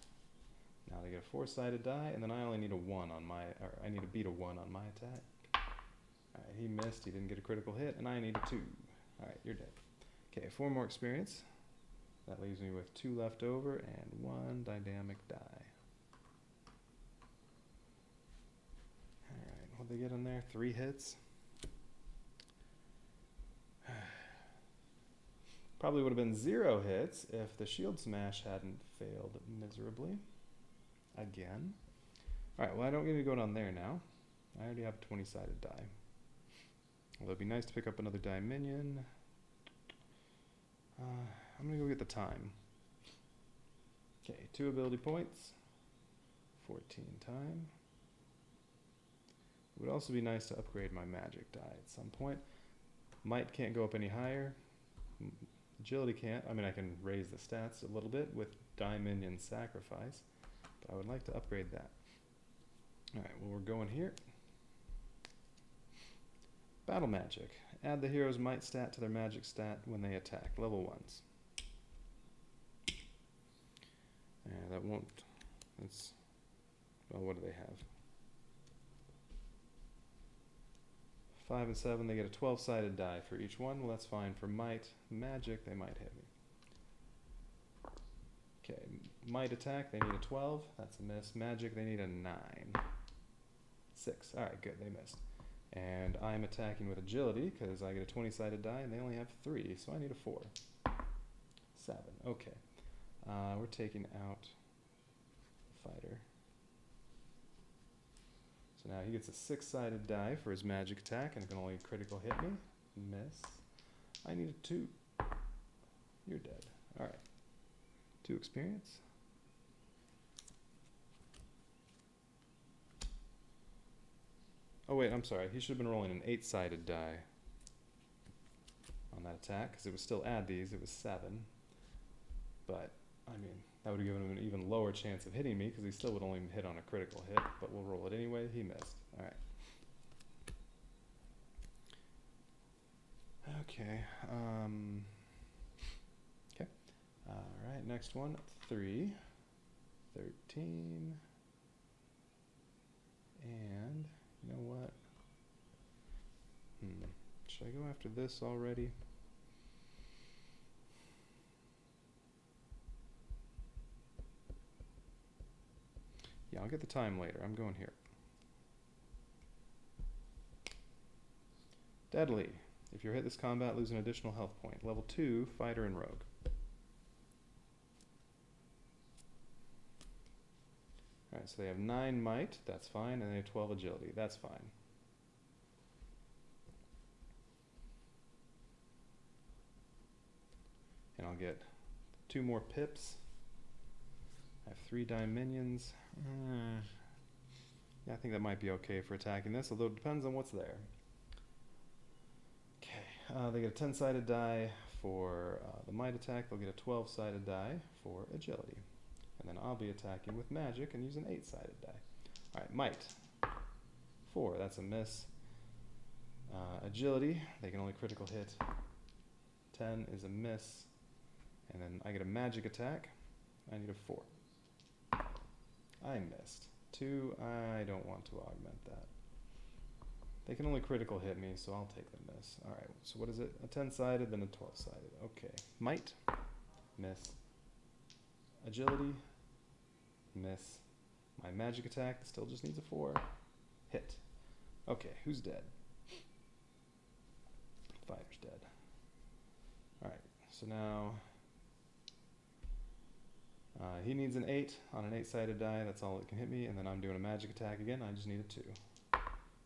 Now they get a 4-sided die, and then I only need a 1 on my, or I need to beat a 1 on my attack. Alright, he missed, he didn't get a critical hit, and I need a 2. Alright, you're dead. Okay, 4 more experience. That leaves me with 2 left over and 1 dynamic die. Alright, what'd they get in there? 3 hits. Probably would have been 0 hits if the Shield Smash hadn't failed miserably. Again. Alright, well I don't get to go down there now. I already have a 20-sided die. Although it'd be nice to pick up another die minion. I'm going to go get the time. Okay, 2 ability points. 14 time. It would also be nice to upgrade my magic die at some point. Might can't go up any higher. Agility can't. I mean, I can raise the stats a little bit with die minion sacrifice. But I would like to upgrade that. Alright, well we're going here. Battle magic. Add the hero's might stat to their magic stat when they attack. Level 1s. Yeah, that won't... That's... Well, what do they have? 5 and 7, they get a 12-sided die for each one. Well, that's fine. For might, magic, they might hit me. Okay, might attack, they need a 12. That's a miss. Magic, they need a 9. 6. Alright, good, they missed. And I'm attacking with agility, because I get a 20-sided die, and they only have 3, so I need a 4. 7. Okay. We're taking out the fighter. So now he gets a 6-sided die for his magic attack, and it can only critical hit me. Miss. I need a 2. You're dead. Alright. 2 experience. Oh wait, I'm sorry. He should have been rolling an 8-sided die on that attack, because it would still add these. It was 7. But, I mean, that would have given him an even lower chance of hitting me, because he still would only hit on a critical hit. But we'll roll it anyway. He missed. Alright. Okay. Okay. Alright, next one. 3. 13. And, you know what? Should I go after this already? I'll get the time later. I'm going here. Deadly. If you're hit this combat, lose an additional health point. Level 2, fighter and rogue. Alright, so they have 9 might, that's fine, and they have 12 agility, that's fine. And I'll get 2 more pips. I have 3 die minions. Yeah, I think that might be okay for attacking this, although it depends on what's there. Okay, they get a 10-sided die for the might attack. They'll get a 12-sided die for agility. And then I'll be attacking with magic and use an 8-sided die. Alright, might. 4, that's a miss. Agility, they can only critical hit. 10 is a miss. And then I get a magic attack. I need a 4. I missed. 2, I don't want to augment that. They can only critical hit me, so I'll take the miss. Alright, so what is it? A 10-sided, then a 12-sided. Okay. Might. Miss. Agility. Miss. My magic attack still just needs a 4. Hit. Okay, who's dead? Fighter's dead. Alright, so now he needs an 8 on an 8-sided die. That's all it can hit me. And then I'm doing a magic attack again. I just need a 2.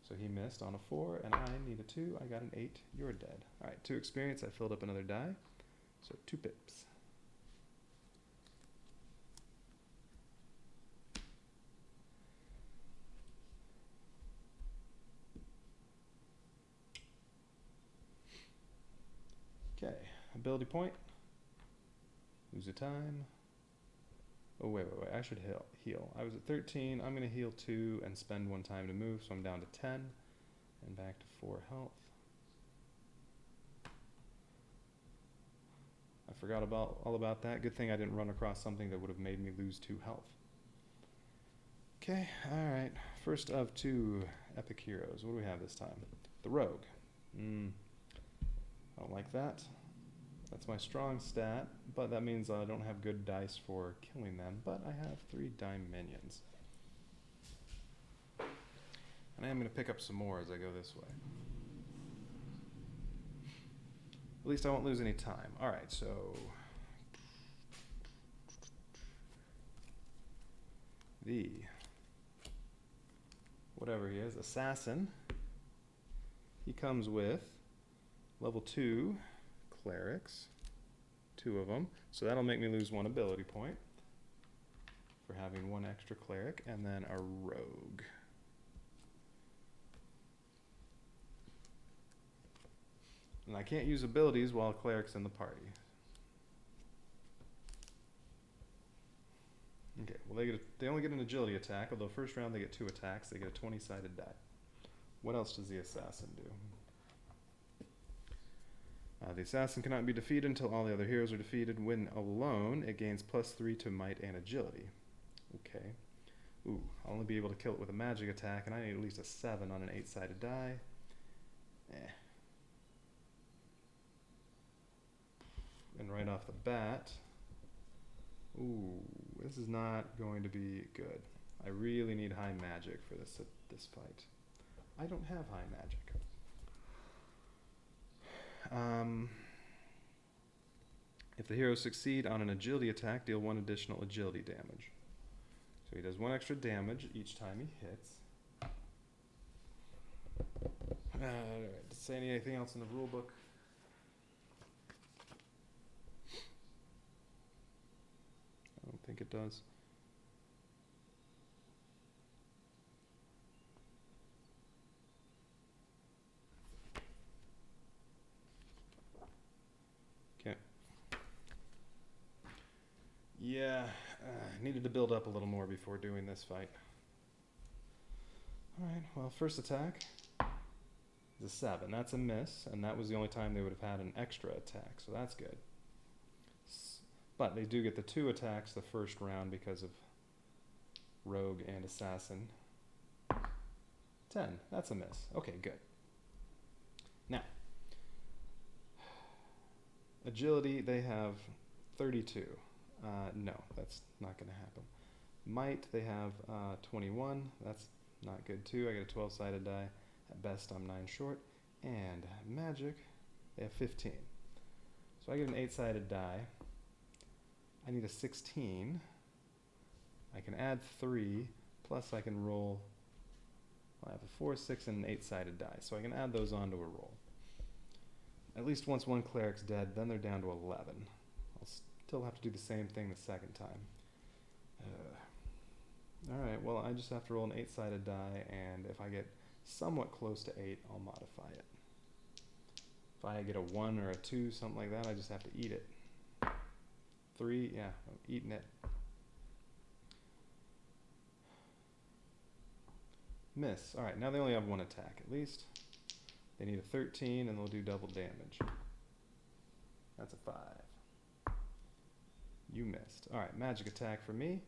So he missed on a 4, and I need a 2. I got an 8. You're dead. Alright, 2 experience. I filled up another die. So 2 pips. Okay, ability point. Lose a time. Oh, wait. I should heal. I was at 13. I'm going to heal 2 and spend 1 time to move, so I'm down to 10 and back to 4 health. I forgot all about that. Good thing I didn't run across something that would have made me lose 2 health. Okay, alright. First of 2 epic heroes. What do we have this time? The rogue. I don't like that. That's my strong stat, but that means I don't have good dice for killing them, but I have 3 die minions. And I am going to pick up some more as I go this way. At least I won't lose any time. Alright, so the whatever he is, assassin, he comes with level 2 clerics, 2 of them, so that'll make me lose 1 ability point for having 1 extra cleric, and then a rogue. And I can't use abilities while a cleric's in the party. Okay, well they only get an agility attack, although first round they get 2 attacks, they get a 20-sided die. What else does the assassin do? The assassin cannot be defeated until all the other heroes are defeated. When alone, it gains +3 to might and agility. Okay. Ooh, I'll only be able to kill it with a magic attack, and I need at least a 7 on an 8-sided die. And right off the bat, ooh, this is not going to be good. I really need high magic for this fight. I don't have high magic. If the heroes succeed on an agility attack, deal 1 additional agility damage. So he does 1 extra damage each time he hits. Does it say anything else in the rule book? I don't think it does. Okay. Yeah, needed to build up a little more before doing this fight. Alright, well, first attack is a 7. That's a miss, and that was the only time they would have had an extra attack, so that's good. But they do get the 2 attacks the first round because of rogue and assassin. 10, that's a miss. Okay, good. Now, agility, they have 32. No, that's not going to happen. Might, they have 21. That's not good too. I get a 12-sided die. At best, I'm 9 short. And magic, they have 15. So I get an 8-sided die. I need a 16. I can add 3, plus I can roll. I have a 4, 6, and an 8-sided die, so I can add those onto a roll. At least once one cleric's dead, then they're down to 11. I'll still have to do the same thing the second time. Alright, well I just have to roll an 8-sided die, and if I get somewhat close to 8, I'll modify it. If I get a 1 or a 2, something like that, I just have to eat it. 3, yeah, I'm eating it. Miss. Alright, now they only have 1 attack at least. They need a 13 and they'll do double damage. That's a 5. You missed. Alright, magic attack for me.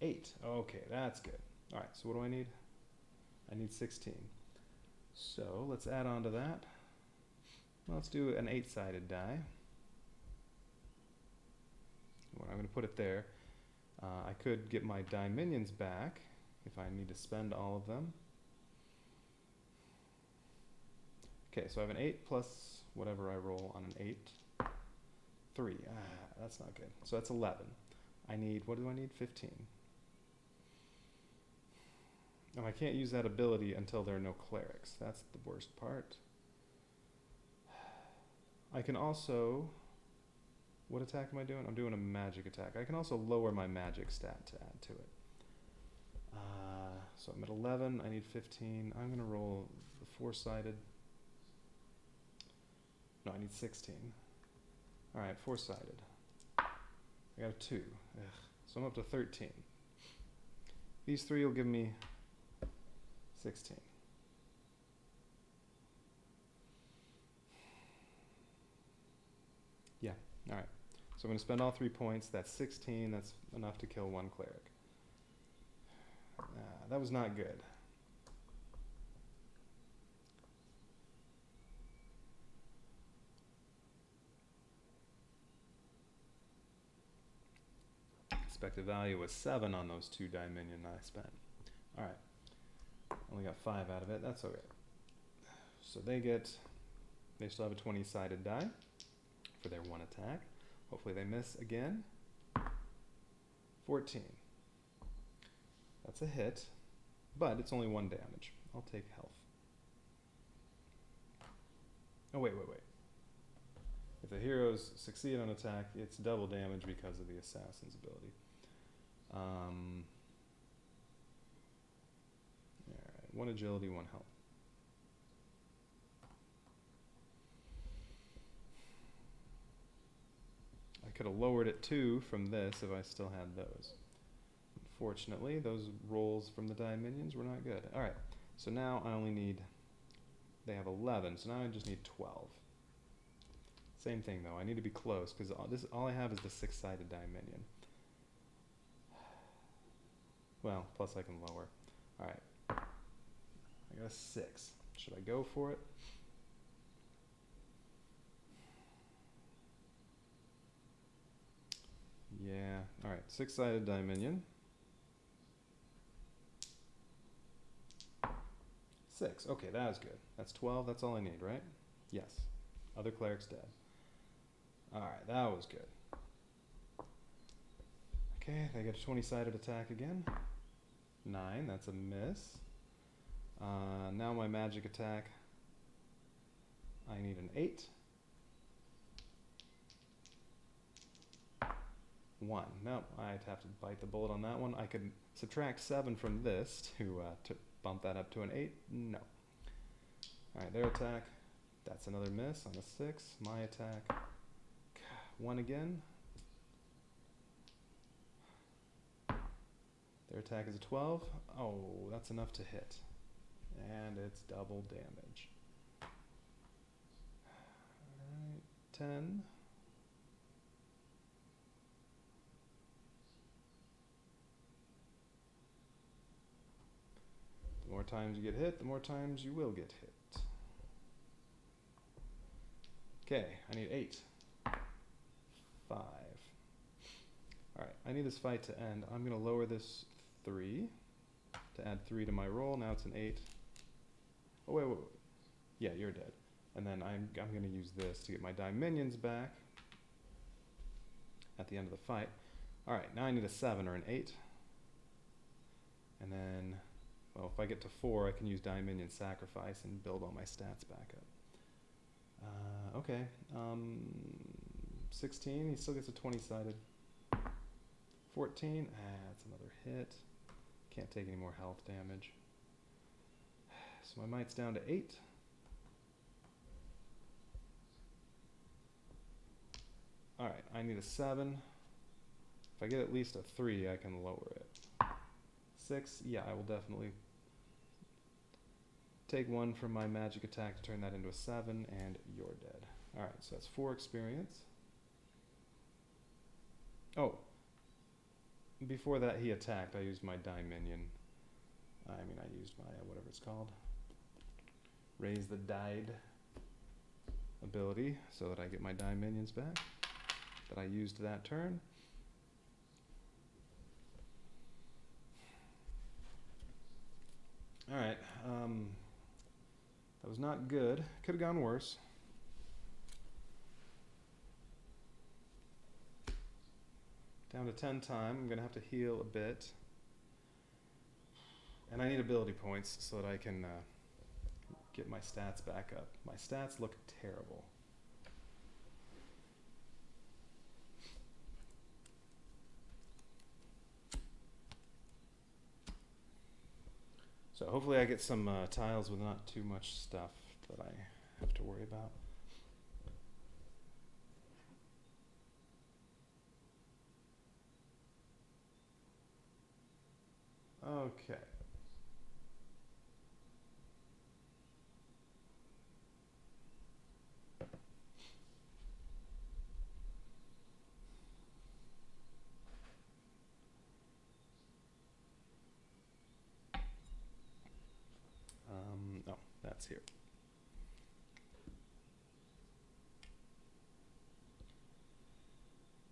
8. Okay, that's good. Alright, so what do I need? I need 16. So let's add on to that. Well, let's do an 8-sided die. Well, I'm going to put it there. I could get my die minions back if I need to spend all of them. Okay, so I have an 8 plus whatever I roll on an 8. 3. That's not good. So that's 11. I need, what do I need? 15. And I can't use that ability until there are no clerics. That's the worst part. I can also, what attack am I doing? I'm doing a magic attack. I can also lower my magic stat to add to it. So I'm at 11, I need 15. I'm gonna roll the 4-sided. No, I need 16. Alright, 4-sided. I got a 2. Ugh. So I'm up to 13. These 3 will give me 16. Yeah, alright. So I'm going to spend all 3 points. That's 16. That's enough to kill 1 cleric. That was not good. Expected value was 7 on those 2 die minion I spent. Alright. Only got 5 out of it. That's okay. So they still have a 20-sided die for their 1 attack. Hopefully they miss again. 14. That's a hit, but it's only 1 damage. I'll take health. Oh, wait. If the heroes succeed on attack, it's double damage because of the assassin's ability. Alright, 1 agility, 1 health. I could have lowered it 2 from this if I still had those. Unfortunately, those rolls from the die minions were not good. Alright, so now I only need, they have 11, so now I just need 12. Same thing though, I need to be close, because all I have is the 6-sided die minion. Well, plus I can lower. Alright, I got a 6. Should I go for it? Yeah, alright, 6-sided die minion. 6, okay, that was good. That's 12, that's all I need, right? Yes. Other cleric's dead. Alright, that was good. Okay, they get a 20-sided attack again. 9, that's a miss. Now my magic attack, I need an 8. 1. Nope, I'd have to bite the bullet on that one. I could subtract 7 from this to bump that up to an 8. No. Alright, their attack, that's another miss on a 6. My attack, 1 again. Their attack is a 12. Oh, that's enough to hit. And it's double damage. Alright, 10. The more times you get hit, the more times you will get hit. Okay, I need 8. 5. Alright, I need this fight to end. I'm going to lower this 3 to add 3 to my roll. Now it's an 8. Oh, wait. Yeah, you're dead. And then I'm going to use this to get my Dominions back at the end of the fight. Alright, now I need a 7 or an 8. And then, well, if I get to 4, I can use Dominion Sacrifice and build all my stats back up. Okay, 16, he still gets a 20-sided. 14, that's another hit. Can't take any more health damage. So my might's down to 8. Alright, I need a 7. If I get at least a 3, I can lower it. 6, yeah, I will definitely take 1 from my magic attack to turn that into a 7, and you're dead. Alright, so that's 4 experience. Oh, before that he attacked, I used my Dominion. I used my, whatever it's called. Raise the Died ability so that I get my Dominions back. That I used that turn. Alright, that was not good. Could have gone worse. Down to 10 time. I'm going to have to heal a bit. And I need ability points so that I can get my stats back up. My stats look terrible. So hopefully I get some tiles with not too much stuff that I have to worry about. Okay. Oh, that's here.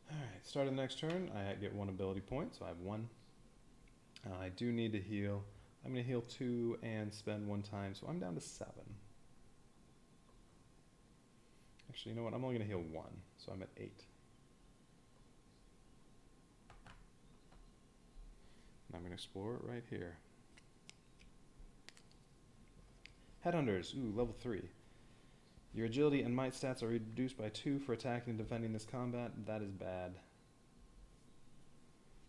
Alright, start of the next turn. I get 1 ability point, so I have 1. I do need to heal. I'm going to heal 2 and spend 1 time, so I'm down to 7. Actually, you know what? I'm only going to heal 1, so I'm at 8. And I'm going to explore it right here. Headhunters, ooh, level 3. Your agility and might stats are reduced by 2 for attacking and defending this combat. That is bad.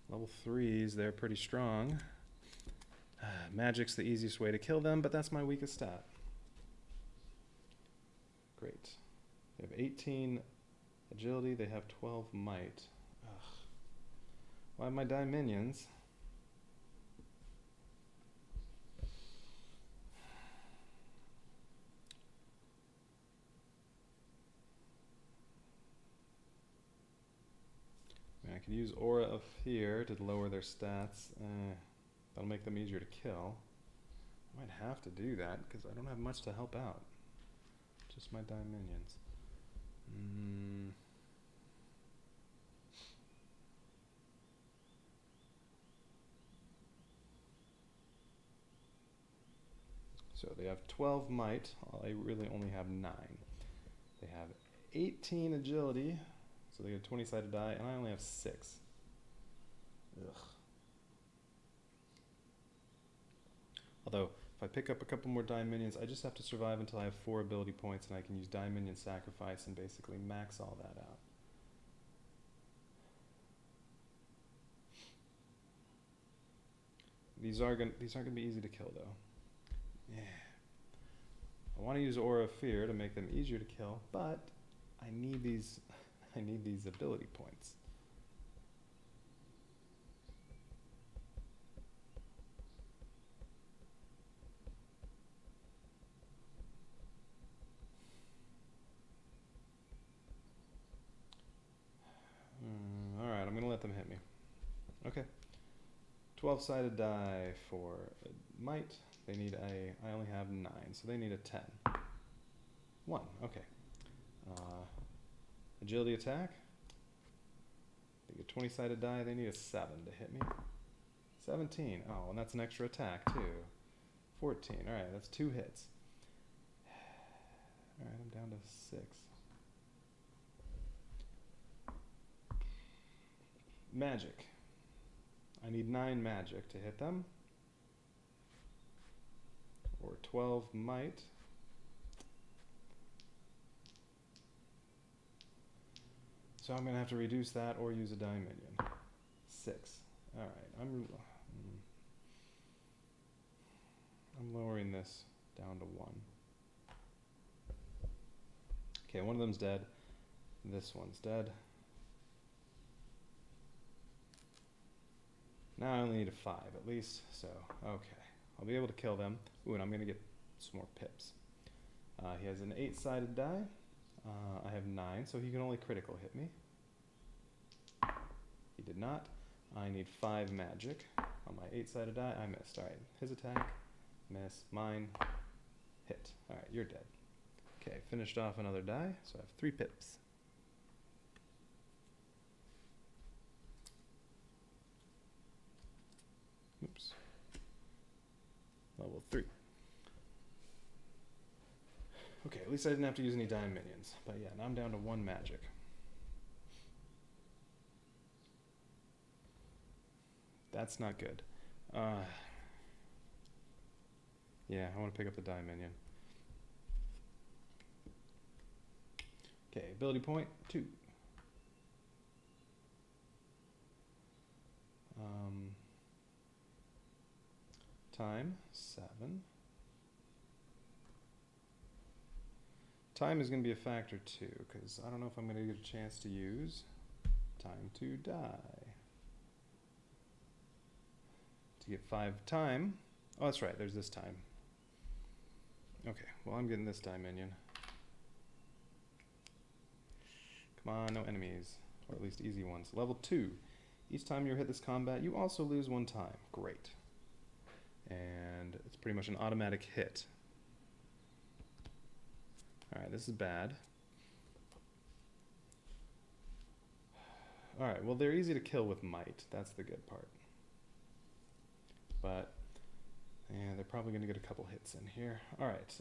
Level 3s, they're pretty strong. Magic's the easiest way to kill them, but that's my weakest stat. Great. They have 18 agility, they have 12 might. Ugh. Why have my Dominions? I can use Aura of Fear to lower their stats. That'll make them easier to kill. I might have to do that because I don't have much to help out. Just my Dominions. So they have 12 might. I really only have 9. They have 18 agility. So they get a 20-sided die, and I only have 6. Ugh. Although, if I pick up a couple more Dominions, I just have to survive until I have 4 ability points, and I can use Dominion Sacrifice and basically max all that out. These aren't gonna be easy to kill, though. Yeah. I want to use Aura of Fear to make them easier to kill, but I need these. I need these ability points. Alright, I'm going to let them hit me. Okay. 12-sided die for might. They need I only have 9, so they need a 10. 1, okay. Agility attack. They get 20-sided die, they need a 7 to hit me. 17, oh, and that's an extra attack too. 14, alright, that's 2 hits. Alright, I'm down to 6. Magic. I need 9 magic to hit them. Or 12 might. So I'm going to have to reduce that or use a die minion. 6. Alright, I'm lowering this down to 1. Okay, one of them's dead. This one's dead. Now I only need a 5 at least, so okay. I'll be able to kill them. Ooh, and I'm going to get some more pips. He has an 8-sided die. I have 9, so he can only critical hit me. He did not. I need 5 magic on my 8-sided die. I missed. Alright, his attack, miss, mine, hit. Alright, you're dead. Okay, finished off another die, so I have 3 pips. Oops. Level 3. Okay, at least I didn't have to use any die minions. But yeah, now I'm down to 1 magic. That's not good. Yeah, I want to pick up the die minion. Okay, ability point 2. Time 7. Time is going to be a factor too, because I don't know if I'm going to get a chance to use time to die. To get 5 time. Oh, that's right, there's this time. Okay, well, I'm getting this die minion. Come on, no enemies, or at least easy ones. Level 2. Each time you hit this combat, you also lose 1 time. Great. And it's pretty much an automatic hit. Alright, this is bad. Alright, well, they're easy to kill with might. That's the good part. But, yeah, they're probably going to get a couple hits in here. Alright,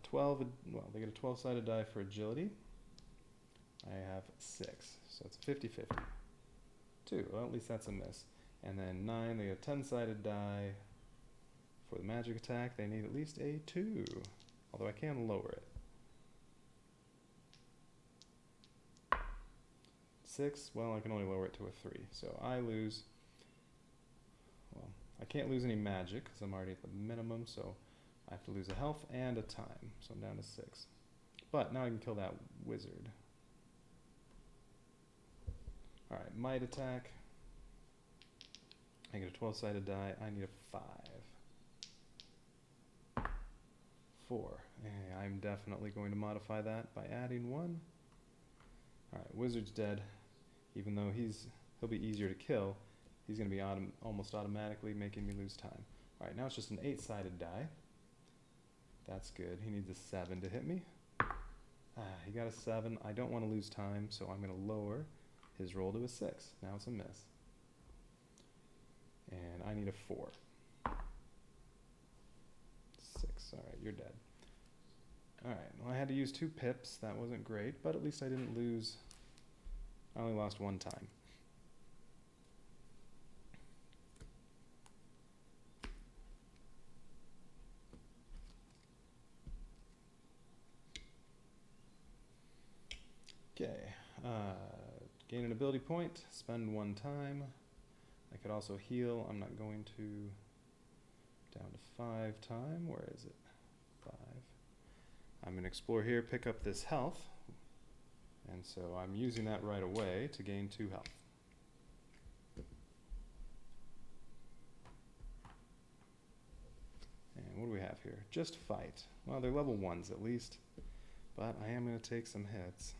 12, well, they get a 12-sided die for agility. I have 6, so it's a 50-50. 2, well, at least that's a miss. And then 9, they get a 10-sided die. For the magic attack, they need at least a 2, although I can lower it. 6, well, I can only lower it to a 3, so I lose, well, I can't lose any magic because I'm already at the minimum, so I have to lose a health and a time, so I'm down to 6. But now I can kill that wizard. Alright, might attack. I get a 12-sided die, I need a 5. 4. I'm definitely going to modify that by adding 1. Alright, wizard's dead. Even though he'll be easier to kill, he's going to be almost automatically making me lose time. Alright, now it's just an 8-sided die. That's good. He needs a 7 to hit me. He got a 7. I don't want to lose time, so I'm going to lower his roll to a 6. Now it's a miss. And I need a 4. 6. Alright, you're dead. Alright, well, I had to use 2 pips. That wasn't great, but at least I didn't lose. I only lost 1 time. Okay, gain an ability point, spend 1 time. I could also heal. I'm not going to. Down to 5 time. Where is it? 5. I'm going to explore here, pick up this health. And so I'm using that right away to gain 2 health. And what do we have here? Just fight. Well, they're level 1s at least. But I am going to take some hits.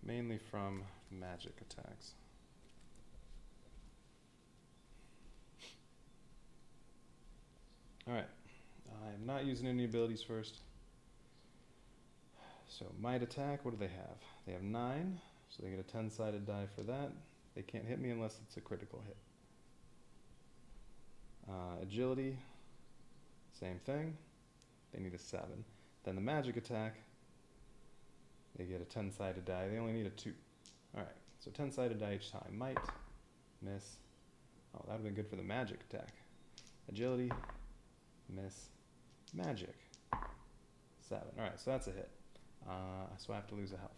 Mainly from magic attacks. Alright, I'm not using any abilities first. So might attack, what do they have? They have 9, so they get a 10-sided die for that. They can't hit me unless it's a critical hit. Agility, same thing. They need a 7. Then the magic attack, they get a 10-sided die. They only need a 2. Alright, so 10-sided die each time. Might, miss. Oh, that would have been good for the magic attack. Agility, miss, magic. 7. Alright, so that's a hit. So I have to lose a health.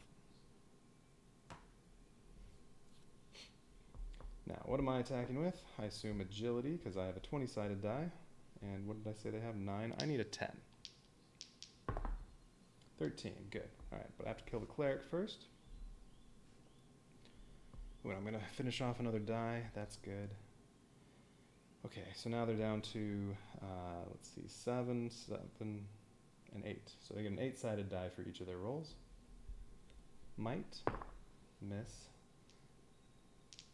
Now, what am I attacking with? I assume agility, because I have a 20-sided die. And what did I say they have? 9. I need a 10. 13, good. Alright, but I have to kill the cleric first. Ooh, I'm going to finish off another die. That's good. Okay, so now they're down to, let's see, 7, 7, and 8. So they get an 8-sided die for each of their rolls. Might, miss.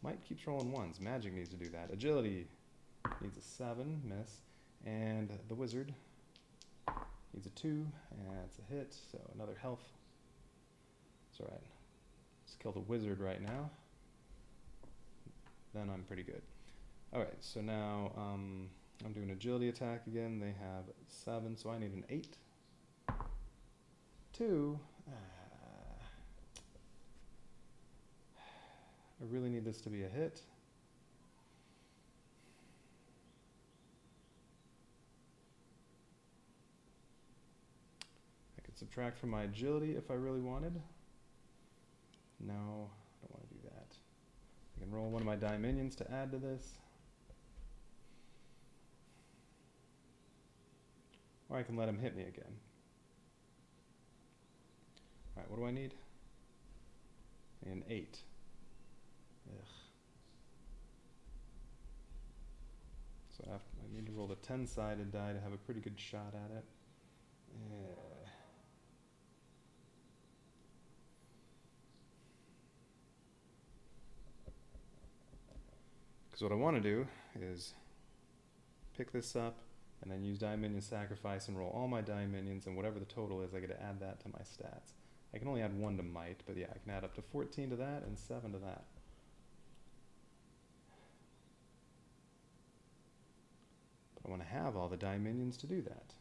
Might keeps rolling 1s. Magic needs to do that. Agility needs a 7, miss. And the wizard needs a 2, and it's a hit, so another health. It's alright. Let's kill the wizard right now. Then I'm pretty good. Alright, so now I'm doing agility attack again. They have 7, so I need an 8. 2. I really need this to be a hit. I could subtract from my agility if I really wanted. No, I don't want to do that. I can roll one of my die minions to add to this. Or I can let him hit me again. Alright, what do I need? An 8. Ugh. So I need to roll the 10-sided die to have a pretty good shot at it. Because what I want to do is pick this up and then use die minion sacrifice and roll all my die minions, and whatever the total is, I get to add that to my stats. I can only add 1 to might, but yeah, I can add up to 14 to that and 7 to that. But I want to have all the die minions to do that.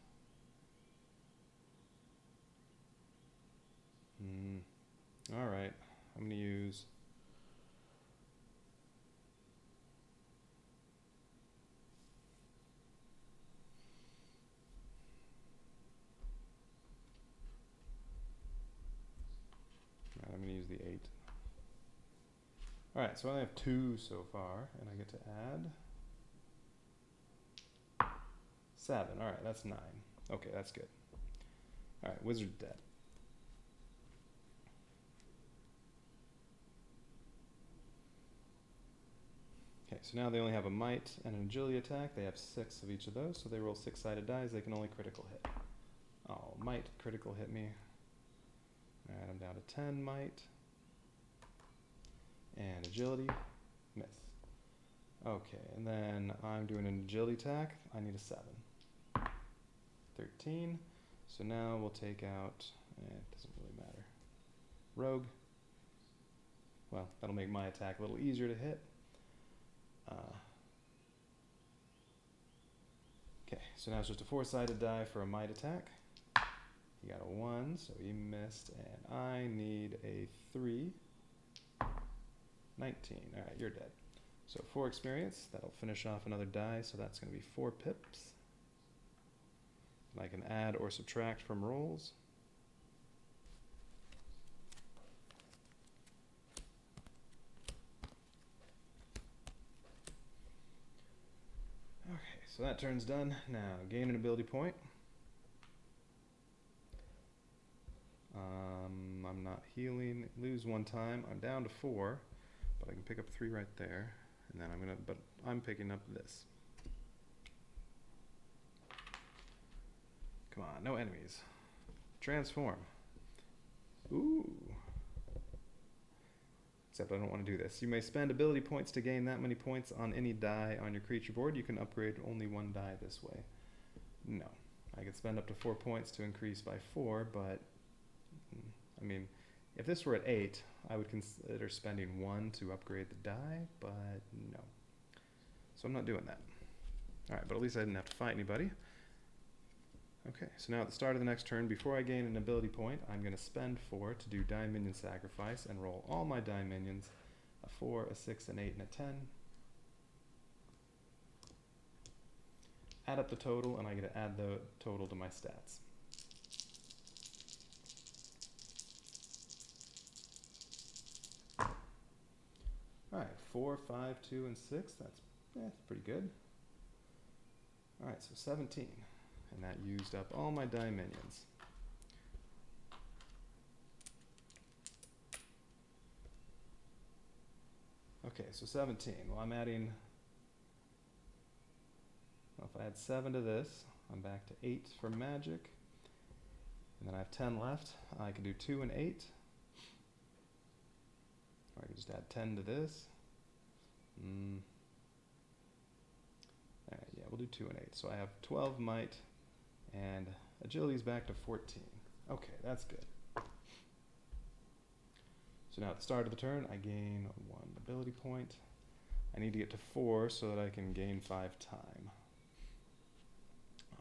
Alright, I'm going to use... I'm going to use the 8. Alright, so I only have 2 so far, and I get to add 7. Alright, that's 9. Okay, that's good. Alright, wizard's dead. Okay, so now they only have a might and an agility attack. They have 6 of each of those, so they roll 6-sided dice. They can only critical hit. Oh, might critical hit me. Alright, I'm down to 10 might. And agility, miss. Okay, and then I'm doing an agility attack. I need a 7. 13. So now we'll take out, it doesn't really matter. Rogue. Well, that'll make my attack a little easier to hit. Okay, so now it's just a 4-sided die for a might attack. He got a 1, so he missed, and I need a 3. 19. Alright, you're dead. So 4 experience, that'll finish off another die, so that's going to be 4 pips. And I can add or subtract from rolls. Okay, so that turn's done. Now, gain an ability point. I'm not healing. Lose 1 time. I'm down to 4, but I can pick up 3 right there. And then I'm picking up this. Come on, no enemies. Transform. Ooh. Except I don't want to do this. You may spend ability points to gain that many points on any die on your creature board. You can upgrade only 1 die this way. No. I could spend up to 4 points to increase by 4, but I mean, if this were at 8, I would consider spending 1 to upgrade the die, but no. So I'm not doing that. Alright, but at least I didn't have to fight anybody. Okay, so now at the start of the next turn, before I gain an ability point, I'm going to spend 4 to do die minion sacrifice and roll all my die minions, a 4, a 6, an 8, and a 10. Add up the total, and I get to add the total to my stats. Alright, 4, 5, 2, and 6, that's pretty good. Alright, so 17. And that used up all my die minions. Okay, so 17. Well, I'm adding... Well, if I add 7 to this, I'm back to 8 for magic. And then I have 10 left. I can do 2 and 8. Or I can just add 10 to this. Alright, yeah, we'll do 2 and 8. So I have 12 might, and agility is back to 14. Okay, that's good. So now at the start of the turn, I gain 1 ability point. I need to get to 4 so that I can gain 5 time.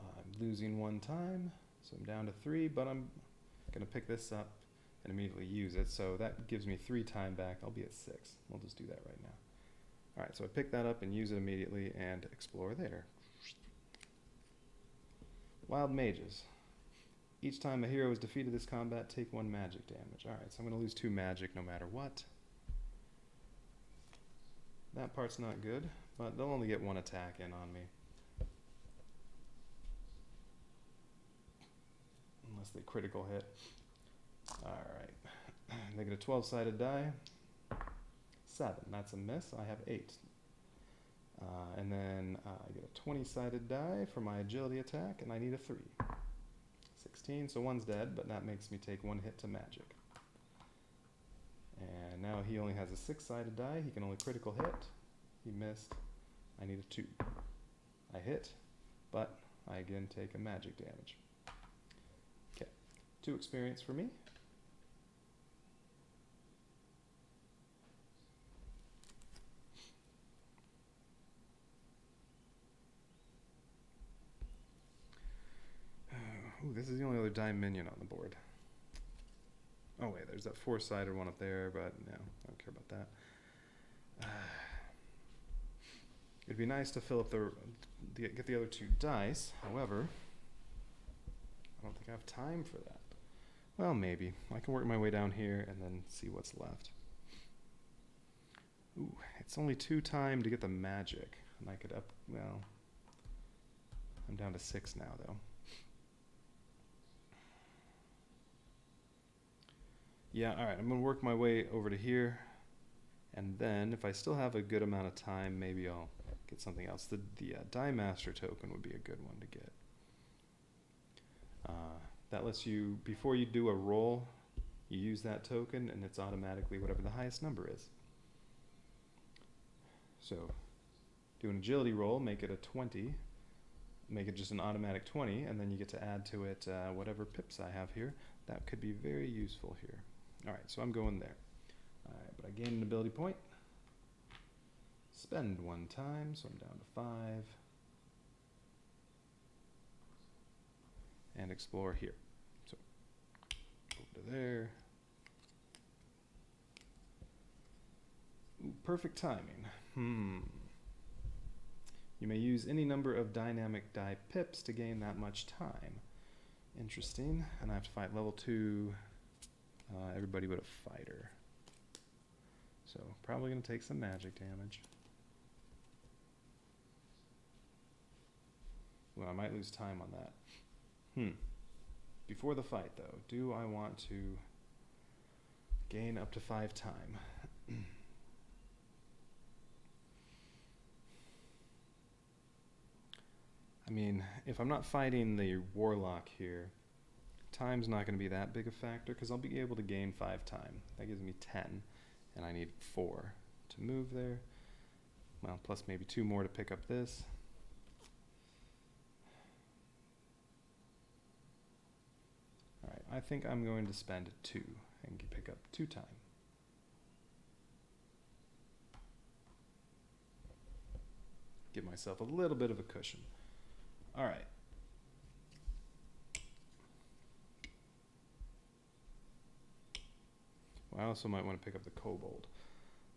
I'm losing 1 time, so I'm down to 3, but I'm going to pick this up and immediately use it. So that gives me 3 time back. I'll be at 6. We'll just do that right now. Alright, so I pick that up and use it immediately and explore there. Wild Mages. Each time a hero is defeated this combat, take 1 magic damage. Alright, so I'm going to lose 2 magic no matter what. That part's not good, but they'll only get 1 attack in on me. Unless they critical hit. Alright. They get a 12-sided die. 7, that's a miss. I have 8. And then I get a 20-sided die for my agility attack, and I need a 3. 16, so 1's dead, but that makes me take 1 hit to magic. And now he only has a 6-sided die. He can only critical hit. He missed. I need a 2. I hit, but I again take a magic damage. Okay, 2 experience for me. Ooh, this is the only other die minion on the board. Oh wait, there's that 4-sided one up there, but no, I don't care about that. It'd be nice to fill up get the other 2 dice. However, I don't think I have time for that. Well, maybe. I can work my way down here and then see what's left. Ooh, it's only 2 time to get the magic. And I could well, I'm down to 6 now though. Yeah, alright, I'm going to work my way over to here, and then if I still have a good amount of time, maybe I'll get something else. The Die Master token would be a good one to get. That lets you, before you do a roll, you use that token, and it's automatically whatever the highest number is. So, do an agility roll, make it a 20, make it just an automatic 20, and then you get to add to it whatever pips I have here. That could be very useful here. Alright, so I'm going there. Alright, but I gain an ability point. Spend 1 time, so I'm down to 5. And explore here. So, over to there. Ooh, perfect timing. You may use any number of dynamic die pips to gain that much time. Interesting. And I have to fight level 2 everybody but a fighter. So probably going to take some magic damage. Well, I might lose time on that. Before the fight though, do I want to gain up to 5 time? I mean, if I'm not fighting the warlock here, time's not going to be that big a factor because I'll be able to gain 5 time. That gives me 10, and I need 4 to move there. Well, plus maybe 2 more to pick up this. Alright, I think I'm going to spend 2 and can pick up 2 time. Give myself a little bit of a cushion. All right. Well, I also might want to pick up the kobold,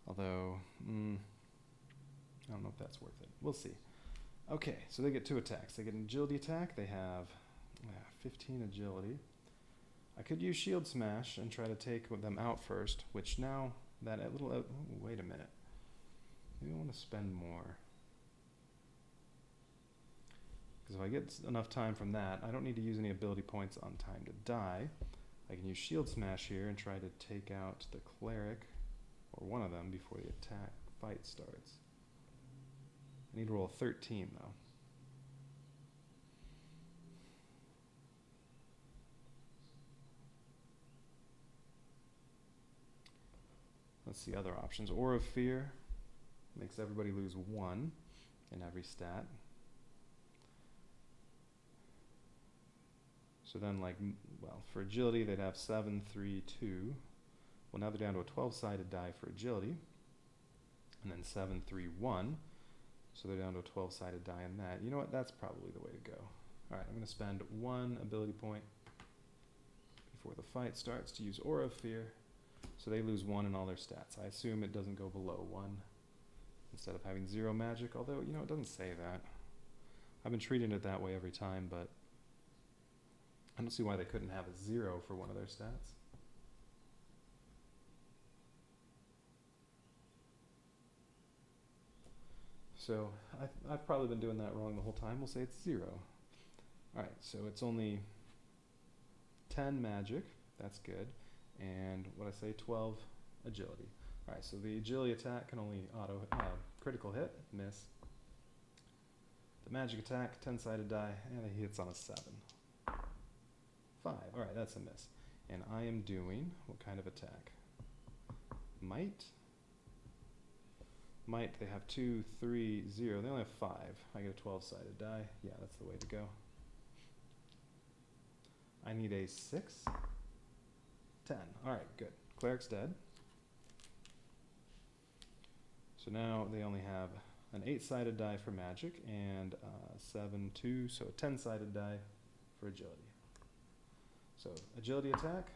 although I don't know if that's worth it. We'll see. Okay, so they get 2 attacks. They get an agility attack. They have 15 agility. I could use shield smash and try to take them out first, which now that little oh, wait a minute. Maybe I want to spend more. Because if I get enough time from that, I don't need to use any ability points on time to die. I can use shield smash here and try to take out the cleric, or one of them, before the attack fight starts. I need to roll a 13 though. Let's see other options. Aura of Fear makes everybody lose 1 in every stat. So then, like, well, for agility, they'd have 7, 3, 2. Well, now they're down to a 12-sided die for agility. And then 7, 3, 1. So they're down to a 12-sided die in that. You know what? That's probably the way to go. All right, I'm going to spend 1 ability point before the fight starts to use Aura of Fear. So they lose 1 in all their stats. I assume it doesn't go below 1 instead of having 0 magic, although, you know, it doesn't say that. I've been treating it that way every time, but I don't see why they couldn't have a 0 for one of their stats. So I've probably been doing that wrong the whole time. We'll say it's 0. Alright, so it's only 10 magic. That's good. And what I say, 12 agility. Alright, so the agility attack can only auto critical hit, miss. The magic attack, 10-sided die, and he hits on a 7. 5. Alright, that's a miss. And I am doing what kind of attack? Might? Might, they have 2, 3, 0. They only have 5. I get a 12-sided die. Yeah, that's the way to go. I need a 6. 10. Alright, good. Cleric's dead. So now they only have an 8-sided die for magic and 7, 2, so a 10-sided die for agility. So agility attack,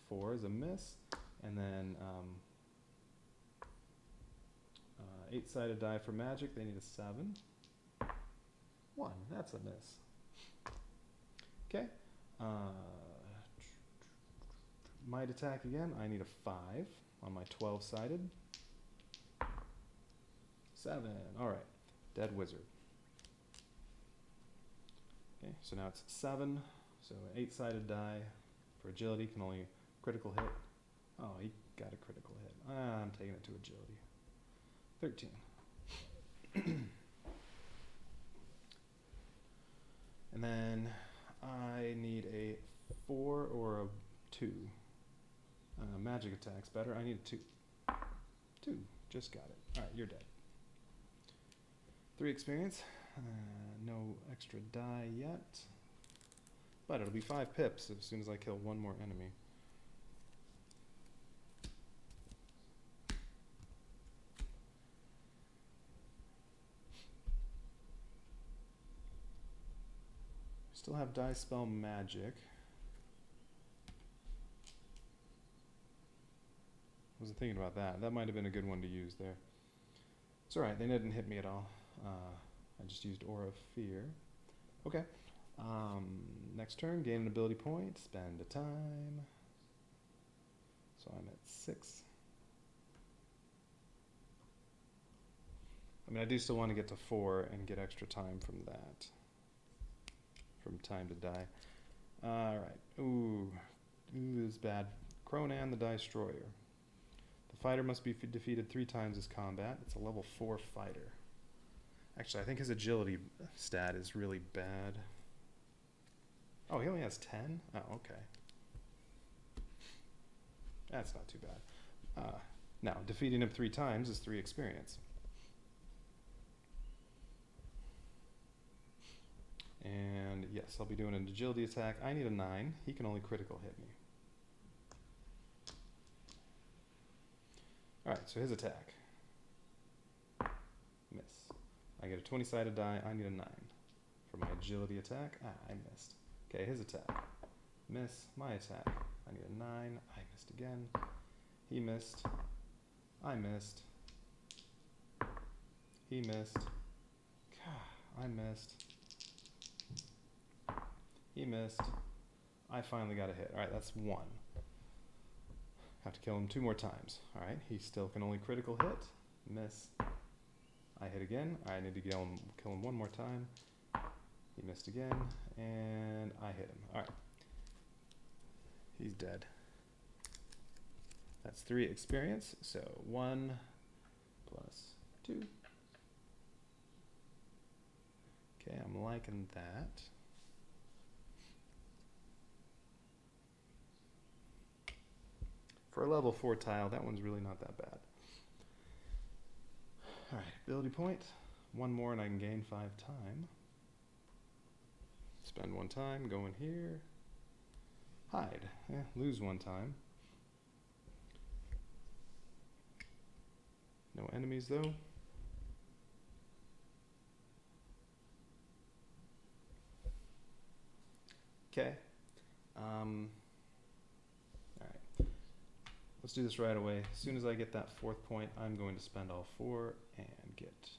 4 is a miss, and then 8-sided die for magic, they need a 7. 1, that's a miss. Okay. Might attack again, I need a 5 on my 12-sided. 7, alright. Dead wizard. Okay, so now it's 7, so an 8-sided die for agility can only critical hit. Oh, he got a critical hit. I'm taking it to agility. 13. And then I need a 4 or a 2. Magic attack's better. I need a 2. 2. Just got it. Alright, you're dead. 3 experience. No extra die yet. But it'll be 5 pips as soon as I kill 1 more enemy. Still have die spell magic. Wasn't thinking about that. That might have been a good one to use there. It's alright, they didn't hit me at all. I just used Aura of Fear. Okay. Next turn, gain an ability point, spend a time. So I'm at 6. I mean, I do still want to get to 4 and get extra time from that. From time to die. Alright. Ooh, this is bad. Cronan the Destroyer. The fighter must be defeated 3 times this combat. It's a level 4 fighter. Actually, I think his agility stat is really bad. Oh, he only has 10? Oh, okay. That's not too bad. Now, defeating him 3 times is 3 experience. And yes, I'll be doing an agility attack. I need a 9. He can only critical hit me. Alright, so his attack. Miss. I get a 20-sided die. I need a 9 for my agility attack. I missed. Okay, his attack. Miss. My attack. I need a 9. I missed again. He missed. I missed. He missed. God, I missed. He missed. I finally got a hit. Alright, that's 1. Have to kill him 2 more times. Alright, he still can only critical hit. Miss. I hit again. I need to kill him 1 more time. He missed again. And I hit him. Alright. He's dead. That's 3 experience. So 1 plus 2. Okay, I'm liking that. For a level 4 tile, that one's really not that bad. Alright, ability point. 1 more and I can gain 5 time. Spend 1 time, go in here. Hide. Lose 1 time. No enemies though. Okay. Alright. Let's do this right away. As soon as I get that 4th point, I'm going to spend all 4 and get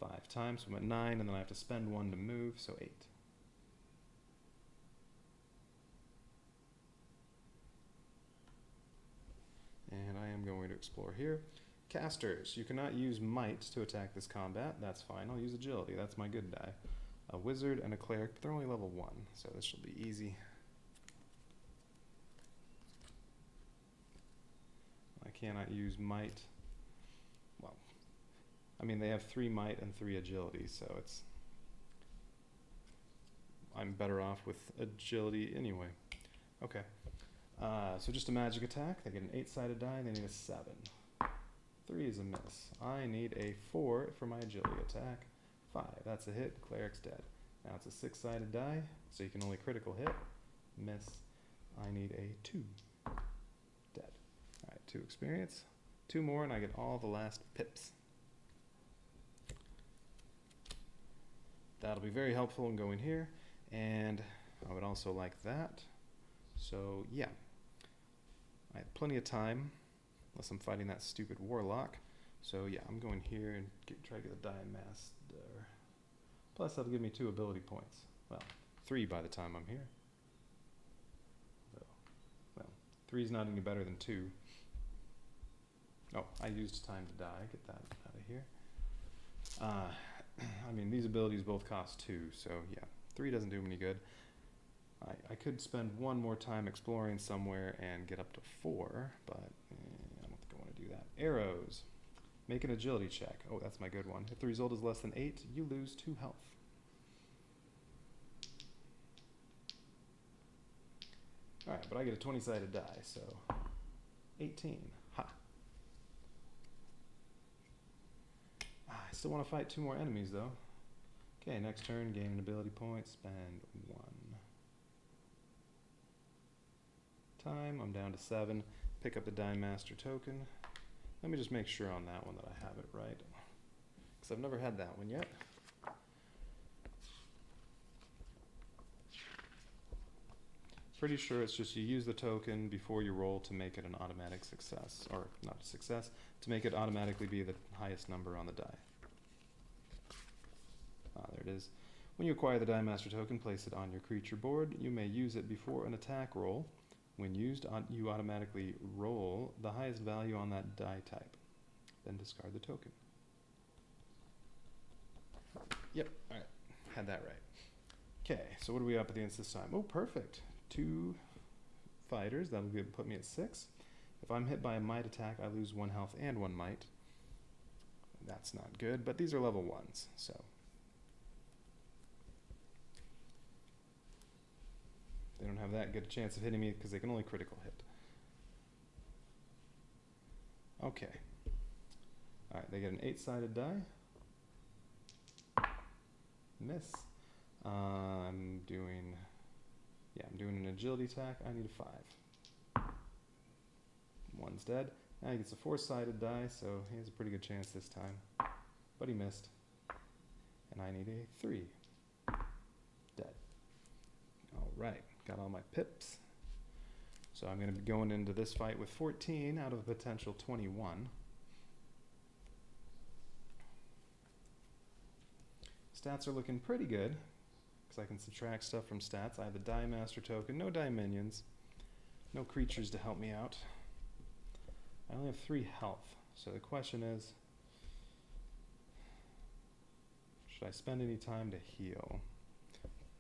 5 times. So I'm at 9, and then I have to spend 1 to move, so 8. And I am going to explore here. Casters. You cannot use might to attack this combat. That's fine. I'll use agility. That's my good die. A wizard and a cleric, but they're only level 1, so this should be easy. I cannot use might. Well, I mean, they have 3 might and 3 agility, so I'm better off with agility anyway. Okay. So just a magic attack. They get an 8-sided die. They need a 7. 3 is a miss. I need a 4 for my agility attack. 5. That's a hit. Cleric's dead. Now it's a 6-sided die, so you can only critical hit. Miss. I need a 2. Dead. Alright, 2 experience. 2 more and I get all the last pips. That'll be very helpful in going here. And I would also like that. So yeah. I have plenty of time, unless I'm fighting that stupid warlock. So yeah, I'm going here and try to get the die master. Plus that'll give me 2 ability points. Well, 3 by the time I'm here. So, well, 3 is not any better than 2. Oh, I used time to die. Get that out of here. I mean, these abilities both cost 2, so yeah. 3 doesn't do me any good. I could spend 1 more time exploring somewhere and get up to 4, but I don't think I want to do that. Arrows. Make an agility check. Oh, that's my good one. If the result is less than 8, you lose 2 health. Alright, but I get a 20-sided die, so 18. Ha. I still want to fight 2 more enemies, though. Okay, next turn, gain an ability point, spend 1 time. I'm down to 7. Pick up the Die Master token. Let me just make sure on that one that I have it right, because I've never had that one yet. Pretty sure it's just you use the token before you roll to make it an automatic success, or not a success, to make it automatically be the highest number on the die. There it is. When you acquire the Die Master token, place it on your creature board. You may use it before an attack roll. When used, you automatically roll the highest value on that die type. Then discard the token. Yep, alright. Had that right. Okay, so what are we up against this time? Oh, perfect. 2 fighters. That'll put me at 6. If I'm hit by a might attack, I lose 1 health and 1 might. That's not good, but these are level 1s, so. They don't have that good a chance of hitting me because they can only critical hit. Okay. Alright, they get an 8-sided die. Miss. I'm doing an agility attack. I need a 5. 1's dead. He gets a 4-sided die, so he has a pretty good chance this time. But he missed. And I need a 3. Dead. Alright, got all my pips. So I'm going to be going into this fight with 14 out of a potential 21. Stats are looking pretty good, because I can subtract stuff from stats. I have the Die Master token, no die minions, no creatures to help me out. I only have 3 health, so the question is, should I spend any time to heal?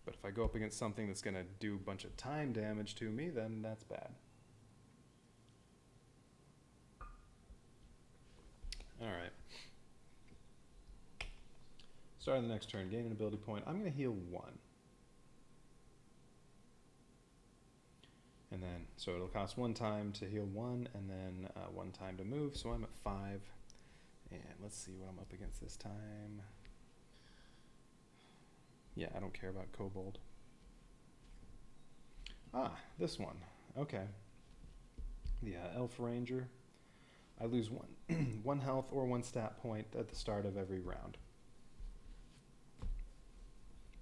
But if I go up against something that's going to do a bunch of time damage to me, then that's bad. Alright. Start of the next turn, gain an ability point. I'm going to heal 1. And then, so it'll cost 1 time to heal 1, and then 1 time to move, so I'm at 5. And let's see what I'm up against this time. Yeah, I don't care about Kobold. Ah, this one. Okay. The Elf Ranger. I lose 1, 1 health or 1 stat point at the start of every round.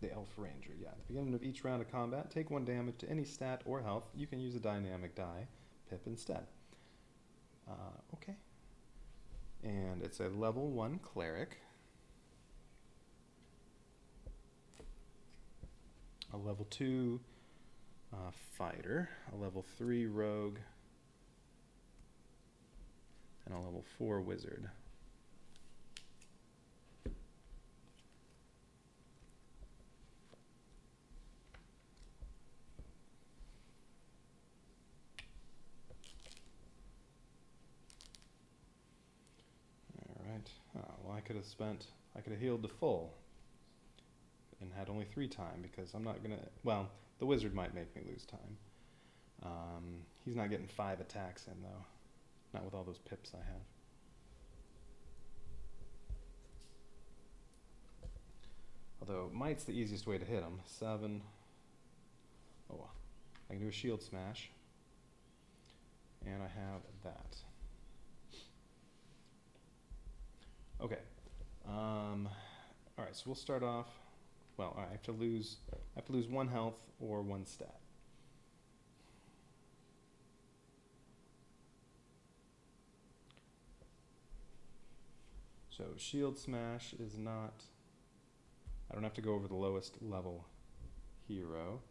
The Elf Ranger, yeah. At the beginning of each round of combat, take 1 damage to any stat or health. You can use a dynamic die, Pip, instead. Okay. And it's a level 1 cleric. A level 2 fighter. A level 3 rogue. And a level 4 wizard. Well, I could have healed to full and had only 3 time, because I'm not gonna, well, the wizard might make me lose time. He's not getting 5 attacks in though, not with all those pips I have. Although might's the easiest way to hit him. 7. Oh, I can do a shield smash, and I have that. Okay. All right. So we'll start off. Well, I have to lose 1 health or 1 stat. So shield smash is not. I don't have to go over the lowest level hero.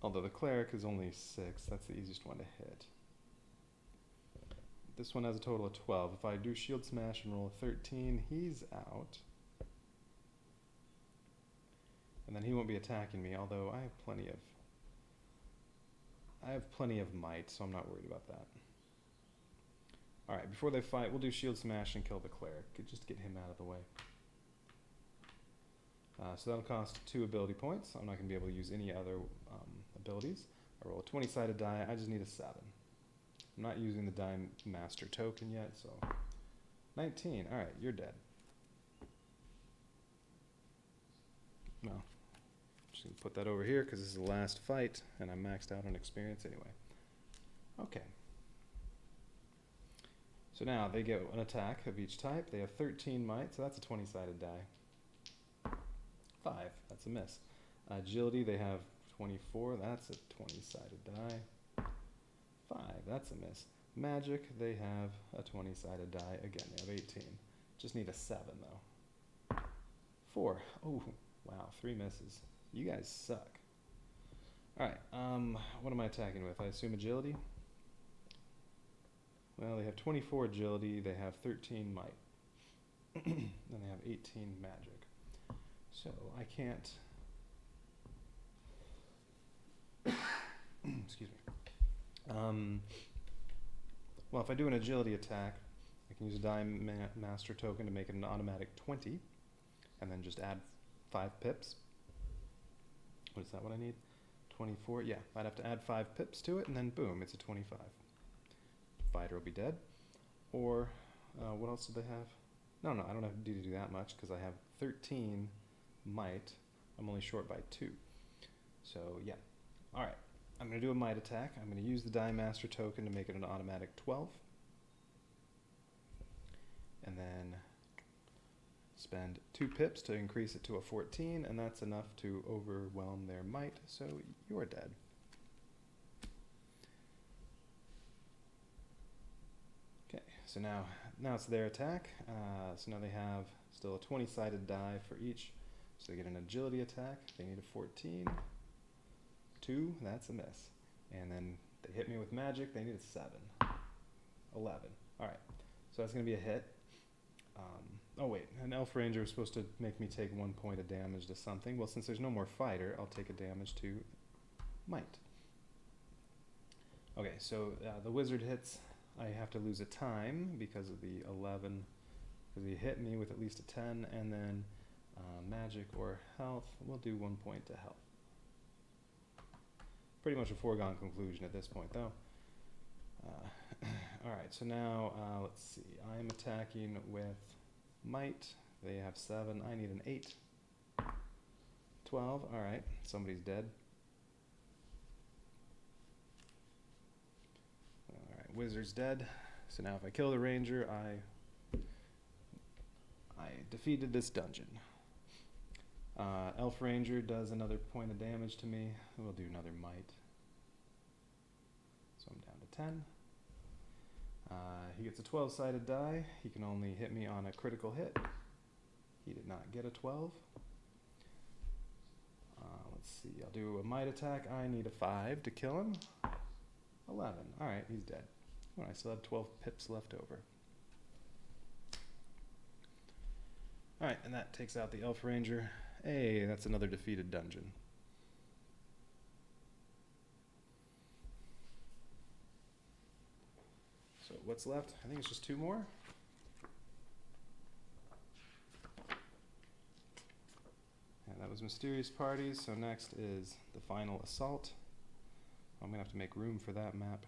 Although the cleric is only 6, that's the easiest one to hit. This one has a total of 12. If I do shield smash and roll a 13, he's out. And then he won't be attacking me, although I have plenty of might, so I'm not worried about that. Alright, before they fight, we'll do shield smash and kill the cleric, just get him out of the way. So that'll cost 2 ability points. I'm not going to be able to use any other abilities. I roll a 20-sided die, I just need a 7. I'm not using the Die Master token yet, so 19. All right, you're dead. Well, just gonna put that over here because this is the last fight, and I'm maxed out on experience anyway. Okay. So now they get an attack of each type. They have 13 might, so that's a 20-sided die. 5, that's a miss. Agility, they have 24. That's a 20-sided die. 5, that's a miss. Magic, they have a 20-sided die. Again, they have 18. Just need a 7, though. 4. Oh, wow, 3 misses. You guys suck. Alright, what am I attacking with? I assume agility? Well, they have 24 agility, they have 13 might. And they have 18 magic. So I can't... Excuse me. Well, if I do an agility attack, I can use a Die Master token to make it an automatic 20, and then just add 5 pips. What is that what I need? 24? Yeah, I'd have to add 5 pips to it, and then boom, it's a 25. Fighter will be dead. Or, what else do they have? No, I don't have to do that much, because I have 13 might. I'm only short by 2. So, yeah. Alright. I'm going to do a might attack. I'm going to use the Die Master token to make it an automatic 12. and then spend 2 pips to increase it to a 14, and that's enough to overwhelm their might, so you're dead. Okay, so now it's their attack. So now they have still a 20-sided die for each, so they get an agility attack. They need a 14. 2, that's a miss. And then they hit me with magic, they need a 7. 11. Alright, so that's going to be a hit. Oh wait, an elf ranger was supposed to make me take 1 point of damage to something. Well, since there's no more fighter, I'll take a damage to might. Okay, so the wizard hits. I have to lose a time because of the 11, because he hit me with at least a 10, and then magic or health. We'll do 1 point to health. Pretty much a foregone conclusion at this point, though. Alright, so now, let's see. I'm attacking with might. They have 7. I need an 8. 12. Alright, somebody's dead. Alright, wizard's dead. So now if I kill the ranger, I defeated this dungeon. Elf ranger does another point of damage to me. We'll do another might. So I'm down to 10. He gets a 12-sided die. He can only hit me on a critical hit. He did not get a 12. Let's see. I'll do a might attack. I need a 5 to kill him. 11. Alright, he's dead. Oh, I still have 12 pips left over. Alright, and that takes out the elf ranger. Hey, that's another defeated dungeon. So what's left? I think it's just 2 more. And that was Mysterious Parties, so next is the Final Assault. I'm going to have to make room for that map.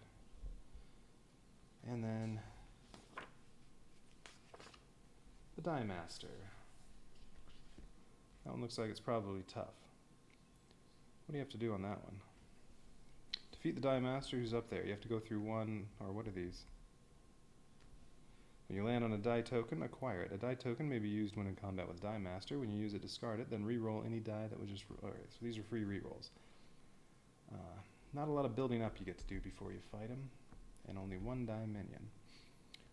And then the Die Master. That one looks like it's probably tough. What do you have to do on that one? Defeat the Die Master who's up there. You have to go through one, or what are these? When you land on a die token, acquire it. A die token may be used when in combat with Die Master. When you use it, discard it, then re-roll any die that was just... Alright, so these are free re-rolls. Not a lot of building up you get to do before you fight him, and only 1 die minion.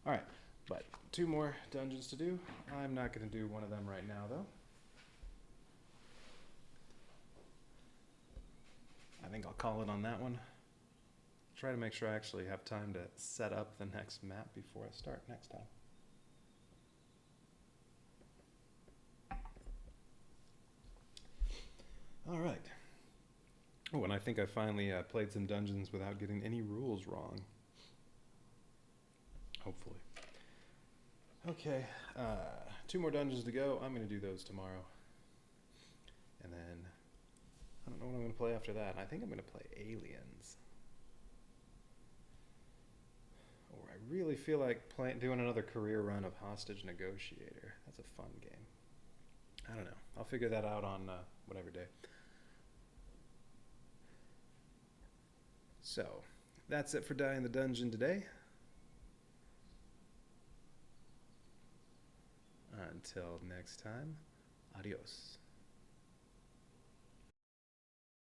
Alright, but 2 more dungeons to do. I'm not going to do one of them right now, though. I think I'll call it on that one. Try to make sure I actually have time to set up the next map before I start next time. Alright. Oh, and I think I finally played some dungeons without getting any rules wrong. Hopefully. Okay, 2 more dungeons to go. I'm going to do those tomorrow. And then, I don't know what I'm going to play after that. I think I'm going to play Aliens. Or I really feel like doing another career run of Hostage Negotiator. That's a fun game. I don't know. I'll figure that out on whatever day. So, that's it for Die in the Dungeon today. Until next time, adios.